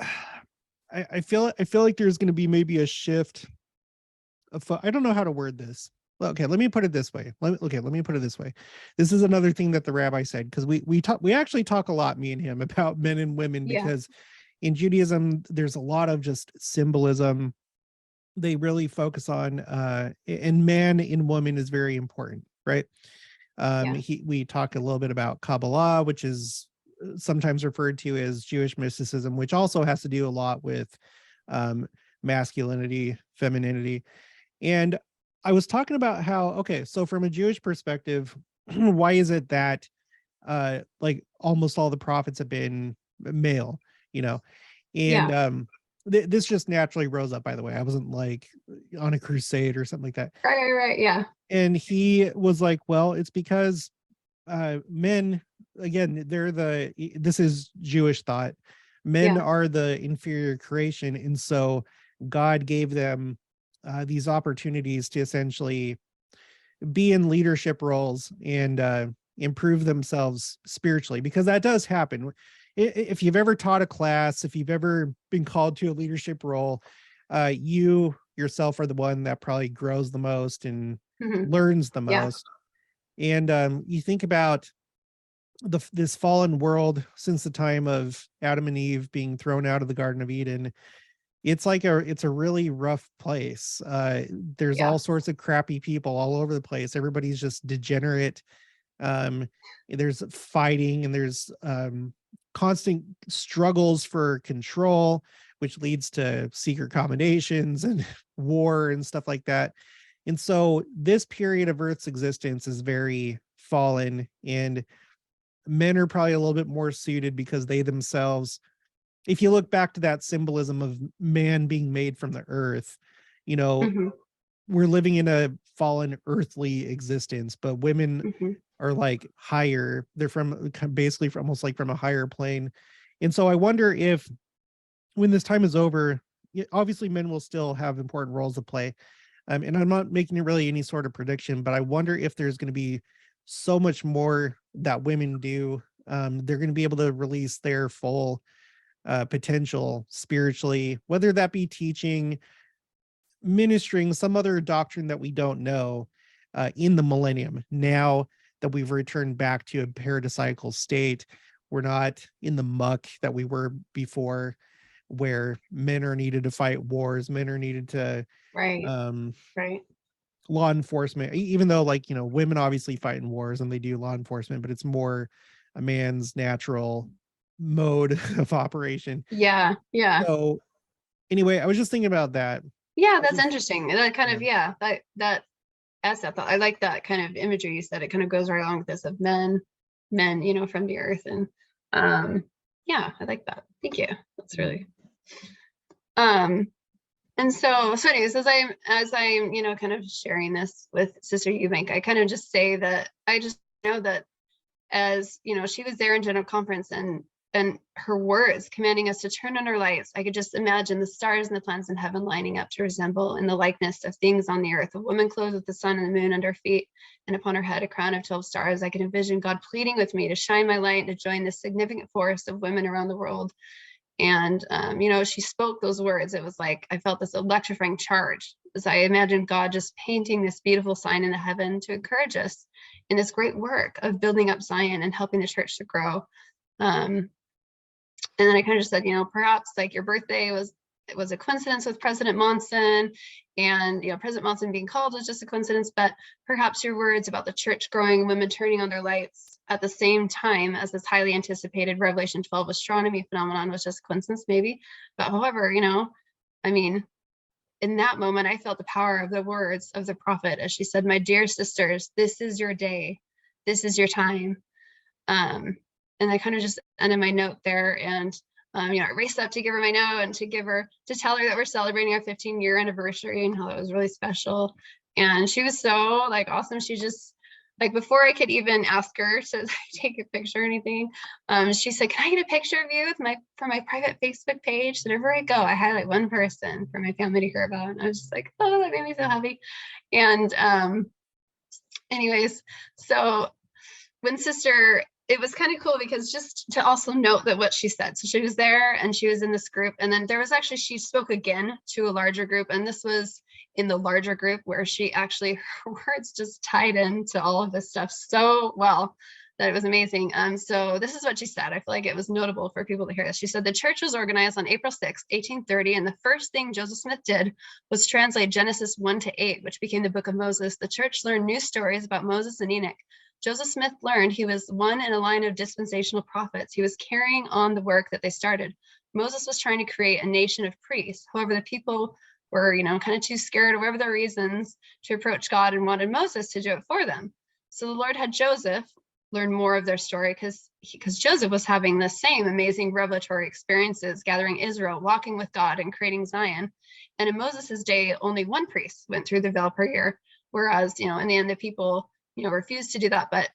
I feel like there's going to be maybe a shift of, I don't know how to word this. Okay, let me put it this way. Let me put it this way. This is another thing that the rabbi said, because we actually talk a lot, me and him, about men and women, because in Judaism there's a lot of just symbolism. They really focus on and man in woman is very important, right? We talk a little bit about Kabbalah, which is sometimes referred to as Jewish mysticism, which also has to do a lot with masculinity, femininity. And I was talking about how, okay, so from a Jewish perspective, why is it that like almost all the prophets have been male, and this just naturally rose up, by the way. I wasn't like on a crusade or something like that. Right, yeah. And he was like, well, it's because men, again, this is Jewish thought. Men are the inferior creation, and so God gave them these opportunities to essentially be in leadership roles and improve themselves spiritually, because that does happen. If you've ever taught a class, if you've ever been called to a leadership role, you yourself are the one that probably grows the most and learns the most. And you think about this fallen world since the time of Adam and Eve being thrown out of the Garden of Eden. It's a really rough place. There's all sorts of crappy people all over the place. Everybody's just degenerate. There's fighting, and there's constant struggles for control, which leads to secret combinations and war and stuff like that. And so this period of Earth's existence is very fallen, and men are probably a little bit more suited, because they themselves, if you look back to that symbolism of man being made from the earth, we're living in a fallen earthly existence, but women are like higher. They're basically from almost like from a higher plane. And so I wonder if when this time is over, obviously men will still have important roles to play. And I'm not making really any sort of prediction, but I wonder if there's going to be so much more that women do. They're going to be able to release their full potential spiritually, whether that be teaching, ministering, some other doctrine that we don't know, in the millennium. Now that we've returned back to a paradisiacal state, we're not in the muck that we were before, where men are needed to fight wars, men are needed to Right. law enforcement, even though women obviously fight in wars and they do law enforcement, but it's more a man's natural mode of operation. So anyway, I was just thinking about that. That's interesting. That kind of that asset. I like that kind of imagery you said. It kind of goes right along with this of men, from the earth. And I like that. Thank you. That's really And so anyways, as I'm, kind of sharing this with Sister Eubank, I kind of just say that I just know that as she was there in General Conference, and her words commanding us to turn on our lights, I could just imagine the stars and the planets in heaven lining up to resemble in the likeness of things on the earth, a woman clothed with the sun and the moon under her feet, and upon her head a crown of 12 stars. I can envision God pleading with me to shine my light and to join this significant force of women around the world. And she spoke those words. It was like I felt this electrifying charge as I imagined God just painting this beautiful sign in the heaven to encourage us in this great work of building up Zion and helping the church to grow. And then I kind of just said, perhaps like your birthday was a coincidence with President Monson, and President Monson being called was just a coincidence, but perhaps your words about the church growing, women turning on their lights at the same time as this highly anticipated Revelation 12 astronomy phenomenon was just a coincidence, maybe. But however, I mean, in that moment, I felt the power of the words of the prophet as she said, "My dear sisters, this is your day. This is your time." And I kind of just ended my note there, and I raced up to give her my note and to tell her that we're celebrating our 15-year anniversary and how it was really special. And she was so like awesome. She just like, before I could even ask her to take a picture or anything, she said, "Can I get a picture of you for my private Facebook page? So whenever I go, I highlight one person for my family to hear about." And I was just like, oh, that made me so happy. And anyways, so when it was kind of cool because just to also note that what she said. So she was there and she was in this group, and then she spoke again to a larger group, and this was in the larger group where her words just tied into all of this stuff so well that it was amazing. So this is what she said. I feel like it was notable for people to hear this. She said, "The church was organized on April 6, 1830, and the first thing Joseph Smith did was translate Genesis 1-8, which became the book of Moses. The church learned new stories about Moses and Enoch. Joseph Smith learned he was one in a line of dispensational prophets. He was carrying on the work that they started. Moses was trying to create a nation of priests. However, the people were, kind of too scared or whatever their reasons to approach God and wanted Moses to do it for them. So the Lord had Joseph learn more of their story because Joseph was having the same amazing revelatory experiences, gathering Israel, walking with God, and creating Zion. And in Moses's day, only one priest went through the veil per year, whereas, in the end, the people refused to do that. But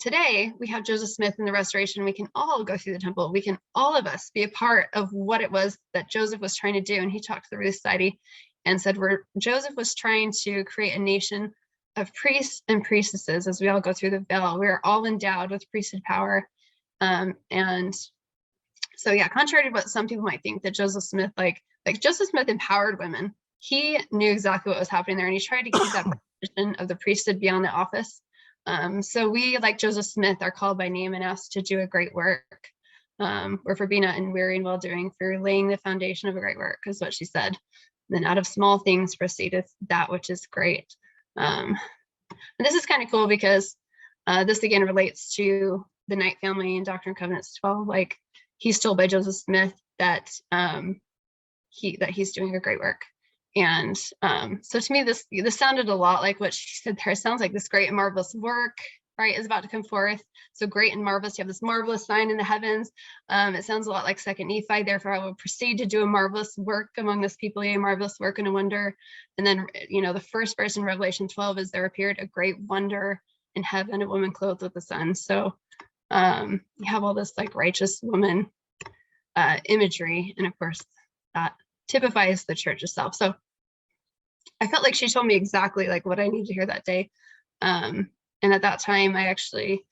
today we have Joseph Smith in the restoration. We can all go through the temple. We can, all of us, be a part of what it was that Joseph was trying to do. And he talked to the Relief Society and said, where Joseph was trying to create a nation of priests and priestesses as we all go through the veil. We are all endowed with priesthood power. And so, yeah, contrary to what some people might think, that Joseph Smith, like Joseph Smith empowered women. He knew exactly what was happening there, and he tried to keep that position of the priesthood beyond the office. So we, like Joseph Smith, are called by name and asked to do a great work. Or for being not weary and well-doing, for laying the foundation of a great work, is what she said. Then out of small things proceedeth that which is great. And this is kind of cool because this again relates to the Knight family and Doctrine and Covenants 12. Like, he's told by Joseph Smith that he's doing a great work. And so to me, this sounded a lot like what she said there. It sounds like this great and marvelous work, right, is about to come forth. So great and marvelous, you have this marvelous sign in the heavens. It sounds a lot like 2 Nephi. Therefore, I will proceed to do a marvelous work among this people, a marvelous work and a wonder. And then, the first verse in Revelation 12 is, there appeared a great wonder in heaven, a woman clothed with the sun. So you have all this like righteous woman imagery, and of course that typifies the church itself. So I felt like she told me exactly like what I needed to hear that day. And at that time, I actually,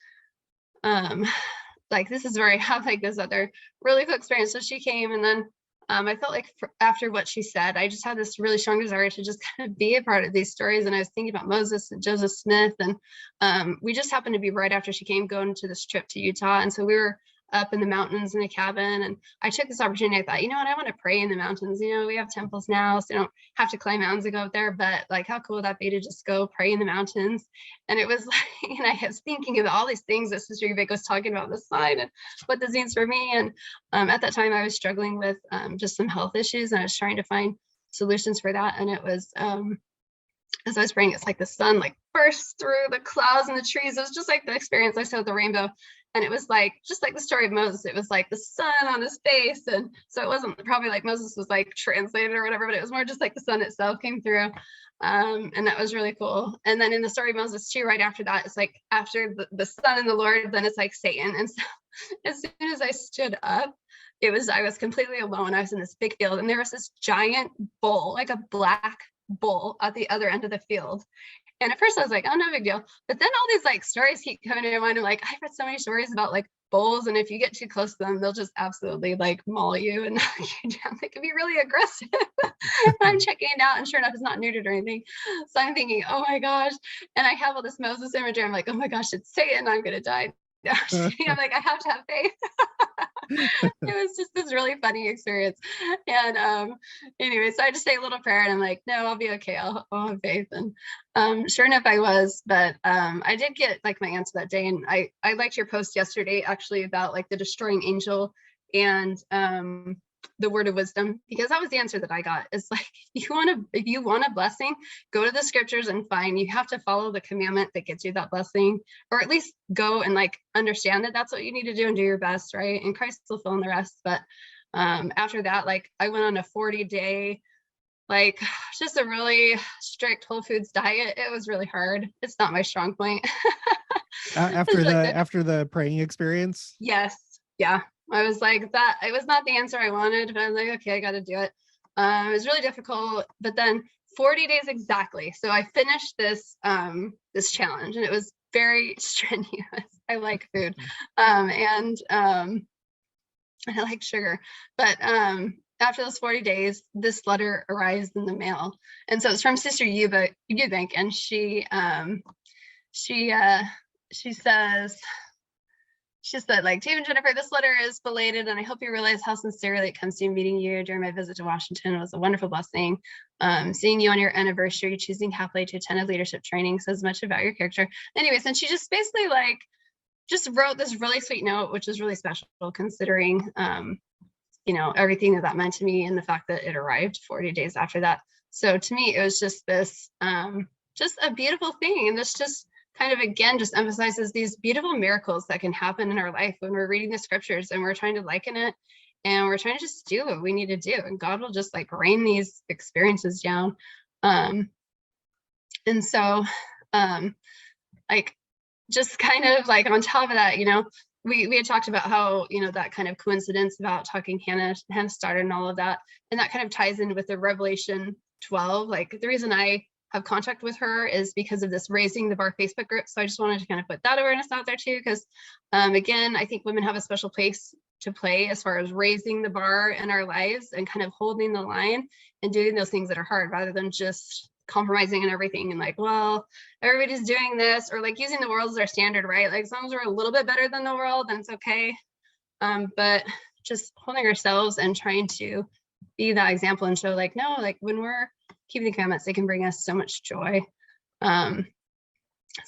this is where I have like this other really cool experience. So she came, and then I felt like after what she said, I just had this really strong desire to just kind of be a part of these stories. And I was thinking about Moses and Joseph Smith, and we just happened to be right after she came going to this trip to Utah. And so we were up in the mountains in a cabin, and I took this opportunity. I thought, you know what, I want to pray in the mountains. We have temples now, so you don't have to climb mountains to go up there, but like, how cool would that be to just go pray in the mountains? And it was like, and I was thinking of all these things that Sister Eubank was talking about, the sign and what this means for me. And at that time I was struggling with just some health issues, and I was trying to find solutions for that. And it was as I was praying, it's like the sun like burst through the clouds and the trees. It was just like the experience I saw with the rainbow. And it was like, just like the story of Moses, it was like the sun on his face. And so it wasn't probably like Moses was like translated or whatever, but it was more just like the sun itself came through. And that was really cool. And then in the story of Moses too, right after that, it's like after the sun and the Lord, then it's like Satan. And so as soon as I stood up, I was completely alone. I was in this big field and there was this giant bull, like a black bull at the other end of the field. And at first I was like, oh, no big deal. But then all these like stories keep coming to my mind. I'm like, I've read so many stories about like bulls. And if you get too close to them, they'll just absolutely like maul you and knock you down. They can be really aggressive. And I'm checking it out and sure enough, it's not neutered or anything. So I'm thinking, oh my gosh. And I have all this Moses imagery. I'm like, oh my gosh, it's Satan. I'm going to die. No, I'm like, I have to have faith. It was just this really funny experience. And anyway, so I just say a little prayer and I'm like, no, I'll be okay. I'll have faith. And sure enough, I was, but I did get like my answer that day. And I liked your post yesterday actually about like the destroying angel and the word of wisdom, because that was the answer that I got. It's like, if you want a blessing, go to the scriptures and find, you have to follow the commandment that gets you that blessing, or at least go and like understand that that's what you need to do and do your best, right? And Christ will fill in the rest. But after that, like I went on a 40-day, like just a really strict Whole Foods diet. It was really hard. It's not my strong point. After the praying experience. Yes. Yeah. I was like that. It was not the answer I wanted, but I was like, okay, I got to do it. It was really difficult, but then 40 days exactly. So I finished this challenge and it was very strenuous. I like food and I like sugar, but after those 40 days, this letter arrives in the mail. And so it's from Sister Eubank, and she said, like, Dave and Jennifer, this letter is belated, and I hope you realize how sincerely it comes to meeting you during my visit to Washington. It was a wonderful blessing. Seeing you on your anniversary, choosing Halfway to attend a leadership training says much about your character. Anyways, and she just basically like just wrote this really sweet note, which is really special considering, everything that meant to me and the fact that it arrived 40 days after that. So to me, it was just this, just a beautiful thing. And this just kind of, again, just emphasizes these beautiful miracles that can happen in our life when we're reading the scriptures and we're trying to liken it and we're trying to just do what we need to do. And God will just like rain these experiences down. And so like, just kind of like on top of that, we had talked about how, that kind of coincidence about talking Hannah started and all of that. And that kind of ties in with the Revelation 12. Like the reason I have contact with her is because of this Raising the Bar Facebook group. So I just wanted to kind of put that awareness out there too, because again, I think women have a special place to play as far as raising the bar in our lives and kind of holding the line and doing those things that are hard rather than just compromising and everything and like, well, everybody's doing this, or like using the world as our standard, right? Like as long as we're a little bit better than the world, then it's okay. But just holding ourselves and trying to be that example and show like, no, like when we're keeping the commandments, they can bring us so much joy. So I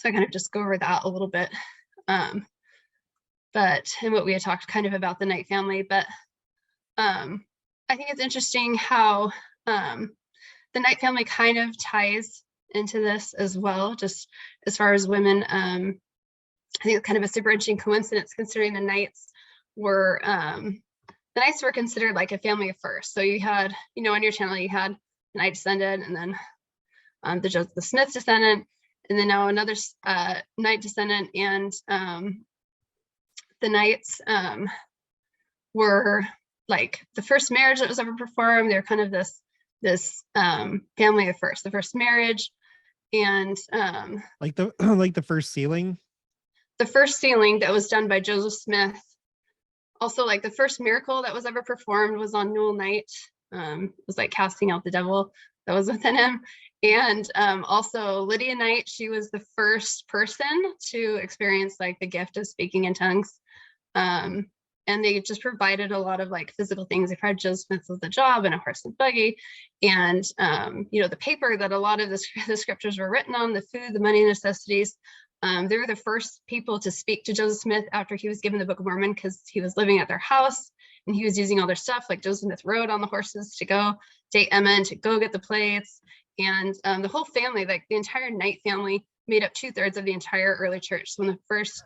kind of just go over that a little bit. And what we had talked kind of about the Knight family, but I think it's interesting how the Knight family kind of ties into this as well, just as far as women. I think it's kind of a super interesting coincidence considering the Knights were considered like a family of first. So you had, on your channel, you had the Knight descendant and then the Smith descendant, and then now another Knight descendant, and the Knights were like the first marriage that was ever performed. They're kind of this family of first, the first marriage, and like the first sealing. The first sealing that was done by Joseph Smith. Also, like the first miracle that was ever performed was on Newell Knight. It was like casting out the devil that was within him. And also Lydia Knight, she was the first person to experience like the gift of speaking in tongues. And they just provided a lot of like physical things. They provided Joseph Smith with a job and a horse and buggy, and the paper that a lot of the scriptures were written on, the food, the money necessities. They were the first people to speak to Joseph Smith after he was given the Book of Mormon, because he was living at their house and he was using all their stuff. Like Joseph Smith rode on the horses to go date Emma and to go get the plates. And the whole family, like the entire Knight family, made up 2/3 of the entire early church. So when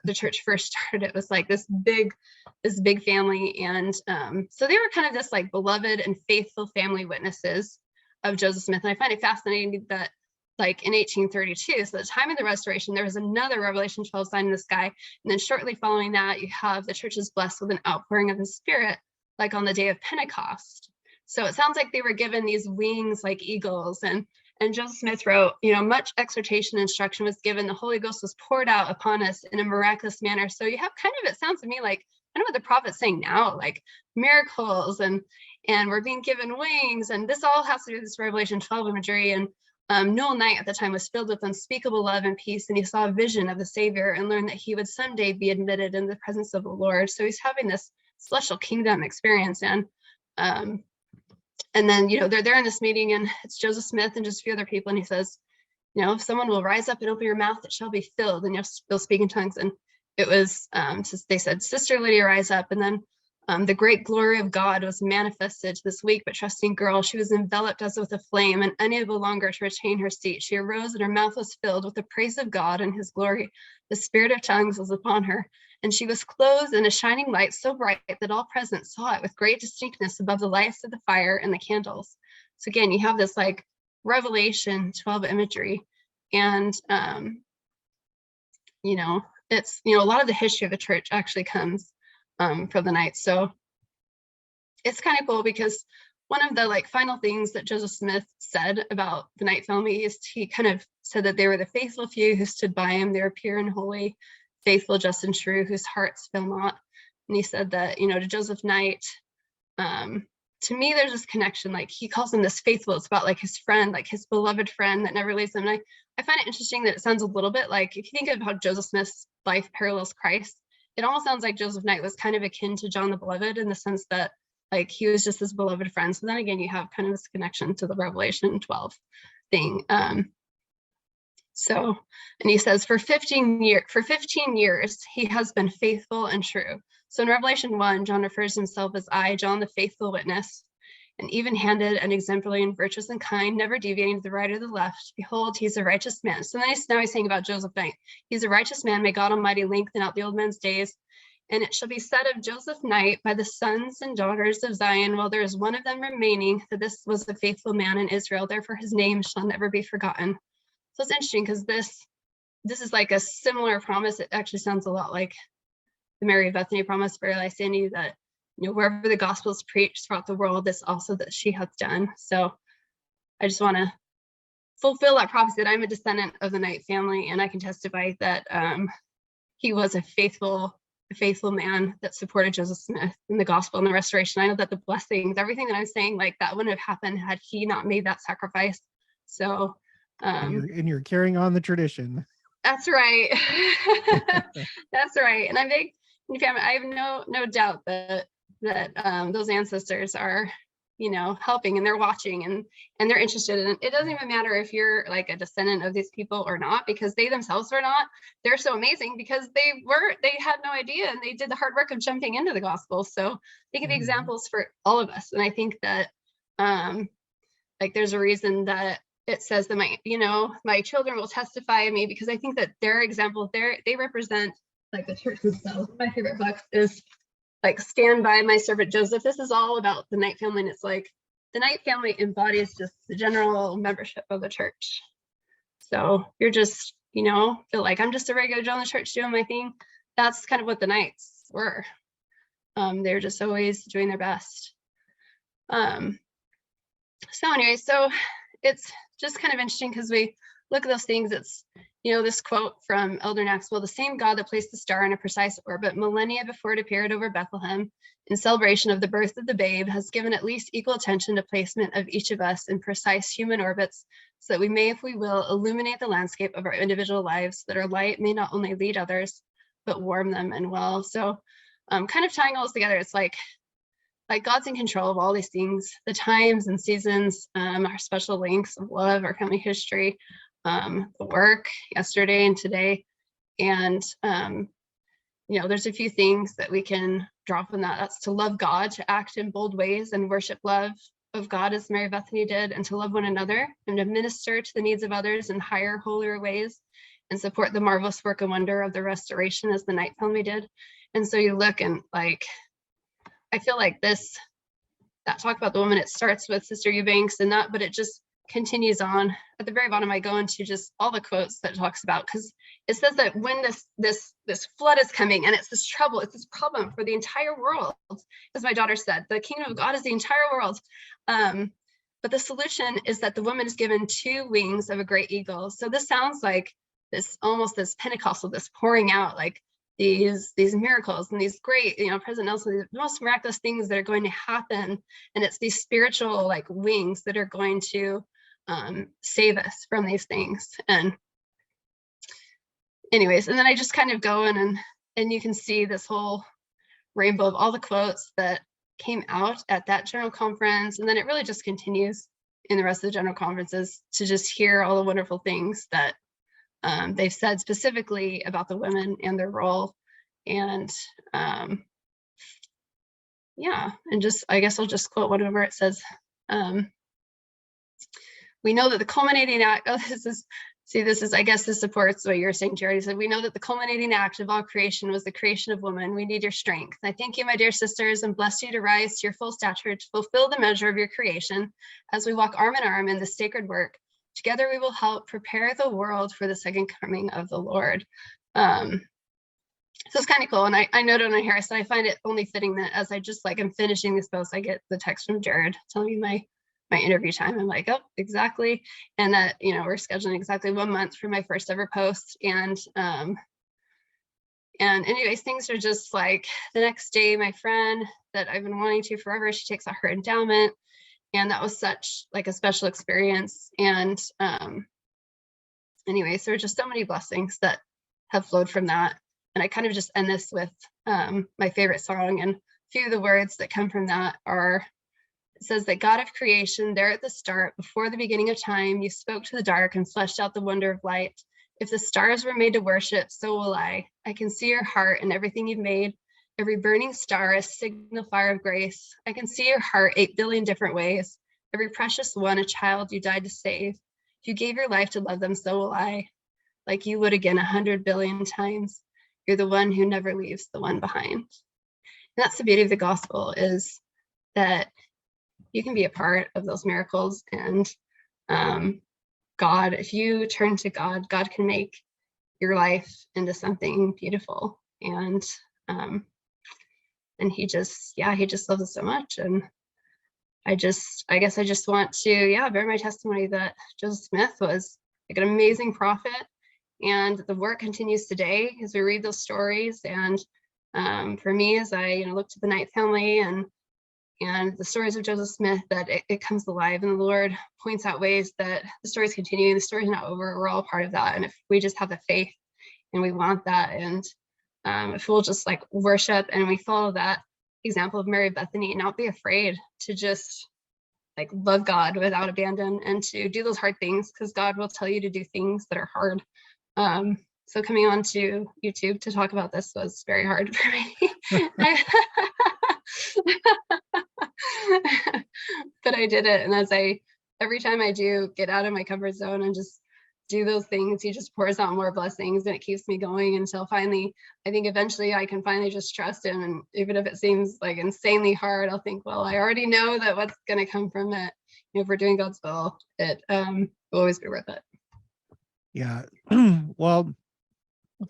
the church first started, it was like this big family. And so they were kind of this like beloved and faithful family witnesses of Joseph Smith. And I find it fascinating that like in 1832, so the time of the restoration, there was another Revelation 12 sign in the sky. And then shortly following that, you have the church is blessed with an outpouring of the Spirit, like on the day of Pentecost. So it sounds like they were given these wings like eagles. And Joseph Smith wrote, much exhortation and instruction was given. The Holy Ghost was poured out upon us in a miraculous manner. So you have kind of, it sounds to me like kind of what the prophet's saying now, like miracles and we're being given wings. And this all has to do with this Revelation 12 imagery. And Noel Knight at the time was filled with unspeakable love and peace. And he saw a vision of the Savior and learned that he would someday be admitted in the presence of the Lord. So he's having this celestial kingdom experience. And then, they're there in this meeting and it's Joseph Smith and just a few other people. And he says, if someone will rise up and open your mouth, it shall be filled and you'll speak in tongues. And it was, they said, Sister Lydia, rise up. And then the great glory of God was manifested to this weak but trusting girl. She was enveloped as with a flame and unable longer to retain her seat. She arose and her mouth was filled with the praise of God and his glory. The spirit of tongues was upon her. And she was clothed in a shining light so bright that all present saw it with great distinctness above the lights of the fire and the candles. So again, you have this like Revelation 12 imagery. And, it's, a lot of the history of the church actually comes from the night. So it's kind of cool because one of the like final things that Joseph Smith said about the Knight family is he kind of said that they were the faithful few who stood by him. They were pure and holy, faithful, just and true, whose hearts fail not. And he said that, to Joseph Knight, to me, there's this connection, like he calls him this faithful. It's about like his friend, like his beloved friend that never leaves him. And I find it interesting that it sounds a little bit like, if you think of how Joseph Smith's life parallels Christ, it almost sounds like Joseph Knight was kind of akin to John the Beloved in the sense that like he was just this beloved friend. So then again, you have kind of this connection to the Revelation 12 thing. And he says, for 15 years, he has been faithful and true. So in Revelation 1, John refers to himself as I, John, the faithful witness, and even-handed and exemplary and virtuous and kind, never deviating to the right or the left. Behold, he's a righteous man. So then now he's saying about Joseph Knight, he's a righteous man. May God Almighty lengthen out the old man's days. And it shall be said of Joseph Knight by the sons and daughters of Zion, while there is one of them remaining, that this was a faithful man in Israel. Therefore his name shall never be forgotten. So it's interesting because this is like a similar promise. It actually sounds a lot like the Mary of Bethany promise for Eli Sandy that, wherever the gospel is preached throughout the world, this also that she hath done. So I just want to fulfill that prophecy that I'm a descendant of the Knight family, and I can testify that he was a faithful man that supported Joseph Smith in the gospel and the restoration. I know that the blessings, everything that I'm saying, like that wouldn't have happened had he not made that sacrifice. So and you're carrying on the tradition. That's right. That's right. And I have no doubt that those ancestors are, helping and they're watching and they're interested. And it doesn't even matter if you're like a descendant of these people or not, because they themselves are not. They're so amazing because they had no idea and they did the hard work of jumping into the gospel. So they can be examples for all of us. And I think that like there's a reason that it says that my children will testify of me, because I think that their example, they represent like the church themselves. My favorite book is like Stand By My Servant Joseph. This is all about the Knight family, and it's like the Knight family embodies just the general membership of the church. So you're just, feel like I'm just a regular Joe in the church doing my thing. That's kind of what the Knights were. They're just always doing their best. So anyway, so it's just kind of interesting because we look at those things. It's, this quote from Elder Maxwell, the same God that placed the star in a precise orbit millennia before it appeared over Bethlehem in celebration of the birth of the babe has given at least equal attention to placement of each of us in precise human orbits so that we may, if we will, illuminate the landscape of our individual lives, that our light may not only lead others, but warm them and well. So kind of tying all this together, it's like God's in control of all these things, the times and seasons, our special links of love, our family history, the work yesterday and today. And, there's a few things that we can draw from that. That's to love God, to act in bold ways and worship love of God as Mary Bethany did, and to love one another and to minister to the needs of others in higher, holier ways, and support the marvelous work and wonder of the restoration as the Knight family did. And so you look and like, I feel like that talk about the woman, it starts with Sister Eubanks and that, but it just continues on. At the very bottom, I go into just all the quotes that it talks about, because it says that when this flood is coming, and it's this trouble, it's this problem for the entire world, as my daughter said, the kingdom of God is the entire world. But the solution is that the woman is given 2 wings of a great eagle. So this sounds like almost this Pentecostal, this pouring out, like these miracles and these great, President Nelson, the most miraculous things that are going to happen. And it's these spiritual like wings that are going to save us from these things. And anyways, and then I just kind of go in and you can see this whole rainbow of all the quotes that came out at that general conference. And then it really just continues in the rest of the general conferences to just hear all the wonderful things that they've said specifically about the women and their role. And yeah, and just, I guess I'll just quote one of where it says, we know that the culminating act, I guess this supports what you're saying, Charity. So we know that the culminating act of all creation was the creation of woman. We need your strength. I thank you, my dear sisters, and bless you to rise to your full stature, to fulfill the measure of your creation as we walk arm in arm in this sacred work. Together we will help prepare the world for the second coming of the Lord. So it's kind of cool. And I noted on here, so I find it only fitting that as I just like, I'm finishing this post, I get the text from Jared telling me my interview time. I'm like, oh, exactly. And that, we're scheduling exactly 1 month for my first ever post. And anyways, things are just like the next day, my friend that I've been wanting to forever, she takes out her endowment. And that was such like a special experience. And anyways, there are just so many blessings that have flowed from that. And I kind of just end this with my favorite song. And a few of the words that come from that are, it says that God of creation, there at the start, before the beginning of time, you spoke to the dark and fleshed out the wonder of light. If the stars were made to worship, so will I. I can see your heart in everything you've made. Every burning star a signifier of grace. I can see your heart 8 billion different ways. Every precious one, a child you died to save. If you gave your life to love them, so will I. Like you would again 100 billion times. You're the one who never leaves the one behind. And that's the beauty of the gospel, is that you can be a part of those miracles. And God, if you turn to God, God can make your life into something beautiful. And he just loves us so much. And I guess I just want to, bear my testimony that Joseph Smith was like an amazing prophet, and the work continues today as we read those stories. And for me, as I, look to the Knight family and the stories of Joseph Smith, that it comes alive, and the Lord points out ways that the story's continuing, the story's not over, we're all part of that. And if we just have the faith and we want that, and if we'll just like worship and we follow that example of Mary Bethany, and not be afraid to just like love God without abandon, and to do those hard things, because God will tell you to do things that are hard. So coming on to YouTube to talk about this was very hard for me. But I did it. And every time I do get out of my comfort zone and just do those things, he just pours out more blessings, and it keeps me going until finally, I think eventually I can finally just trust him. And even if it seems like insanely hard, I'll think, well, I already know that what's going to come from it, if we're doing God's will, it will always be worth it. Yeah. Well,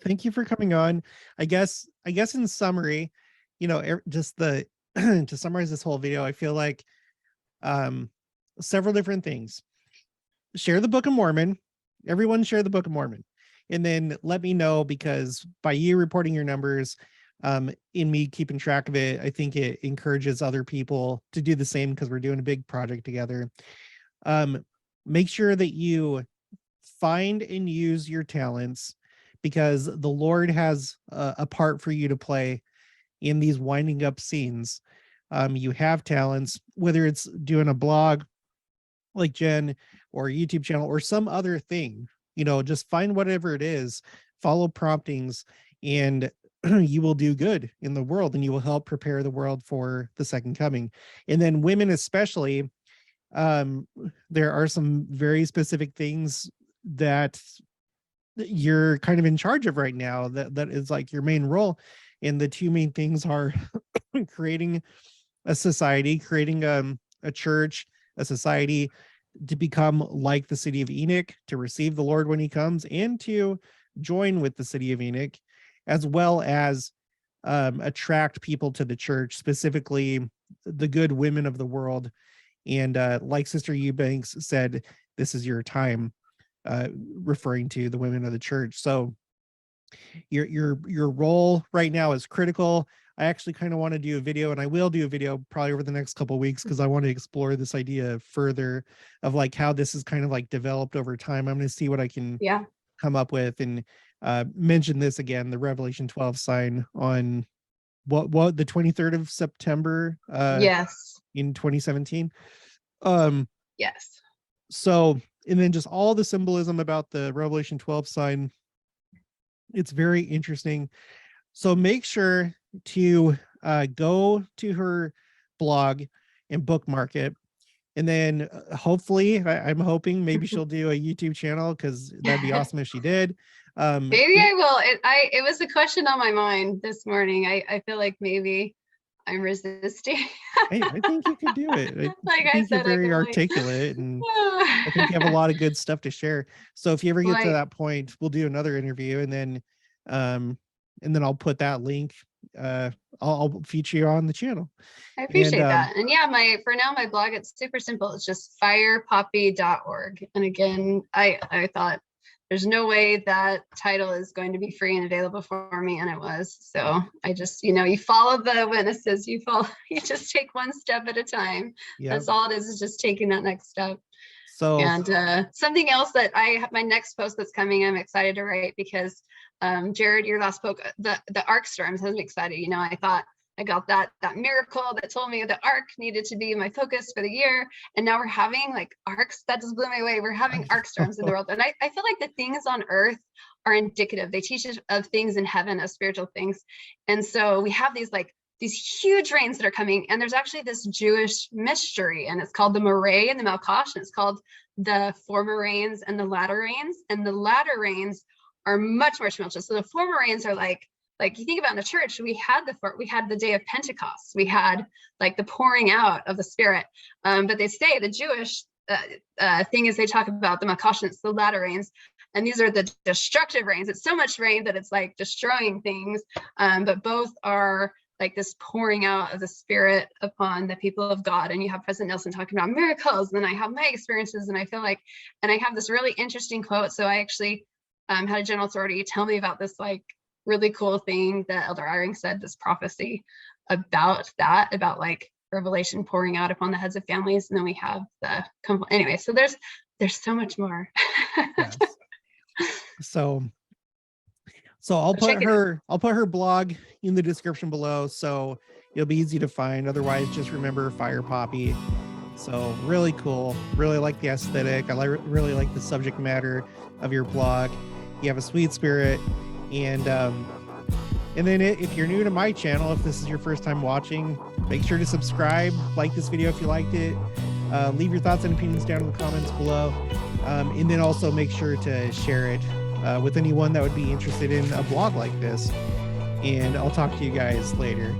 thank you for coming on. I guess in summary, just to summarize this whole video, I feel like several different things. Share the Book of Mormon. Everyone share the Book of Mormon. And then let me know, because by you reporting your numbers, in me keeping track of it, I think it encourages other people to do the same, because we're doing a big project together. Make sure that you find and use your talents, because the Lord has a part for you to play in these winding up scenes. You have talents, whether it's doing a blog like Jen, or a YouTube channel, or some other thing, just find whatever it is, follow promptings, and you will do good in the world, and you will help prepare the world for the second coming. And then women especially, there are some very specific things that you're kind of in charge of right now, that is like your main role. And the two main things are creating a society, creating a church, a society to become like the city of Enoch, to receive the Lord when he comes, and to join with the city of Enoch, as well as attract people to the church, specifically the good women of the world. And like Sister Eubanks said, this is your time, referring to the women of the church. So your role right now is critical. I actually kind of want to do a video, and I will do a video probably over the next couple of weeks, because I want to explore this idea further of like how this is kind of like developed over time. I'm going to see what I can come up with, and mention this again, the Revelation 12 sign on what the 23rd of September in 2017. Yes. So, and then just all the symbolism about the Revelation 12 sign. It's very interesting. So make sure to go to her blog and bookmark it. And then hopefully, I'm hoping maybe she'll do a YouTube channel, because that'd be awesome if she did. Maybe I will. It was a question on my mind this morning. I feel like maybe I'm resisting. I think you could do it. I think said, you're very articulate, and I think you have a lot of good stuff to share. So if you ever get to that point, we'll do another interview, and then I'll put that link. I'll feature you on the channel. I appreciate that. And yeah, for now, my blog, it's super simple. It's just firepoppy.org. And again, I thought there's no way that title is going to be free and available for me, and it was. So I just, you follow the witnesses, you just take one step at a time. Yep. That's all it is just taking that next step. So, and something else that my next post that's coming, I'm excited to write, because Jared, your last book, the ark storms, has me excited. I thought I got that miracle that told me the ark needed to be my focus for the year, and now we're having like arcs. That just blew me away. We're having ark storms in the world, and I feel like the things on earth are indicative. They teach us of things in heaven, of spiritual things. And so we have these huge rains that are coming, and there's actually this Jewish mystery, and it's called the Moreh and the Malkash, and it's called the former rains and the latter rains. And the latter rains are much more tumultuous. So the former rains are like you think about in the church, we had the day of Pentecost, we had like the pouring out of the Spirit. But they say the Jewish thing is, they talk about the Malkash, it's the latter rains, and these are the destructive rains. It's so much rain that it's like destroying things. But both are like this pouring out of the Spirit upon the people of God. And you have President Nelson talking about miracles, and then I have my experiences, and I feel like, and I have this really interesting quote. So I actually had a general authority tell me about this really cool thing that Elder Eyring said, this prophecy about like revelation pouring out upon the heads of families. And then we have anyway, so there's so much more. Yes. So I'll put her blog in the description below, so it'll be easy to find. Otherwise, just remember Fire Poppy. So really cool. Really like the aesthetic. I really like the subject matter of your blog. You have a sweet spirit. And then if you're new to my channel, if this is your first time watching, make sure to subscribe, like this video if you liked it, leave your thoughts and opinions down in the comments below, and then also make sure to share it with anyone that would be interested in a blog like this. And I'll talk to you guys later.